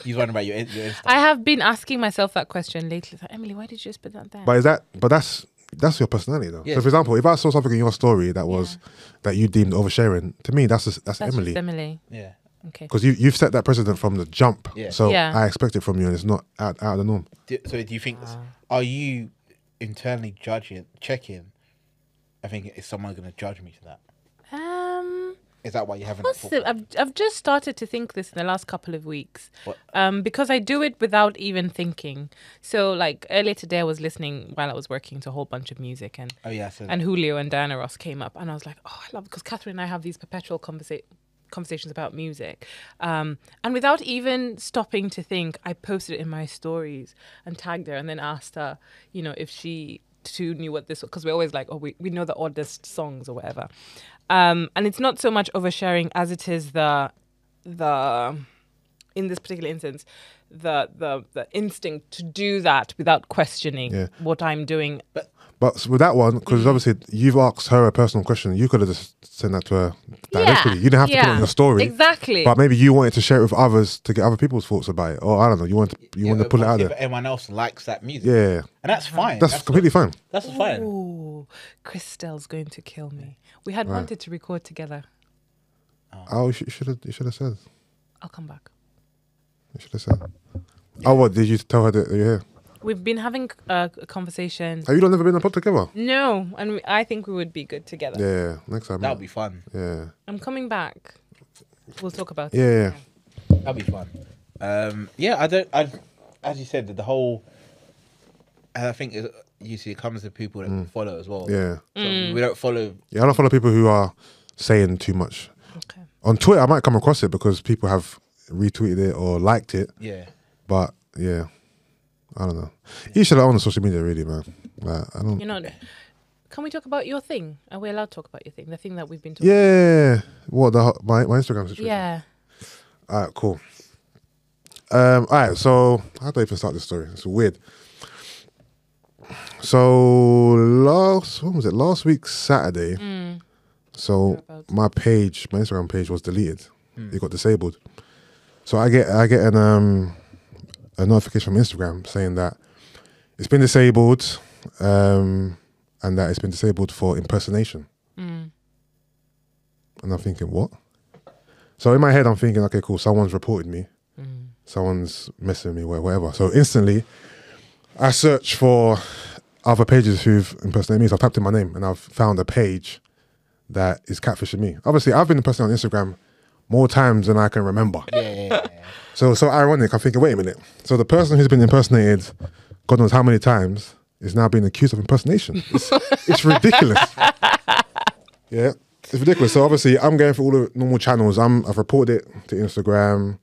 He's wondering about your Insta. I have been asking myself that question lately. It's like, Emily, why did you just put that there? But that's your personality though. Yeah. So for example, if I saw something in your story that was that you deemed oversharing, to me that's Emily. Just Emily. Yeah. Okay. Because you've set that precedent from the jump. Yeah. So Yeah. I expect it from you and it's not out of the norm. So do you think, are you internally checking? I think is someone going to judge me for that? Is that why you haven't? I've just started to think this in the last couple of weeks. What? Because I do it without even thinking. So like earlier today I was listening while I was working to a whole bunch of music and and Julio and Diana Ross came up and I was like, oh, I love, because Catherine and I have these perpetual conversations about music. And without even stopping to think, I posted it in my stories and tagged her and then asked her, you know, if she too knew what this was, because we're always like, oh, we know the oddest songs or whatever. And it's not so much oversharing as it is the in this particular instance, the instinct to do that without questioning what I'm doing. But with that one, because obviously you've asked her a personal question, you could have just sent that to her directly. You didn't have to put it on your story. Exactly. But maybe you wanted to share it with others to get other people's thoughts about it. Or I don't know, you want to pull it out there. If anyone else likes that music. Yeah. And that's fine. That's completely fine. That's fine. Ooh, Christelle's going to kill me. We had wanted to record together. Oh, you should have said. I'll come back. You should have said. Oh, what? Did you tell her that you're here? We've been having a conversation. Have you not never been on a pod together? No, and I think we would be good together. Yeah, next time. That would be fun. Yeah. I'm coming back. We'll talk about it. Yeah. That'd be fun. As you said, the whole, I think you see it comes to people that follow as well. Yeah. So we don't follow. Yeah, I don't follow people who are saying too much. Okay. On Twitter, I might come across it because people have retweeted it or liked it. Yeah. But yeah, I don't know. You should own social media, really, man. Like, I don't. You're not. Can we talk about your thing? Are we allowed to talk about your thing? The thing that we've been talking. Yeah. What my Instagram situation? Yeah. All right, cool. All right, so how do I even start this story? It's weird. So last week Saturday. So my Instagram page was deleted. It got disabled. So I get a notification from Instagram saying that it's been disabled, and that it's been disabled for impersonation. And I'm thinking, what? So in my head, I'm thinking, okay, cool. Someone's reported me. Someone's messing with me, whatever. So instantly, I search for other pages who've impersonated me. So I've typed in my name and I've found a page that is catfishing me. Obviously, I've been impersonated on Instagram more times than I can remember. Yeah. So ironic. I'm thinking, wait a minute. So the person who's been impersonated, God knows how many times, is now being accused of impersonation. It's ridiculous. Yeah, it's ridiculous. So obviously, I'm going through all the normal channels. I've reported it to Instagram.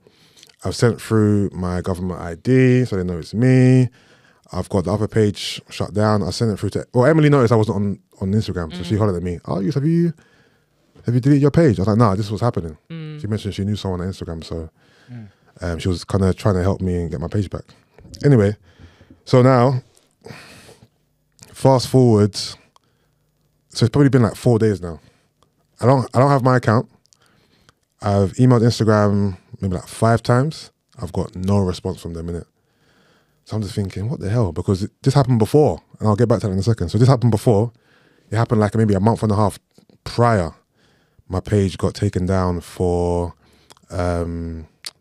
I've sent through my government ID so they know it's me. I've got the other page shut down. I sent it through to. Well, Emily noticed I wasn't on Instagram, so she hollered at me. Oh, have you deleted your page? I was like, nah, this was happening. She mentioned she knew someone on Instagram, so she was kind of trying to help me and get my page back. Anyway, so now, fast forward. So it's probably been like 4 days now. I don't have my account. I've emailed Instagram maybe like 5 times. I've got no response from them, innit? So I'm just thinking, what the hell? Because this happened before, and I'll get back to that in a second. So this happened before. It happened like maybe a month and a half prior. My page got taken down for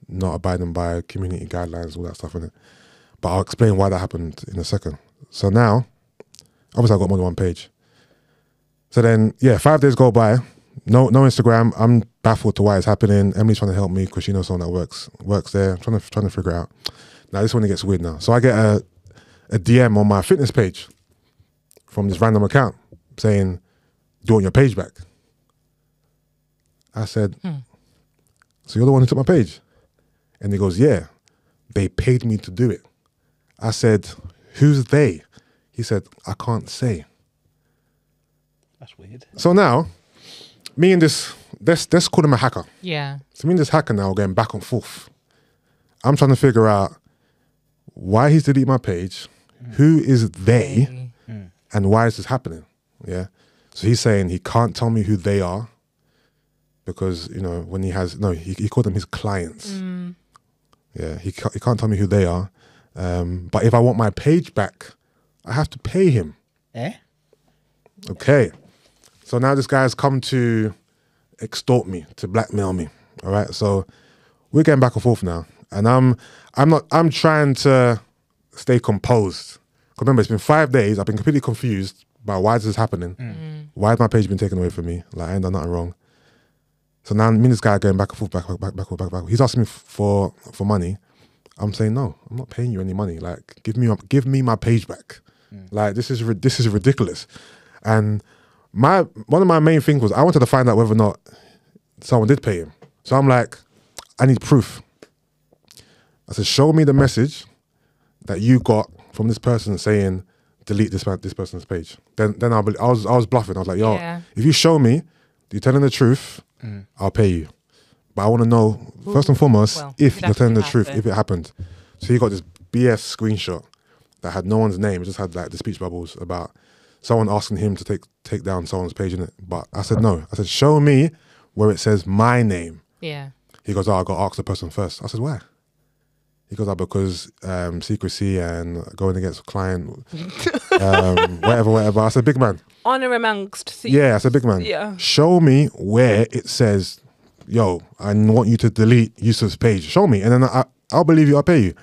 not abiding by community guidelines, all that stuff, innit? But I'll explain why that happened in a second. So now, obviously I've got more than one page. So then, 5 days go by. No Instagram. I'm baffled to why it's happening. Emily's trying to help me because she knows someone that works there. I'm trying to figure it out. Now this one, it gets weird now. So I get a DM on my fitness page from this random account saying, "Do you want your page back?" I said, "So you're the one who took my page?" And he goes, "Yeah, they paid me to do it." I said, "Who's they?" He said, "I can't say." That's weird. So now, me and let's call him a hacker. Yeah. So me and this hacker now are going back and forth. I'm trying to figure out why he's deleted my page, who is they, and why is this happening? Yeah. So he's saying he can't tell me who they are because, when he called them his clients. Yeah, he can't tell me who they are. But if I want my page back, I have to pay him. Okay. So now this guy has come to extort me, to blackmail me. All right. So we're getting back and forth now. And I'm trying to stay composed. Because remember, it's been 5 days. I've been completely confused about why this is happening. Why has my page been taken away from me? Like, I ain't done nothing wrong. So now me and this guy are going back and forth, back. He's asking me for money. I'm saying no, I'm not paying you any money. Like, give me my page back. Like, this is ridiculous. And one of my main things was I wanted to find out whether or not someone did pay him. So I'm like, I need proof. I said, show me the message that you got from this person saying delete this person's page. Then I was bluffing. I was like, yo, if you show me you're telling the truth, I'll pay you. But I want to know, first and foremost, if you're telling the truth, if it happened. So he got this BS screenshot that had no one's name. It just had like the speech bubbles about someone asking him to take down someone's page in it. But I said no. I said, show me where it says my name. Yeah. He goes, oh, I got to ask the person first. I said, why? He goes, oh, because secrecy and going against a client, whatever. I said, big man. Honor amongst thieves. Yeah, I said, big man. Yeah. Show me where it says, yo, I want you to delete Yusuff's page. Show me. And then I'll believe you, I'll pay you.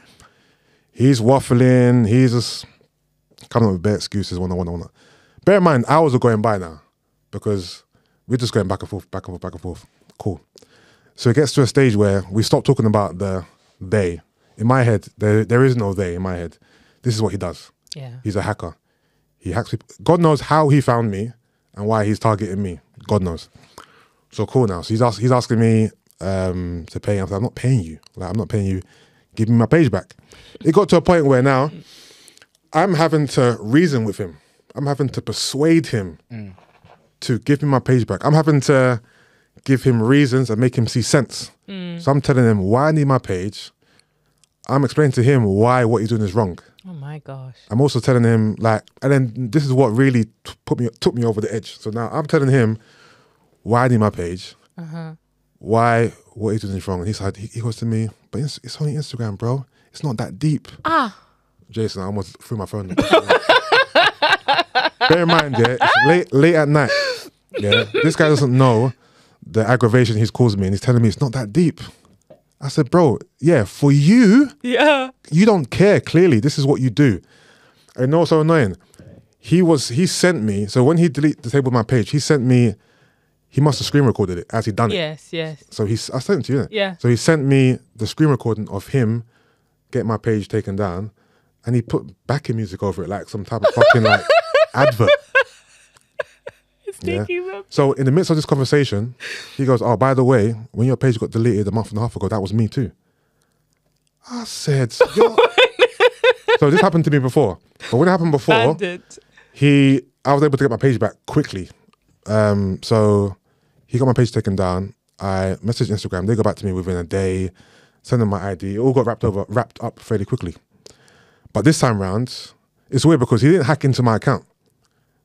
He's waffling. He's just coming up with bare excuses. One. Bear in mind, hours are going by now because we're just going back and forth. Cool. So it gets to a stage where we stop talking about the they. In my head, there is no they in my head. This is what he does. Yeah. He's a hacker. He hacks people. God knows how he found me and why he's targeting me. God knows. So cool now. So he's asking me to pay him. I'm not paying you. Like, I'm not paying you. Give me my page back. It got to a point where now I'm having to reason with him. I'm having to persuade him to give me my page back. I'm having to give him reasons and make him see sense. So I'm telling him why I need my page. I'm explaining to him why what he's doing is wrong. Oh my gosh. I'm also telling him like, and then this is what really took me over the edge. So now I'm telling him why I need my page, why what he's doing is wrong. And he goes to me, but it's only Instagram, bro. It's not that deep. Jason, I almost threw my phone. Bear in mind, yeah, it's late at night. Yeah, this guy doesn't know the aggravation he's caused me, and he's telling me it's not that deep. I said, bro, yeah, for you, you don't care, clearly. This is what you do. And you know what's so annoying? He sent me, so when he disabled my page, he must have screen recorded it as he done it. Yes. So I sent it to you, innit? Yeah. So he sent me the screen recording of him getting my page taken down, and he put backing music over it, like some type of fucking like advert. Yeah. So in the midst of this conversation, he goes, oh, by the way, when your page got deleted a month and a half ago, that was me too. I said, yo. So this happened to me before. But when it happened before, I was able to get my page back quickly. So he got my page taken down. I messaged Instagram. They got back to me within a day, sent them my ID. It all got wrapped up fairly quickly. But this time round, it's weird because he didn't hack into my account.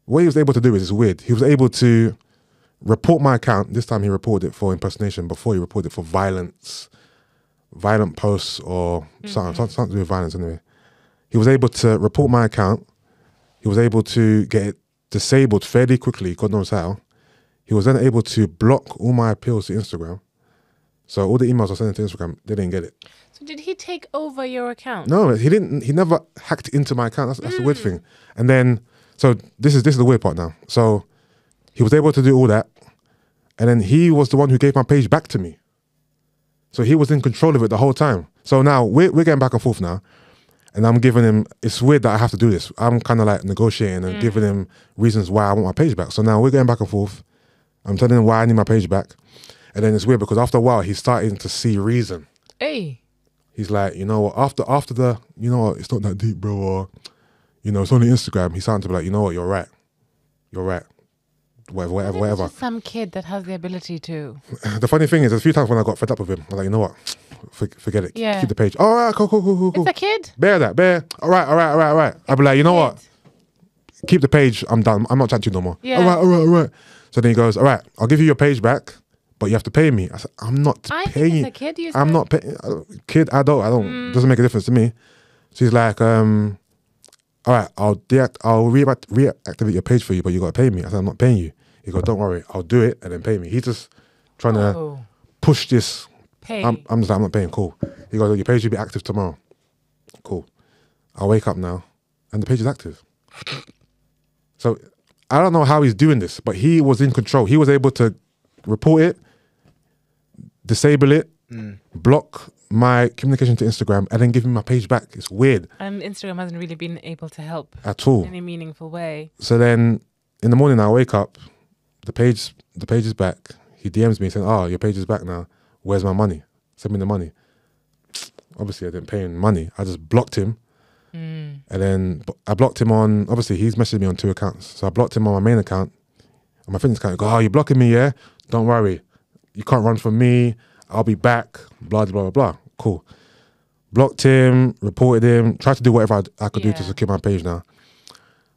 What he was able to do is weird. He was able to report my account. This time he reported it for impersonation. Before he reported it for violent posts or something to do with violence anyway. He was able to report my account. He was able to get it disabled fairly quickly, God knows how. He was then able to block all my appeals to Instagram. So all the emails I sent to Instagram, they didn't get it. So did he take over your account? No, he didn't. He never hacked into my account. That's the weird thing. And then, so this is the weird part now. So he was able to do all that, and then he was the one who gave my page back to me. So he was in control of it the whole time. So now we're getting back and forth now, and I'm giving him. It's weird that I have to do this. I'm kind of like negotiating and giving him reasons why I want my page back. So now we're getting back and forth. I'm telling him why I need my page back, and then it's weird because after a while he's starting to see reason. Hey. He's like, you know what? After the, you know what? It's not that deep, bro. Or, you know, it's only Instagram. He's starting to be like, you know what? You're right. Whatever. Just some kid that has the ability to. The funny thing is, there's a few times when I got fed up with him. I was like, you know what? Forget it. Yeah. Keep the page. All right, cool. It's a kid. Bear. All right. I'll be like, you know what? Keep the page. I'm done. I'm not chatting to you no more. Yeah. All right. So then he goes, all right, I'll give you your page back, but you have to pay me. I said, I'm not paying you. Think it's a kid. I'm not paying. Kid, adult, I don't. Doesn't make a difference to me. So he's like, all right, I'll reactivate your page for you, but you got to pay me. I said, I'm not paying you. He goes, don't worry, I'll do it and then pay me. He's just trying to push this. Pay. I'm just like, I'm not paying. Cool. He goes, your page will be active tomorrow. Cool. I'll wake up now and the page is active. So I don't know how he's doing this, but he was in control. He was able to report it. disable it, block my communication to Instagram, and then give me my page back. It's weird. Instagram hasn't really been able to help at all in any meaningful way. So then in the morning I wake up, the page is back. He DMs me saying, "Oh, your page is back now. Where's my money? Send me the money." Obviously I didn't pay him money. I just blocked him. And then I blocked him on, obviously he's messaged me on 2 accounts. So I blocked him on my main account, on my fitness account. I go, "Oh, you're blocking me, yeah? Don't worry. You can't run from me. I'll be back." Blah, blah, blah, blah. Cool. Blocked him, reported him, tried to do whatever I could do to secure my page now.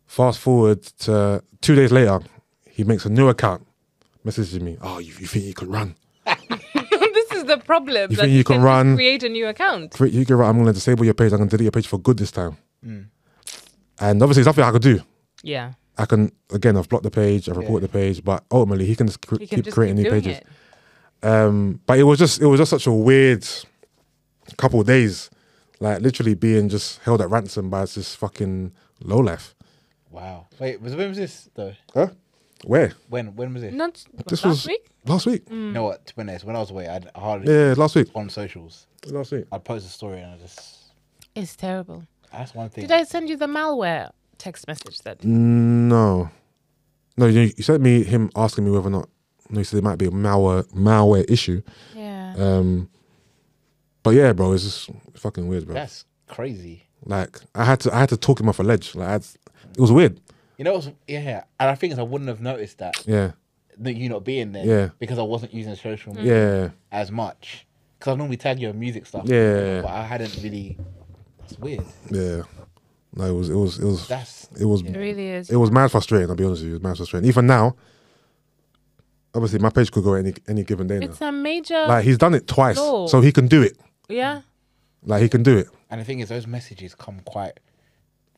Fast forward to 2 days later, he makes a new account, messages me, "Oh, you think you can run? This is the problem. You think you can run? Create a new account. You can run. I'm going to disable your page. I'm going to delete your page for good this time." And obviously, it's nothing I could do. Yeah. I can, again, I've blocked the page, I've reported the page, but ultimately he can just keep creating new pages. But it was just such a weird couple of days, like literally being just held at ransom by this fucking lowlife. Wow. Wait, when was this though? Huh? Where? When was it? Not This last was week. last week. You know what? To be honest, when I was away, I hardly Yeah, last week. on socials. Last week. I'd post a story and I just. It's terrible. That's one thing. Did I send you the malware text message that? No, you sent me him asking me whether or not. No, he said it might be a malware issue. Yeah. But yeah, bro, it's just fucking weird, bro. That's crazy. Like I had to talk him off a ledge. Like it was weird. You know, and I think I wouldn't have noticed that. Yeah. That you not being there. Yeah. Because I wasn't using social media as much. Because I normally tag you on music stuff. Yeah. But I hadn't really. That's weird. Yeah. No, it was. It really is. It was mad frustrating. I'll be honest with you, it was mad frustrating. Even now, obviously, my page could go any given day. It's now. a major. Like he's done it twice, flaw. so he can do it. Yeah. Like he can do it. And the thing is, those messages come quite.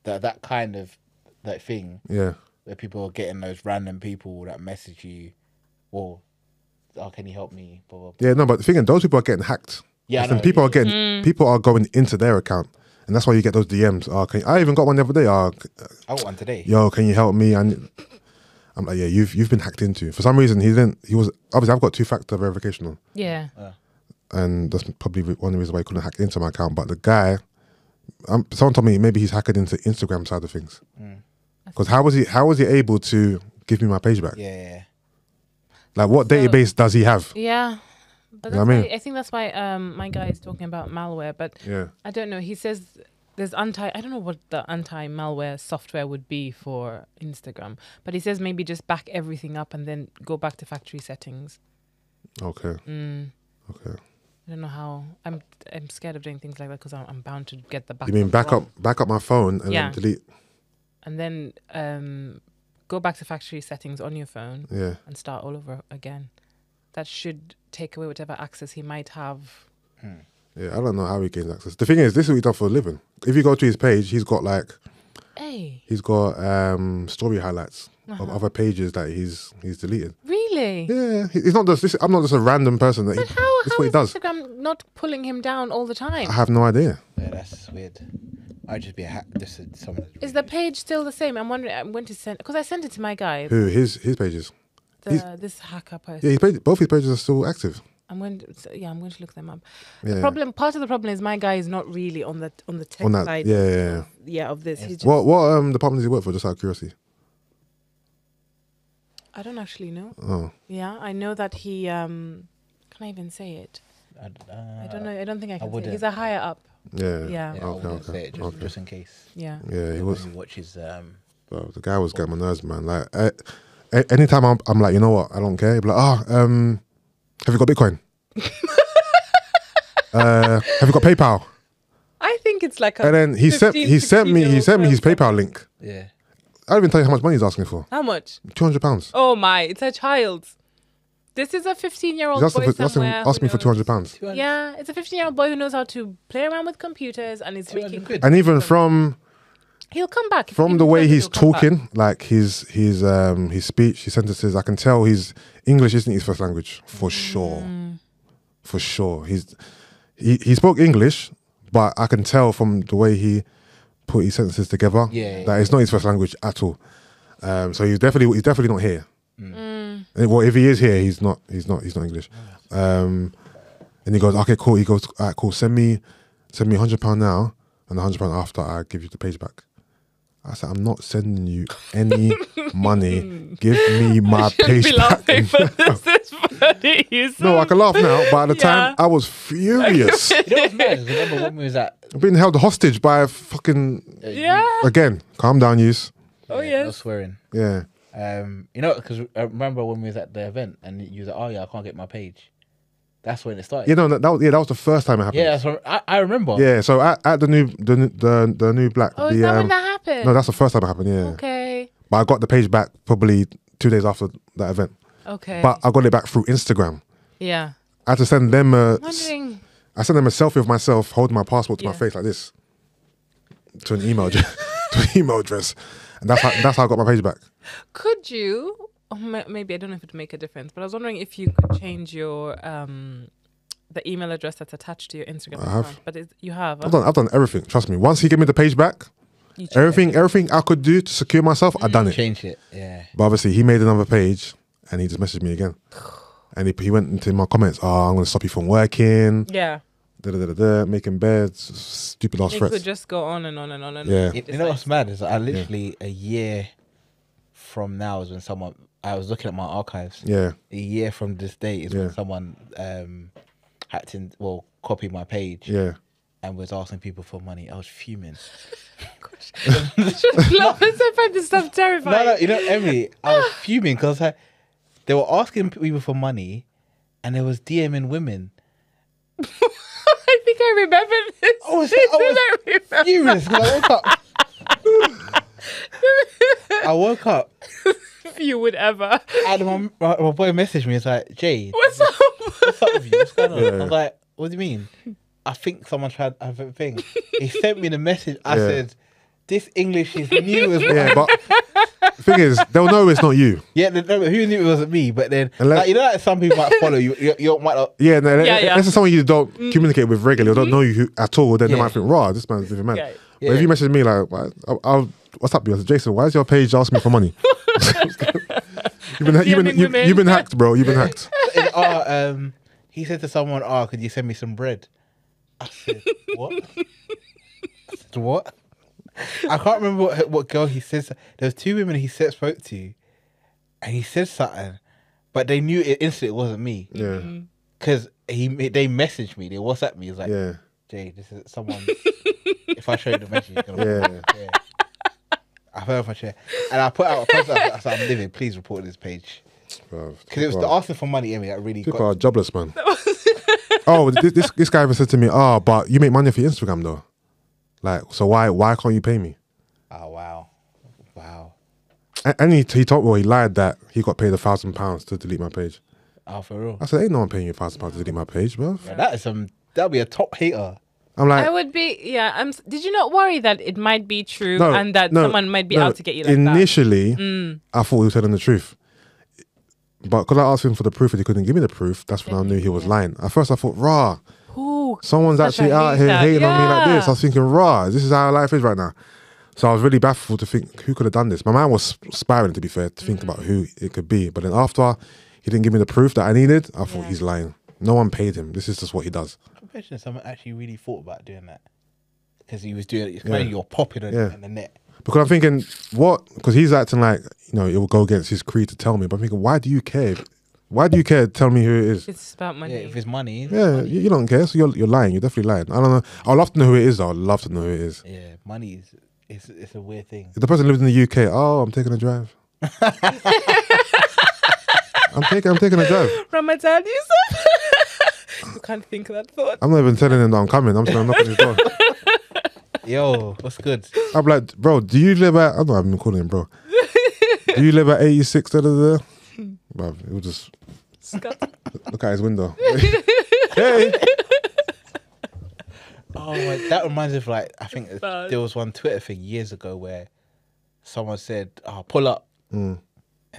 That kind of that thing. Yeah. Where people are getting those random people that message you, or, "Oh, can you help me?" Blah, blah, blah. Yeah, no, but the thing is, those people are getting hacked. Yeah, I And know, people are getting people are going into their account, and that's why you get those DMs. "Oh, I even got one the other day. I got one today. Yo, can you help me?" And I'm like, "Yeah, you've been hacked into." For some reason, he was obviously I've got 2-factor verification on, Yeah. and that's probably one of the reasons why he couldn't hack into my account. But the guy, someone told me maybe he's hacked into Instagram side of things. Because how was he able to give me my page back? Yeah. Like what database does he have? Yeah. But You know that's what I mean? why, I think that's why my guy is talking about malware. But Yeah. I don't know. He says there's I don't know what the anti-malware software would be for Instagram. But he says maybe just back everything up and then go back to factory settings. Okay. I Okay. don't know how. I'm scared of doing things like that because I'm bound to get the backup. You mean back up my phone and then delete? And then go back to factory settings on your phone and start all over again. That should take away whatever access he might have. Yeah, I don't know how he gains access. The thing is, this is what he does for a living. If you go to his page, he's got story highlights of other pages that he's deleted. Really? Yeah, he's not just. I'm not just a random person. That But this how is what he is does. Instagram not pulling him down all the time? I have no idea. Yeah, that's weird. I'd just be a hack. Someone. Is the page still the same? I'm wondering. I'm going to send because I sent it to my guy. Who his pages? This hacker person. Yeah, both his pages are still active. I'm going to look them up. Yeah. Part of the problem is my guy is not really on the tech On that, side. yeah. Of this. He's just, What department does he work for? Just out of curiosity. I don't actually know. Oh. Yeah, I know that he. Can I even say it? I don't know. I don't think I can say it. He's a higher up. Yeah. Yeah. I wouldn't say it just in case. Yeah. Yeah, he was. He watches. Bro, the guy was getting my nerves, man. Like, anytime I'm like, you know what, I don't care. He'd be like, have you got Bitcoin? Have you got PayPal? I think it's like a. And then he sent me his PayPal link. Yeah. I don't even tell you how much money he's asking for. How much? £200. Oh my! It's a child. This is a 15-year-old boy somewhere. Ask me for £200. Yeah, it's a 15-year-old boy who knows how to play around with computers and is making. And even from he'll come back from the way he's talking, like his speech, his sentences, I can tell his English isn't his first language for sure. For sure, he spoke English, but I can tell from the way he put his sentences together that it's not his first language at all. So he's definitely not here. Well, if he is here, he's not English. And he goes, okay, cool. He goes, all right, cool. Send me £100 now, and £100 after I give you the page back. I said, I'm not sending you any money. Give me my page Be back. laughing, but this is funny. Yusuff. No, I can laugh now, but at the time, I was furious. You know what's mad? Remember when we was at? I've been held hostage by a fucking... Yeah. Again, calm down, Yus. Oh, No yes. swearing. Yeah. You know, because I remember when we was at the event and you was like, oh yeah, I can't get my page. That's when it started. You know, that was the first time it happened. Yeah, so I remember. Yeah, so at the new black. Oh, the, is that when that happened? No, that's the first time it happened. Yeah. Okay. But I got the page back probably 2 days after that event. Okay. But I got it back through Instagram. yeah. I had to send them Wondering. I sent them a selfie of myself holding my passport to my Yeah. face like this to an email address, and that's how I got my page back. Could you? Or maybe I don't know if it would make a difference, but I was wondering if you could change your the email address that's attached to your Instagram I have. account. But you have. I've done everything. Trust me. Once he gave me the page back, You check everything I could do to secure myself, I done it. Change it. Yeah. But obviously, he made another page, and he just messaged me again. And he went into my comments. Oh, I'm going to stop you from working. Yeah. Making beds, stupid ass It threats. could just go on and on and on and Yeah. on. You know what's mad is I literally a year from now is when I was looking at my archives. Yeah. A year from this day is Yeah. when someone hacked in, copied my page Yeah. and was asking people for money. I was fuming. I find this stuff terrifying. No, you know, Emily, I was fuming because they were asking people for money and there was DMing women. I think I remember this. I was furious because I woke up. If you would ever. And my boy messaged me. It's like, Jay, What's up? what's up with you? What's going on? Yeah. I was like, what do you mean? I think someone tried to have a thing. He sent me the message. I Yeah. said, this English is new as well. Yeah, but the thing is, they'll know it's not you. Yeah, who knew it wasn't me? But then, Unless- like, you know, like some people might follow you. You might not. Yeah, no, Yeah. this is someone you don't communicate with regularly or don't know you at all. Then they Yeah. might think, "Raw, this man's different man." Yeah. But if you message me like, "What's up, you?" I said, "Jason, why is your page asking me for money?" You've been hacked, bro. You've been hacked. He said to someone, could you send me some bread? I said, what? I said, what? I can't remember what girl he said. There was 2 women he spoke to, and he said something, but they knew it instantly it wasn't me. Yeah, Because they messaged me, they WhatsApp me. It was like, yeah, Jay, this is someone. If I show you the message, you're gonna yeah. I fell off my chair. And I put out a post. I said, I'm living, please report this page. Bro, Because it was the asking for money, Emily, that really people got are jobless, man. This guy even said to me, but you make money off your Instagram though. Like, so why can't you pay me? Oh, wow. And he told me, he lied that he got paid £1,000 to delete my page. Oh, for real? I said, ain't no one paying you £1,000 to delete my page, bro. Yeah, that'll be a top hater. I'm like, I would be, yeah. Did you not worry that it might be true No, and that no, someone might be no. out to get you like Initially, that? I thought he was telling the truth. But because I asked him for the proof and he couldn't give me the proof, that's when I knew he was lying. At first I thought, rah, Ooh, someone's such actually a out here hater. hating on me like Yeah. this. I was thinking, rah, this is how life is right now. So I was really baffled to think, who could have done this? My mind was spiraling, to be fair, to think about who it could be. But then after he didn't give me the proof that I needed, I thought, he's lying. No one paid him. This is just what he does. I'm imagining someone actually really thought about doing that. Because he was doing it. It's you're popular in the net. Because I'm thinking, what? Because he's acting like, it will go against his creed to tell me. But I'm thinking, why do you care? Why do you care to tell me who it is? It's about money. Yeah, if it's money. Yeah, you don't care. So you're lying. You're definitely lying. I don't know. I'd love to know who it is, though. I'd love to know who it is. Yeah, money is it's a weird thing. If the person lives in the UK, I'm taking a drive. I'm taking a drive. Ramadan, Yusuff. You can't think of that thought. I'm not even telling him that I'm coming. I'm just going to knock on his door. Yo, what's good? I'm like, bro, do you live at... I don't know, I've been calling him, bro. Do you live at 86? Bro, it was just... Look out his window. Hey! Oh, that reminds me of I think bad. there was one Twitter thing years ago where someone said, pull up. And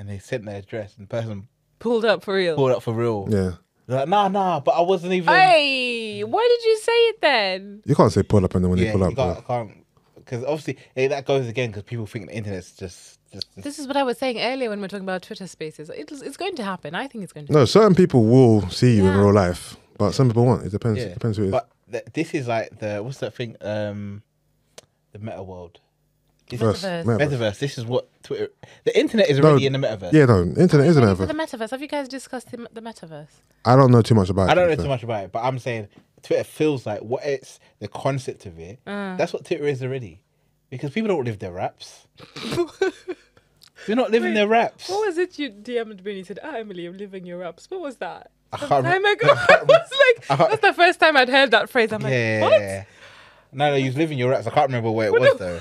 they sent their address and the person Pulled up for real. pulled up for real. Yeah. They're like, nah, but I wasn't even... Hey, why did you say it then? You can't say pull up and then when they pull up. you Bro. can't. Because obviously, that goes again because people think the internet's just This is what I was saying earlier when we were talking about Twitter Spaces. It's going to happen. I think it's going to No, certain people will see you in Yeah. real life. But some people won't. It depends. Yeah. It depends who it is. But this is like what's that thing? The meta world. Metaverse. Metaverse. This is what Twitter. The internet is already in the metaverse. Yeah, no, internet is a For metaverse. the metaverse. Have you guys discussed the metaverse? I don't know too much about it. I don't know too much about it, but I'm saying Twitter feels like what it's the concept of it. That's what Twitter is already, because people don't live their raps. They're not living their raps. What was it you DM'd me and you said, Emily, I'm living your raps. What was that? I Some can't time remember. ago. I was like, that's the first time I'd heard that phrase. I'm like, what? Yeah. No, you was living your raps. I can't remember where it was though.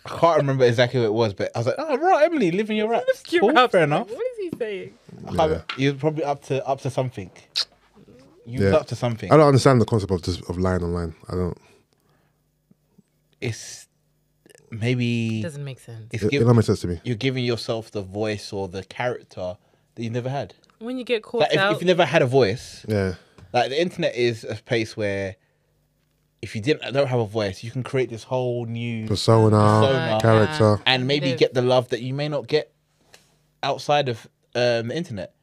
I can't remember exactly what it was, but I was like, "Oh right, Emily, living your raps. Your Cool, raps. fair I'm like, enough." what is he saying? You're probably up to something. You was up to something. I don't understand the concept of lying online. I don't. It's maybe Doesn't make sense. it's It don't make sense to me. you're giving yourself the voice or the character that you never had. When you get caught Like out. if you never had a voice, Yeah. like the internet is a place where if you don't have a voice, you can create this whole new Persona, character. and maybe Live. get the love that you may not get outside of the internet.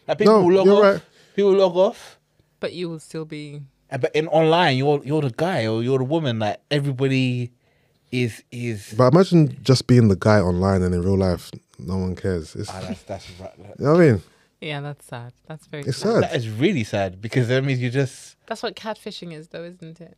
Like people No, will log you're off. right. People log off. But you will still be. But in online, you're the guy or you're the woman. Like everybody is. But imagine just being the guy online and in real life, no one cares. It's, That's right. you know what I mean? Yeah, that's sad. That's very It's sad. sad. That is really sad because that means you just. That's what catfishing is, though, isn't it?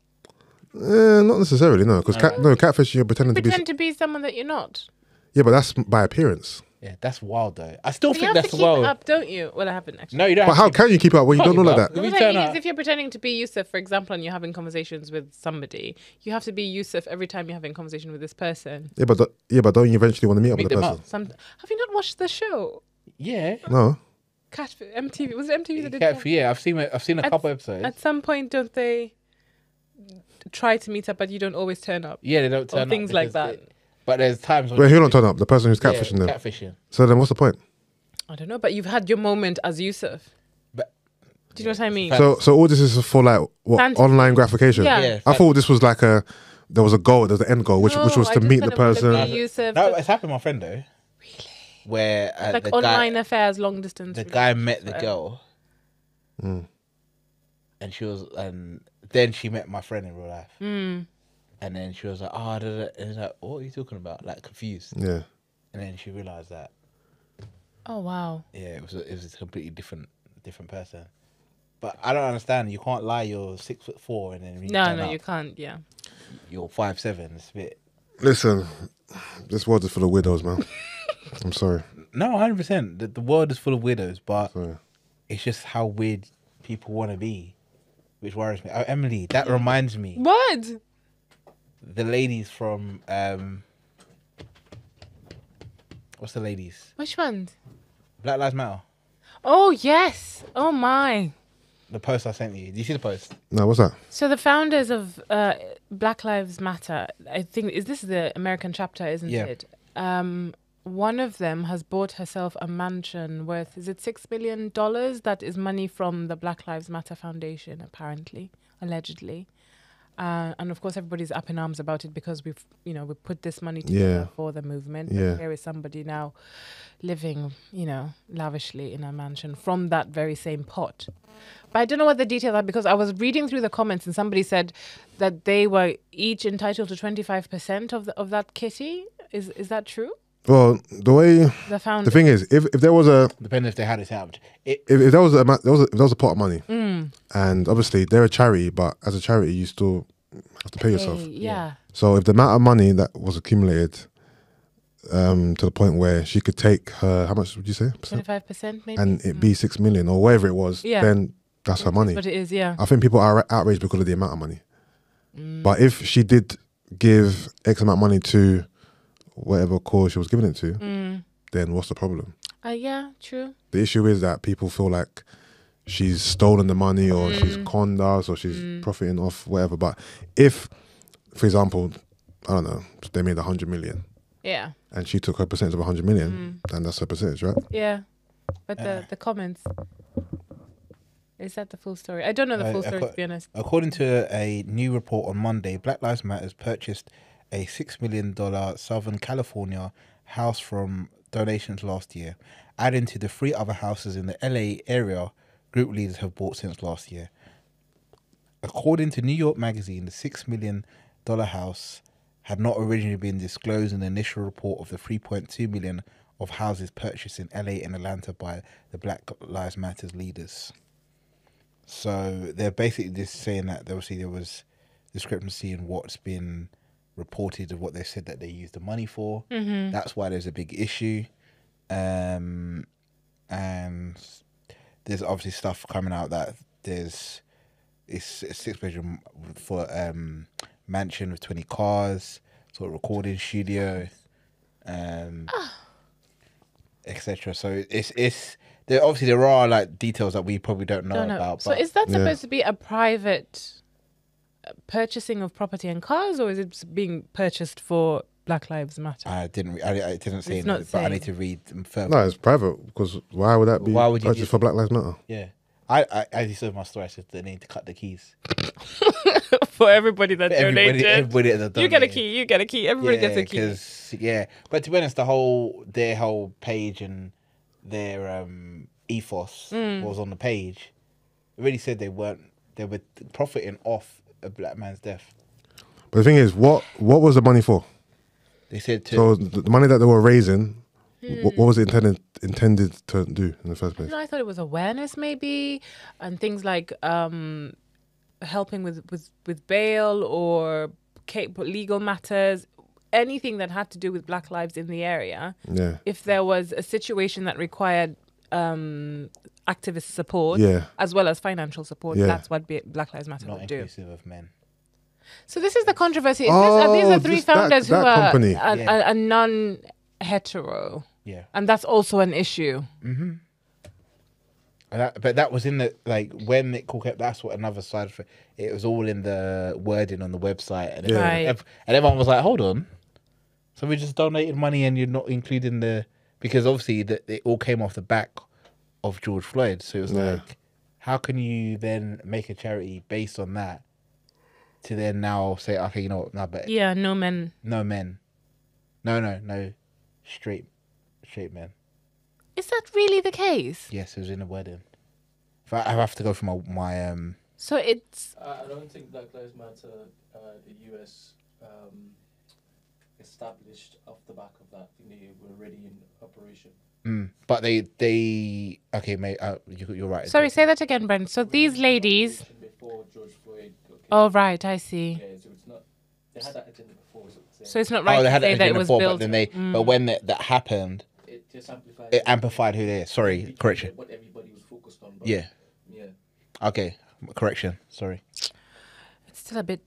Not necessarily, no. Because catfish, you're pretending to be. Pretend to be someone that you're not. Yeah, but that's by appearance. Yeah, that's wild though. I still But you think have that's to keep wild. it up, don't you? Well, I haven't actually. No, you don't. But how can you keep up when you don't look like that? If you What I turn mean is, up, if you're pretending to be Yusuff, for example, and you're having conversations with somebody, you have to be Yusuff every time you're having a conversation with this person. Yeah, but don't you eventually want to meet up with the them person? up. Have you not watched the show? Yeah. No. Catfish, MTV. Was it MTV that did that? Yeah, I've seen a couple episodes. At some point, don't they try to meet up, but you don't always turn up? Yeah, they don't turn Or up things like because that. But there's times when Wait, who don't turn up? The person who's catfishing them. Catfishing. So then what's the point? I don't know, but you've had your moment as Yusuff. But Do you know what I mean? So all this is for like what Fantasy. online gratification? Yeah. Yeah, I thought this was like there was a goal, there was an end goal, which was to meet the person. Yusuff, no, it's happened to my friend though. Really? Where like the online guy, affairs, long distance. the guy met the whatever. girl, and then she met my friend in real life, and then she was like, "Oh," and he's like, "What are you talking about?" Like confused, Yeah. and then she realized that Oh wow! it was a completely different person. But I don't understand. You can't lie. You're 6'4", and then when you turn No, up, you can't. Yeah. you're 5'7". It's a bit. Listen, this world is full of widows, man. I'm sorry. No, 100%. The world is full of widows, but Sorry. it's just how weird people want to be, which worries me. Oh, Emily, that reminds me. What? The ladies from what's the ladies? Which ones? Black Lives Matter. Oh yes! Oh my! The post I sent you. Did you see the post? No, what's that? So the founders of Black Lives Matter, I think, this is the American chapter, isn't Yeah. it? One of them has bought herself a mansion worth, is it $6 million? That is money from the Black Lives Matter Foundation, apparently, allegedly. And of course, everybody's up in arms about it because we put this money together for the movement. Yeah. And here is somebody now living, lavishly in a mansion from that very same pot. But I don't know what the details are because I was reading through the comments and somebody said that they were each entitled to 25% of that kitty. Is that true? Well, the thing is, if there was a Depending if they had it out. if there was a pot of money, and obviously they're a charity, but as a charity you still have to pay yourself. Yeah. So if the amount of money that was accumulated to the point where she could take her, how much would you say? 25% maybe? And it be 6 million or whatever it was, then that's her money. But it is, yeah. I think people are outraged because of the amount of money. But if she did give X amount of money to whatever cause she was giving it to, then what's the problem? Yeah, true. The issue is that people feel like she's stolen the money or she's conned us or she's profiting off whatever. But if, for example, I don't know, they made 100 million Yeah. and she took her percentage of 100 million, then that's her percentage, right? Yeah. But the comments, is that the full story? I don't know the full story, to be honest. According to a new report on Monday, Black Lives Matter purchased a $6 million Southern California house from donations last year, adding to the 3 other houses in the LA area group leaders have bought since last year. According to New York Magazine, the $6 million house had not originally been disclosed in the initial report of the $3.2 million of houses purchased in LA and Atlanta by the Black Lives Matter leaders. So they're basically just saying that obviously there was discrepancy in what's been reported of what they said that they used the money for. That's why there's a big issue. And there's obviously stuff coming out that it's a 6-bedroom for mansion with 20 cars, sort of recording studio, etc. So it's there. Obviously, there are like details that we probably don't know about. So is that supposed to be a private purchasing of property and cars, or is it being purchased for Black Lives Matter? I didn't say It's anything, not but I saying. need to read further. No, it's private because why would that be? Why would you purchased for Black Lives Matter? Yeah. I as you saw in my story, I said they need to cut the keys. For everybody that donated. Everybody that You get a donated. key. You get a key. Everybody gets a key. But to be honest, their whole page and their ethos was on the page. It really said they were profiting off a black man's death. But the thing is, what was the money for? They said to So the money that they were raising, what was it intended to do in the first place? I thought it was awareness, maybe, and things like helping with bail or legal matters, anything that had to do with Black lives in the area. Yeah. If there was a situation that required activist support, as well as financial support, that's what Black Lives Matter not would do. inclusive of men. So this is the controversy. These are three founders who are company. a non-hetero. Yeah. And that's also an issue. Mm-hmm. But that was in the, like, when it called, that's what another side of it was all in the wording on the website. And, and everyone was like, hold on. So we just donated money and you're not including because obviously it all came off the back of George Floyd. So it was like, how can you then make a charity based on that to then now say, okay, you know what, no, but no men. No men. No. Straight men. Is that really the case? Yes, it was in a wedding. I have to go for my So it's. I don't think Black Lives Matter, the US, established off the back of that. I think they were already in operation. But they okay, mate. You're right. Sorry, say that again, Brent. So these ladies. Before George Floyd. Okay. Oh right, I see. Yeah, so it's not. They had that agenda before. So it's not right they to had say that that it agenda was before, built. but when that happened, it just amplified. It amplified who they are. Sorry, correction. What everybody was focused on. But Yeah. Yeah. Okay, correction. Sorry. It's still a bit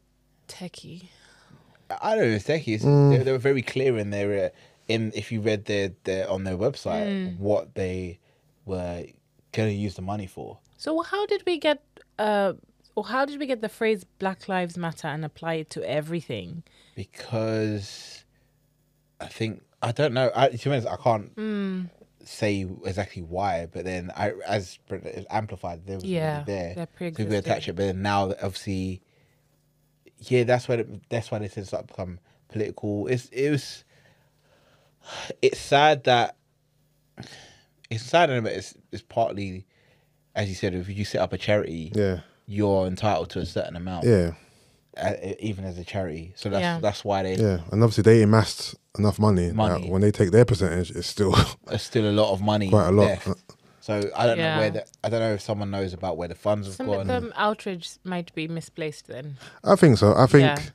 techie. I don't know. It's techie. They were very clear in their if you read their on their website what they were going to use the money for. So how did we get the phrase Black Lives Matter and apply it to everything? Because I don't know. To be honest, I can't say exactly why. But then as it amplified, there was there. So we attach it, but then now obviously, that's why they said it's become political. It's sad that but it's partly, as you said, if you set up a charity, you're entitled to a certain amount. Yeah. Even as a charity, so that's why they and obviously they amassed enough money. When they take their percentage, it's still a lot of money, quite a lot. Left. So I don't know I don't know if someone knows about where the funds have gone. Some of them outrage might be misplaced. Then I think so. I think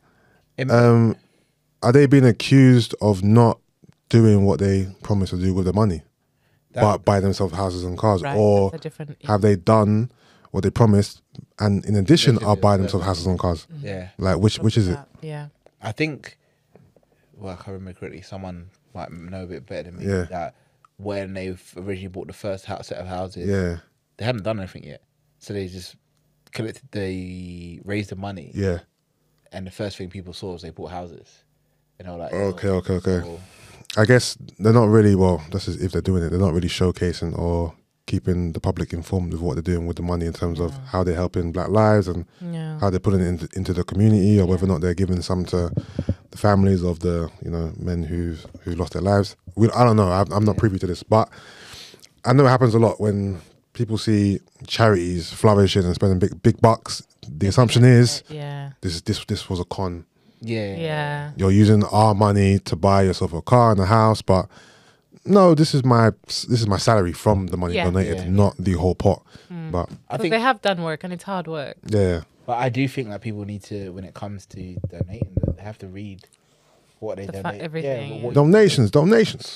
are they being accused of not doing what they promised to do with the money, but buy themselves houses and cars, or have they done what they promised, and in addition are buying themselves houses and cars? Yeah. Like which is it? Yeah. I think, well, I can't remember correctly, someone might know a bit better than me, that when they've originally bought the first set of houses, they hadn't done anything yet. So they just raised the money. Yeah. And the first thing people saw was they bought houses. You know, like... Okay. So, I guess they're not really, this is if they're doing it, they're not really showcasing or keeping the public informed of what they're doing with the money in terms of how they're helping Black lives and how they're putting it into the community, or whether or not they're giving some to the families of the men who lost their lives. I don't know. I'm not privy to this, but I know it happens a lot when people see charities flourishing and spending big bucks, the assumption is this was a con. Yeah. You're using our money to buy yourself a car and a house, but no, this is my salary from the money donated, not the whole pot. But I think they have done work, and it's hard work. Yeah. But I do think that people need to, when it comes to donating, they have to read what they donate. Everything. What donations.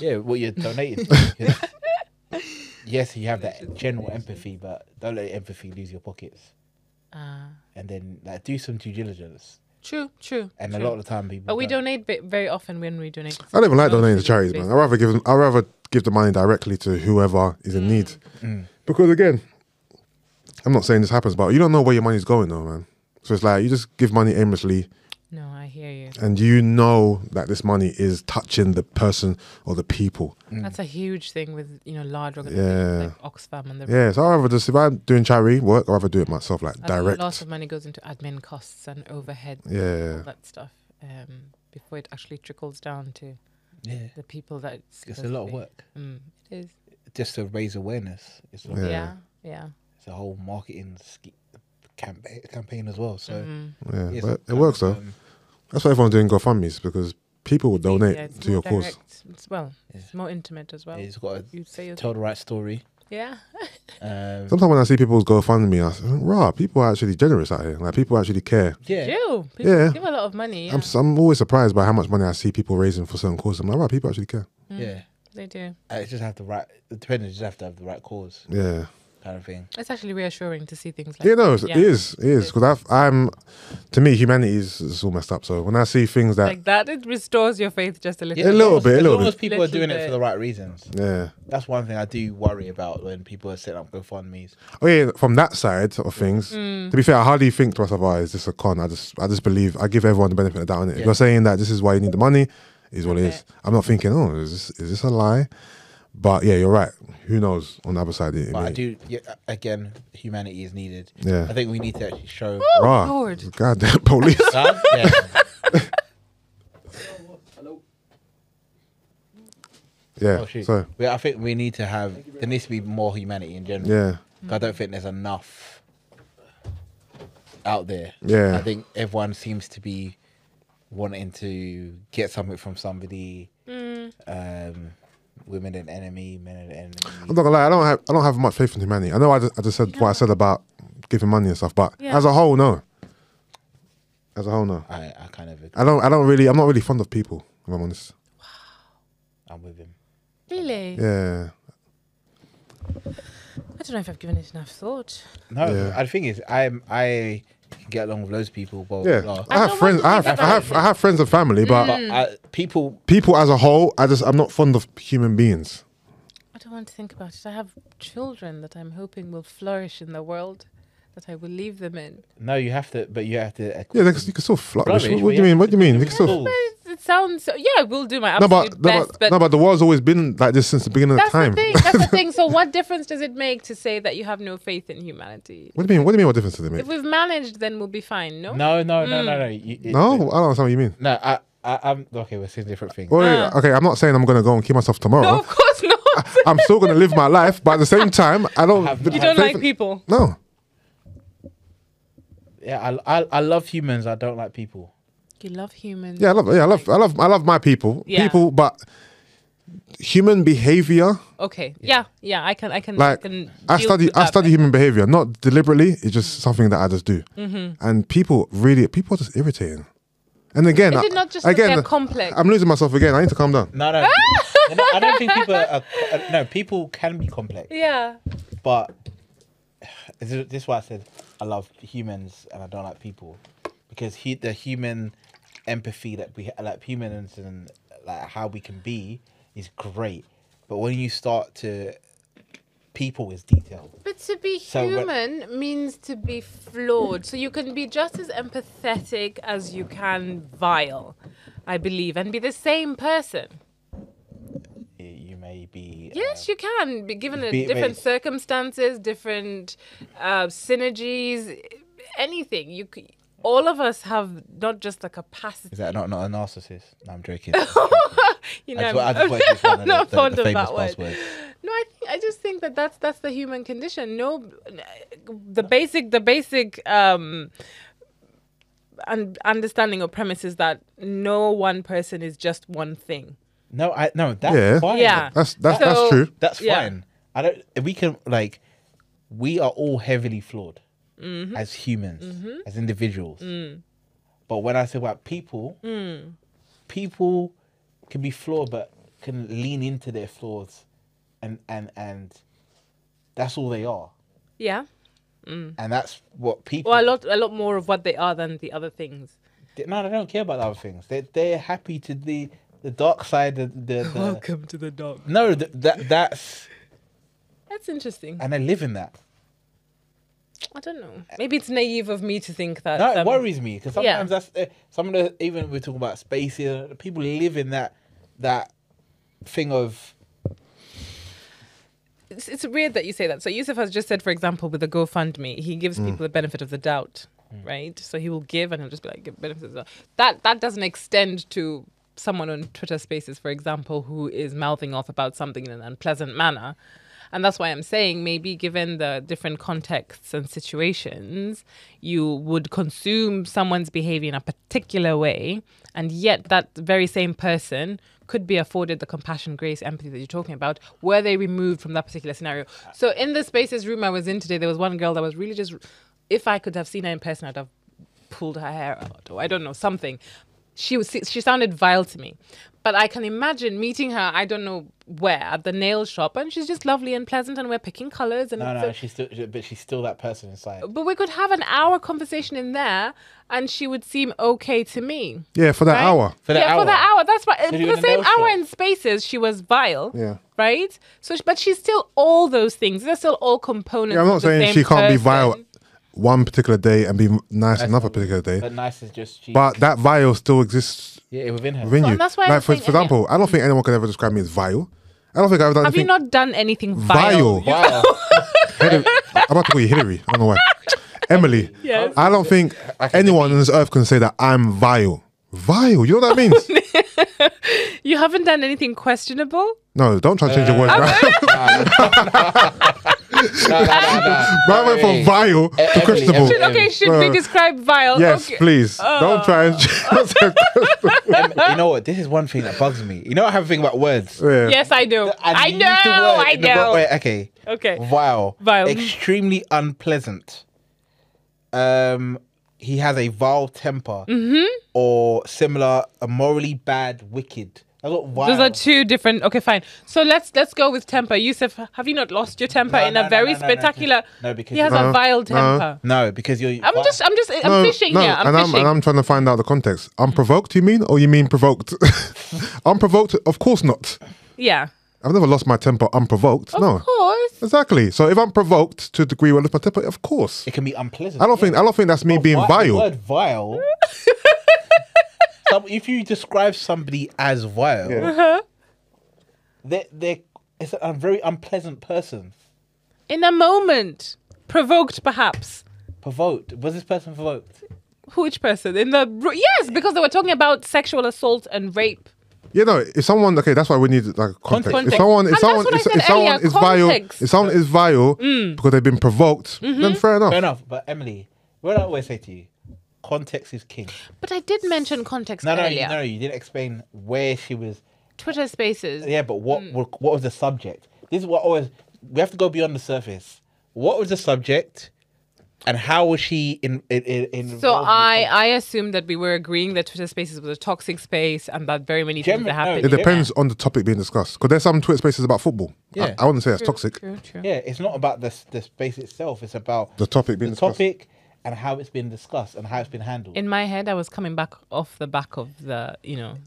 Yeah, what you're donating. Yes, you have that general empathy, but don't let empathy lose your pockets. And then do some due diligence. True. And a lot of the time, people. But we donate very often when we donate. I don't even like donating to charities, man. I'd rather give the money directly to whoever is in need. Because again, I'm not saying this happens, but you don't know where your money's going, though, man. So it's like you just give money aimlessly. No, I hear you. And you know that this money is touching the person or the people. That's a huge thing with large organizations like Oxfam and the. So I rather just, if I'm doing charity work, I rather do it myself, like direct. A lot of money goes into admin costs and overhead. Yeah, all that stuff. Before it actually trickles down to the people that it's a lot of work. It is just to raise awareness. It's it's a whole marketing campaign as well. So but it works though. That's why everyone's doing GoFundMes, because people will donate to your cause. It's more intimate as well. It's got to tell the right story. Yeah. Sometimes when I see people's GoFundMe, I say, people are actually generous out here. Like, people actually care. Yeah. People give a lot of money. Yeah. I'm always surprised by how much money I see people raising for certain causes. I'm like, people actually care. Yeah. They do. It's just have the right. The dependent just have to have the right cause. Yeah. Kind of thing. It's actually reassuring to see things like that. It is. Because to me, humanity is all messed up. So when I see things that like that, it restores your faith just a little. A little bit. As long as people are doing it for the right reasons. Yeah. That's one thing I do worry about when people are setting up GoFundMes. Oh yeah, from that side of things. To be fair, I hardly think to myself, is this a con? I just believe. I give everyone the benefit of the doubt on it. If you're saying that this is why you need the money, is what it is. I'm not thinking, is this a lie? But yeah, you're right. Who knows on the other side? But I do. Again, humanity is needed. Yeah. I think we need to actually show. Oh, Lord. Goddamn police. Yeah. So I think we need to have. There needs to be more humanity in general. Yeah. I don't think there's enough out there. Yeah. I think everyone seems to be wanting to get something from somebody. Women an enemy, men an enemy. I'm not gonna lie, I don't have much faith in humanity. I know I just said what I said about giving money and stuff, but as a whole, no. As a whole, no. I kind of agree. I'm not really fond of people, if I'm honest. Wow. I'm with him. Really? Yeah. I don't know if I've given it enough thought. No, the thing is, I can get along with loads of people. Blah, yeah, blah. I have friends. I have friends and family, but people as a whole, I'm not fond of human beings. I don't want to think about it. I have children that I'm hoping will flourish in the world that I will leave them in. No, you have to. But you have to. Yeah, you can still flourish. What do you mean? What do you mean? You can still. It sounds. Yeah, we'll do my absolute best. But the world's always been like this since the beginning of time. That's the thing. So what difference does it make to say that you have no faith in humanity? What do you mean? What difference does it make? If we've managed, then we'll be fine. No. No. No, I don't understand what you mean. No, I'm okay. We're saying different things. Okay, I'm not saying I'm gonna go and kill myself tomorrow. No, of course not. I'm still gonna live my life, but at the same time, I don't. You don't like people. No. Yeah, I love humans. I don't like people. You love humans. Yeah, I love my people. Yeah. People, but human behavior. Okay. Yeah. I can. Like I study human behavior, not deliberately. It's just something that I just do. And people are just irritating. And again, is it not just that they're complex? I'm losing myself again. I need to calm down. No. I don't think people are. No, people can be complex. Yeah. But this is why I said I love humans and I don't like people, because the human empathy that we like humans and like how we can be is great, but when you start to people is detailed. But to be human means to be flawed, so you can be just as empathetic as you can vile, I believe, and be the same person. You may be. Yes, you can be given different circumstances, different synergies, anything. All of us have not just a capacity. Is that not a narcissist? No, I'm joking. I'm not fond of that word. No, I just think think that that's the human condition. No, the basic understanding or premise is that no one person is just one thing. No, that's Yeah. fine. Yeah. That's So- true. That's Yeah. fine. I don't. We can like, we are all heavily flawed Mm-hmm. as humans, as individuals. But when I say about people, people can be flawed, but can lean into their flaws, and that's all they are, Yeah. and that's what people. Or a lot more of what they are than the other things. No, they don't care about the other things. They're happy to the dark side. The Welcome to the dog. no, that's That's interesting. and they live in that. I don't know. Maybe it's naive of me to think that. No, it worries me because yeah. sometimes that's some of the, even we're talking about space here. People live in that thing of. It's weird that you say that. So Yusuff has just said, for example, with the GoFundMe, he gives people the benefit of the doubt, right? So he will give and he'll just be like, give benefit of the doubt. That doesn't extend to someone on Twitter Spaces, for example, who is mouthing off about something in an unpleasant manner. And that's why I'm saying maybe given the different contexts and situations, you would consume someone's behavior in a particular way, and yet that very same person could be afforded the compassion, grace, empathy that you're talking about, were they removed from that particular scenario. So in the Spaces room I was in today, there was one girl that was really just, if I could have seen her in person, I'd have pulled her hair out, or I don't know, something. She sounded vile to me. But I can imagine meeting her, I don't know where, at the nail shop, and she's just lovely and pleasant, and we're picking colours. And No, she's still that person inside. but we could have an hour conversation in there, and she would seem okay to me. Yeah, for that Right? hour. For that hour. For that hour. That's right. So For you the in the same nail hour shop? in Spaces, she was vile. Yeah. Right? So, but she's still all those things. They're still all components. Yeah, I'm not of the saying same she can't be person. vile one particular day and be nice another particular day. But nice is just cheap. But that vile still exists yeah, within her. within So, you. and that's why I'm Like for saying, example, I don't think anyone can ever describe me as vile. I don't think I've done Have you anything not done anything vile? vile. Wow. I'm about to call you Hillary. I don't know why. Emily. Yes. I don't think anyone on this earth can say that I'm vile. Vile. You know what that means? You haven't done anything questionable? No, don't try to change your words. No. I went from vile to Emily, questionable. Should we describe vile? Yes, Okay. please. Don't try and You know what? This is one thing that bugs me. You know, I have a thing about words. Yeah. Yes, I do. And I you use the word know. I in the wrong know. way. Okay. Okay. Vile. Vile. Extremely unpleasant. He has a vile temper, or similar, a morally bad, wicked. That's what vile. Those are two different. Okay, fine. So let's go with temper. Yusuff, have you not lost your temper in a very spectacular? No, because he has a vile temper. no, because you're. I'm fishing here. I'm and fishing. I'm trying to find out the context. Unprovoked, you mean? Or you mean provoked? Unprovoked? Of course not. Yeah. I've never lost my temper unprovoked. Of No. course. Exactly. So if I'm provoked to a degree where I lose my temper, of course. It can be unpleasant. I don't think that's me being The vile. word vile. If you describe somebody as vile, it's a very unpleasant person. In a moment, provoked perhaps. Provoked. Was this person provoked? Which person? Yes, because they were talking about sexual assault and rape. You know, if someone that's why we need like context. Context. If someone And that's what I said earlier, is vile, context. if someone is vile because they've been provoked, then fair enough. Fair enough. But Emily, what I always say to you, context is king. But I did mention context No, earlier. you didn't explain where she was. Twitter Spaces. Yeah, but what was the subject? This is what always we have to go beyond the surface. What was the subject, and how was she in? So I assumed that we were agreeing that Twitter Spaces was a toxic space and that very many things that happened. It depends on the topic being discussed. Because there's some Twitter spaces about football. Yeah. I wouldn't say that's toxic. True. Yeah, it's not about the space itself. It's about The topic being discussed. topic and how it's been discussed and how it's been handled. In my head, I was coming back off the back of the,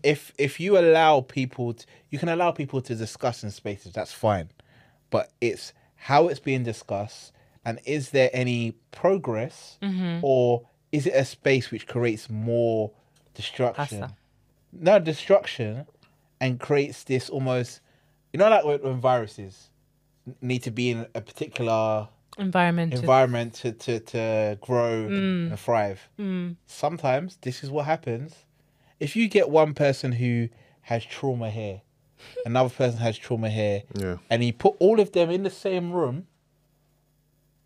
If you allow people, you can allow people to discuss in spaces. That's fine, but it's how it's being discussed, and is there any progress, or is it a space which creates more destruction? Pasta. No, destruction, and creates this almost, like when viruses need to be in a particular environment to grow and thrive. Sometimes this is what happens. If you get one person who has trauma here, another person has trauma here, Yeah. and he put all of them in the same room,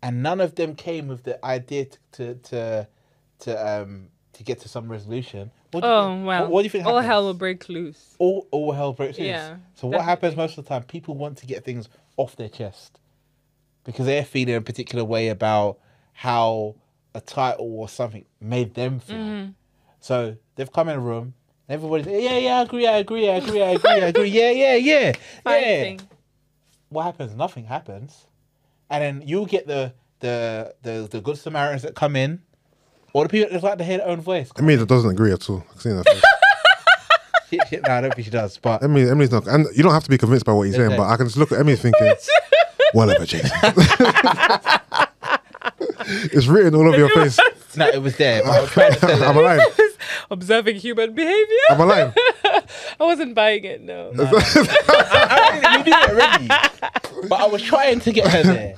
and none of them came with the idea to get to some resolution. What do you think all happens? hell will break loose. All hell breaks loose. Yeah, So what happens most of the time? People want to get things off their chest because they're feeling a particular way about how a title or something made them feel. So they've come in a room. Everybody's I agree. Yeah. Fighting. What happens? Nothing happens, and then you'll get the good Samaritans that come in, or the people that just like to hear their own voice. Emily doesn't agree at all. I've seen that face. Shit, no, I don't think she does. But Emily's not, and you don't have to be convinced by what he's saying. But I can just look at Emily thinking, whatever, Jason. It's written all over your face. no, it was there. But I was trying to tell I'm her. alive. Observing human behavior. I'm alive. I wasn't buying it. No. We knew it already. But I was trying to get her there.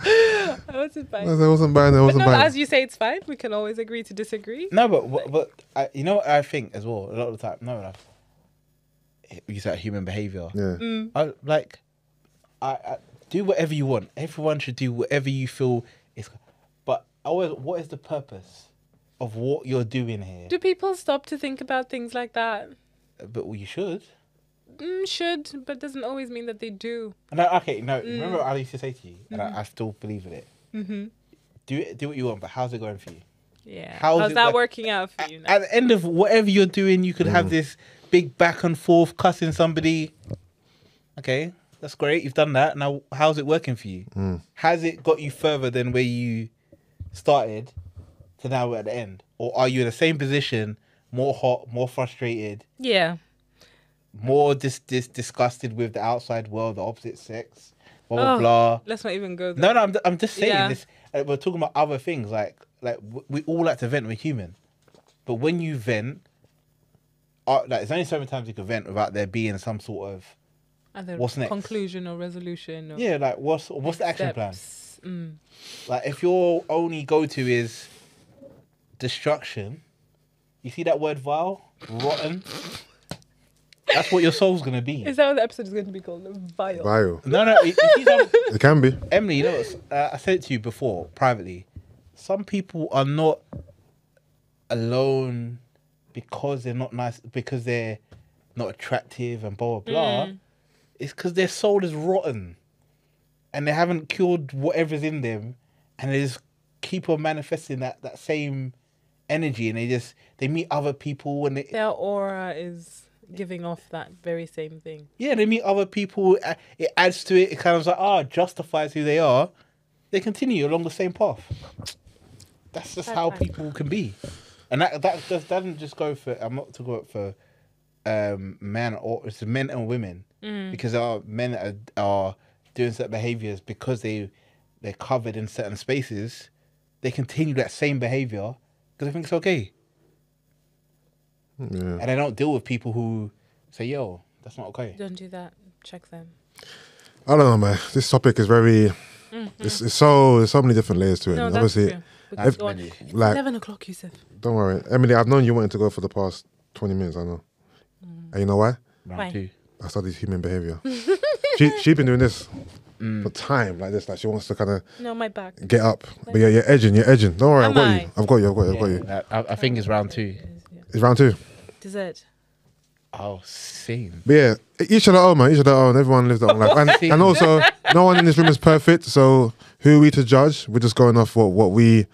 I wasn't buying I it. wasn't buying it. I But wasn't no, buying as it. you say, it's fine. We can always agree to disagree. No, but you know what I think as well. A lot of the time, you say human behavior. Yeah. I do whatever you want. Everyone should do whatever you feel is. But always, what is the purpose of what you're doing here? Do people stop to think about things like that? But you should. Should, but doesn't always mean that they do. No, okay, no. Remember what I used to say to you, and I still believe in it. Do what you want, but how's it going for you? Yeah. How's How's it that like- working out for you now? At the end of whatever you're doing, you could have this big back and forth cussing somebody. Okay, that's great. You've done that. Now, how's it working for you? Has it got you further than where you started to now we're at the end? Or are you in the same position, more hot, more frustrated, Yeah. more disgusted with the outside world, the opposite sex, blah, blah, blah. Let's not even go there. No, I'm just saying Yeah. this. We're talking about other things. We all like to vent. We're human. But when you vent, there's only so many times you can vent without there being some sort of Either what's next? conclusion or resolution. Or what's the action plan? steps. Like if your only go-to is destruction, you see that word vile, rotten. That's what your soul's gonna be. Is that what the episode is going to be called? Vile. Bio. No. You see It can be. Emily, you know what? I said it to you before privately. Some people are not alone because they're not nice, because they're not attractive and blah blah blah. It's because their soul is rotten, and they haven't cured whatever's in them, and they just keep on manifesting that same energy, and they meet other people, and Their aura is giving off that very same thing. they meet other people. It adds to it. It kind of like justifies who they are. They continue along the same path. That's just how people can be, and that doesn't just go for. I'm not talking about for men, or it's men and women, because there are men that are doing certain behaviors because they're covered in certain spaces. They continue that same behavior because they think it's okay, and they don't deal with people who say, "Yo, that's not okay." Don't do that. Check them. I don't know, man. This topic is very. It's so there's so many different layers to it. No, And that's obviously, true. That's Because many. like, 11 o'clock, Yusuff. don't worry, Emily. I've known you wanted to go for the past 20 minutes. I know, and you know why? Why? Round two. I studied human behavior. She's been doing this for time, like this. Like she wants to kind of No, my back. get up, but you're edging. Don't worry, Am I've got you. I think it's round two. It's round 2. Dessert. Oh, same. But yeah, each of their own, man. Each of their own. Everyone lives their own life, and also no one in this room is perfect. So who are we to judge? We're just going off what we.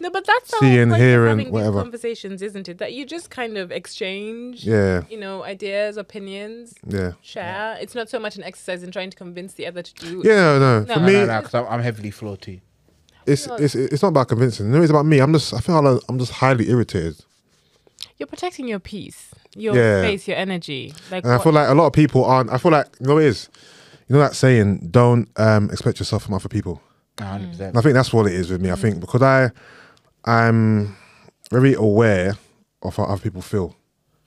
No, but that's the See whole and point hear of and having whatever. these conversations, isn't it? That you just kind of exchange, Yeah, ideas, opinions, yeah, share. It's not so much an exercise in trying to convince the other to do. yeah. No, for No. me, No, because I'm heavily flawed too. it's not about convincing. No, it's about me. I feel like I'm just highly irritated, You're protecting your peace, your Yeah. space, your energy. Like, and I feel like a lot of people aren't. I feel like what it is. You know that saying, don't expect yourself from other people. 100%. And I think that's what it is with me. I think because I'm very aware of how other people feel.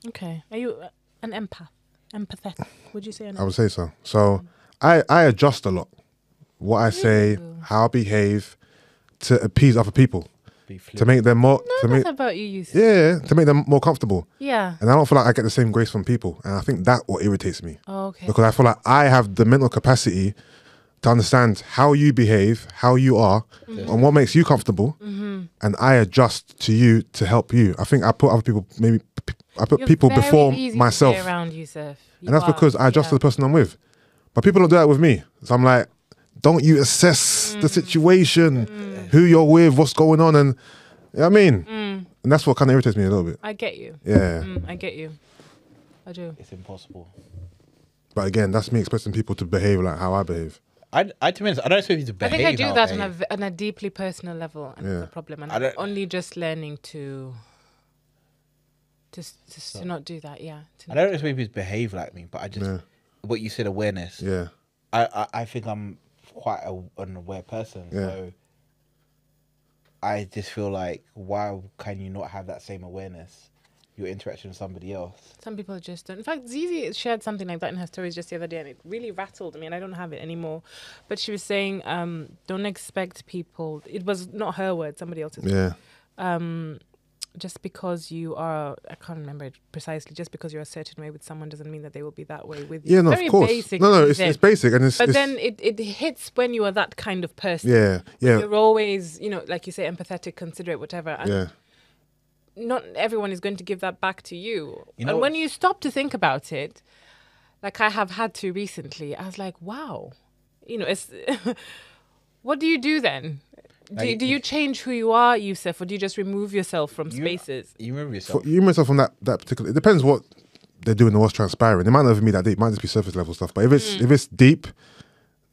okay. Are you an empath? Empathetic? Would you say an I would say so. So I adjust a lot. What I say, how I behave to appease other people. to make them more No, to that's make about you, Yusuff. yeah to make them more comfortable. Yeah. And I don't feel like I get the same grace from people, and I think that what irritates me. Okay. Because I feel like I have the mental capacity to understand how you behave, how you are, and what makes you comfortable, and I adjust to you to help you. I think I put other people, I put You're people very before easy myself, to be around, Yusuff. and that's because I adjust to the person I'm with. But people don't do that with me, so I'm like, don't you assess the situation, who you're with, what's going on, and you know what I mean. And that's what kind of irritates me a little bit. I get you. Yeah. I get you. I do. It's impossible. But again, that's me expecting people to behave like how I behave. To be honest, I don't expect you to I behave. think I do how that I behave. on a deeply personal level, and it's a problem. And I'm only just learning to not do that. Yeah. I don't expect people to behave like me, but I just what you said, awareness. Yeah. I think I'm quite an aware person, so I just feel like, why can you not have that same awareness? Your interaction with somebody else. Some people just don't. In fact, Zizi shared something like that in her stories just the other day, and it really rattled me, and I don't have it anymore. But she was saying, don't expect people. It was not her word, somebody else's. Yeah. Just because you are, I can't remember it precisely, just because you're a certain way with someone doesn't mean that they will be that way with you. Yeah, no, Very of course. basic, No, it's basic, and it's. But then it hits when you are that kind of person. Yeah. You're always, like you say, empathetic, considerate, whatever. And not everyone is going to give that back to you. And when you stop to think about it, like I have had to recently, I was like, wow, it's what do you do then? Do you change who you are, Yusuff, or do you just remove yourself from spaces? You remove yourself. You remove yourself from that particular. It depends what they're doing and what's transpiring. It might not even be that deep. It might just be surface level stuff. But if it's deep,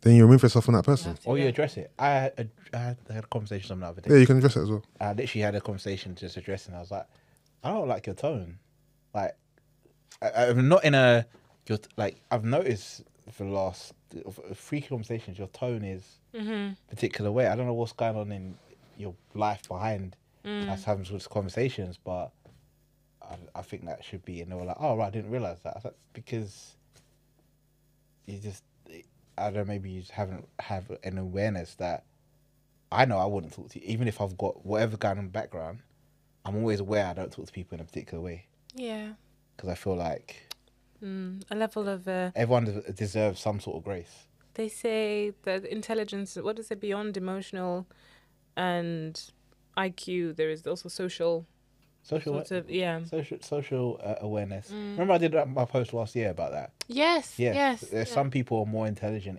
then you remove yourself from that person. Or you address it. I had a conversation with someone the other day. Yeah, you can address it as well. I literally had a conversation just addressing. I was like, I don't like your tone. Like, I'm not in a. I've noticed for the last 3 conversations, your tone is particular way. I don't know what's going on in your life behind us having those conversations, but I think that should be. And they were like, oh, right, I didn't realize that. I was like, because you just. I don't know, maybe you just haven't have an awareness that I know I wouldn't talk to you. Even if I've got whatever going on in the background, I'm always aware I don't talk to people in a particular way. Yeah. Because I feel like a level of... everyone deserves some sort of grace. They say that intelligence, what is it, beyond emotional and IQ, there is also social awareness. Remember I did my post last year about that? Yes. Some people are more intelligent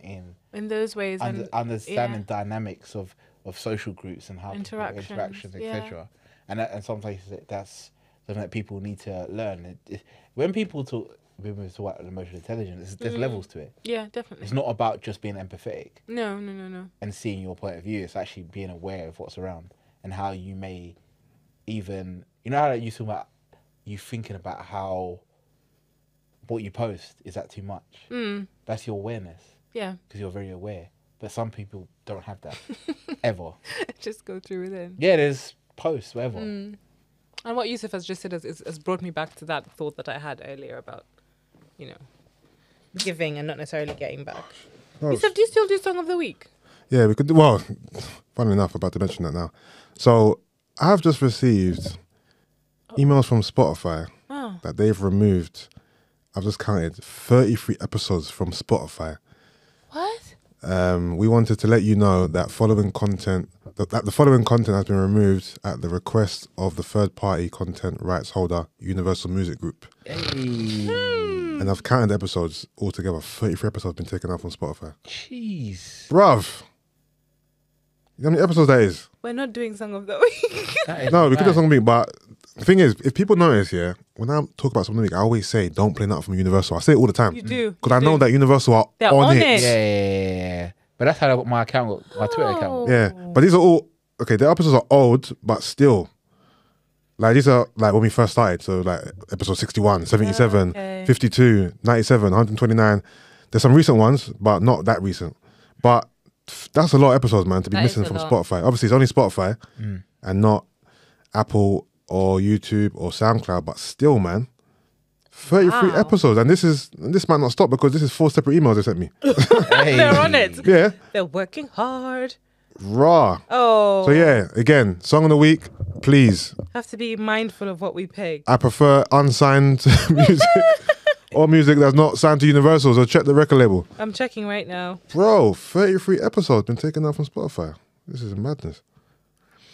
in those ways and understanding dynamics of social groups and how interactions, etc. And some places that's something that people need to learn. When people talk about emotional intelligence, there's levels to it. Yeah, definitely. It's not about just being empathetic. No. And seeing your point of view. It's actually being aware of what's around and how you may even, how you talk about you thinking about how what you post, is that too much? That's your awareness. Yeah. Because you're very aware. But some people don't have that ever. Just go through with it. Yeah, there's posts, whatever. And what Yusuff has just said has brought me back to that thought that I had earlier about, giving and not necessarily getting back. Yusuff, do you still do Song of the Week? Yeah, we could do. Well, funny enough, about to mention that now. So I've just received emails from Spotify that they've removed. I've just counted 33 episodes from Spotify. What? We wanted to let you know that the following content has been removed at the request of the third-party content rights holder, Universal Music Group. And I've counted the episodes altogether. 33 episodes been taken out from Spotify. Jeez. Bruv. You know how many episodes that is? We're not doing Song of the Week. No, we could do Song of the Week, but the thing is, if people notice, when I talk about Song of the Week, I always say, don't play nothing from Universal. I say it all the time. You do. Because I know that Universal They're on it. Yeah. But that's how I got my account, my Twitter account. Yeah. But these are all, okay, the episodes are old, but still. Like, these are like when we first started. So, like, episode 61, 77, 52, 97, 129. There's some recent ones, but not that recent. But that's a lot of episodes, man, to be missing from Spotify. Obviously, it's only Spotify and not Apple or YouTube or SoundCloud, but still, man, 33 episodes. And this might not stop because this is 4 separate emails they sent me. They're on it. Yeah. They're working hard. Raw. Oh. So yeah, again, song of the week, please. Have to be mindful of what we pick. I prefer unsigned music or music that's not signed to Universal, so check the record label. I'm checking right now. Bro, 33 episodes been taken out from Spotify. This is madness.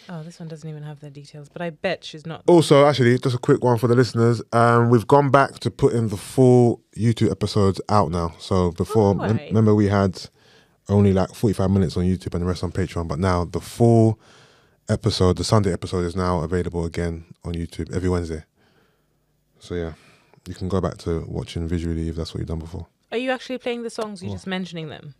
Oh, this one doesn't even have the details, but I bet she's not. Also, actually, just a quick one for the listeners. We've gone back to putting the full YouTube episodes out now. So before, Alright. remember we had only like 45 minutes on YouTube and the rest on Patreon, but now the full episode, the Sunday episode, is now available again on YouTube every Wednesday. So yeah, you can go back to watching visually if that's what you've done before. Are you actually playing the songs? You're just mentioning them?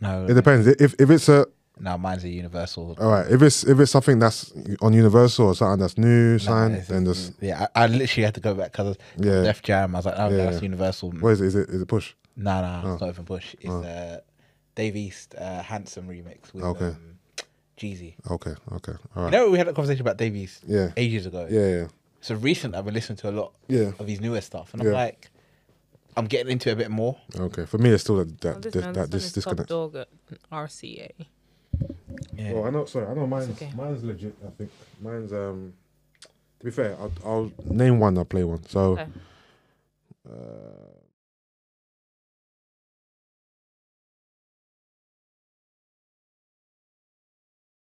No, It depends. If it's a no, mine's a Universal. all right, if it's something that's on Universal or something that's new signed, it's- then just yeah, I literally had to go back because Yeah. Def Jam. I was like, oh, Yeah. that's Universal. what is it? Is it Push? No, Oh. it's not even Push. It's Dave East Handsome remix with Okay. Jeezy. Okay, all You right. know, we had a conversation about Dave East Yeah, ages ago. yeah. So recent, I've been listening to a lot Yeah. of his newer stuff, and Yeah. I'm like, I'm getting into it a bit more. Okay, for me, it's still Oh, that this disconnect. Top Dog at RCA. Yeah. Oh, I know. Sorry, I know mine's okay. mine's legit. I think mine's To be fair, I'll name one. I'll play one. So, Okay.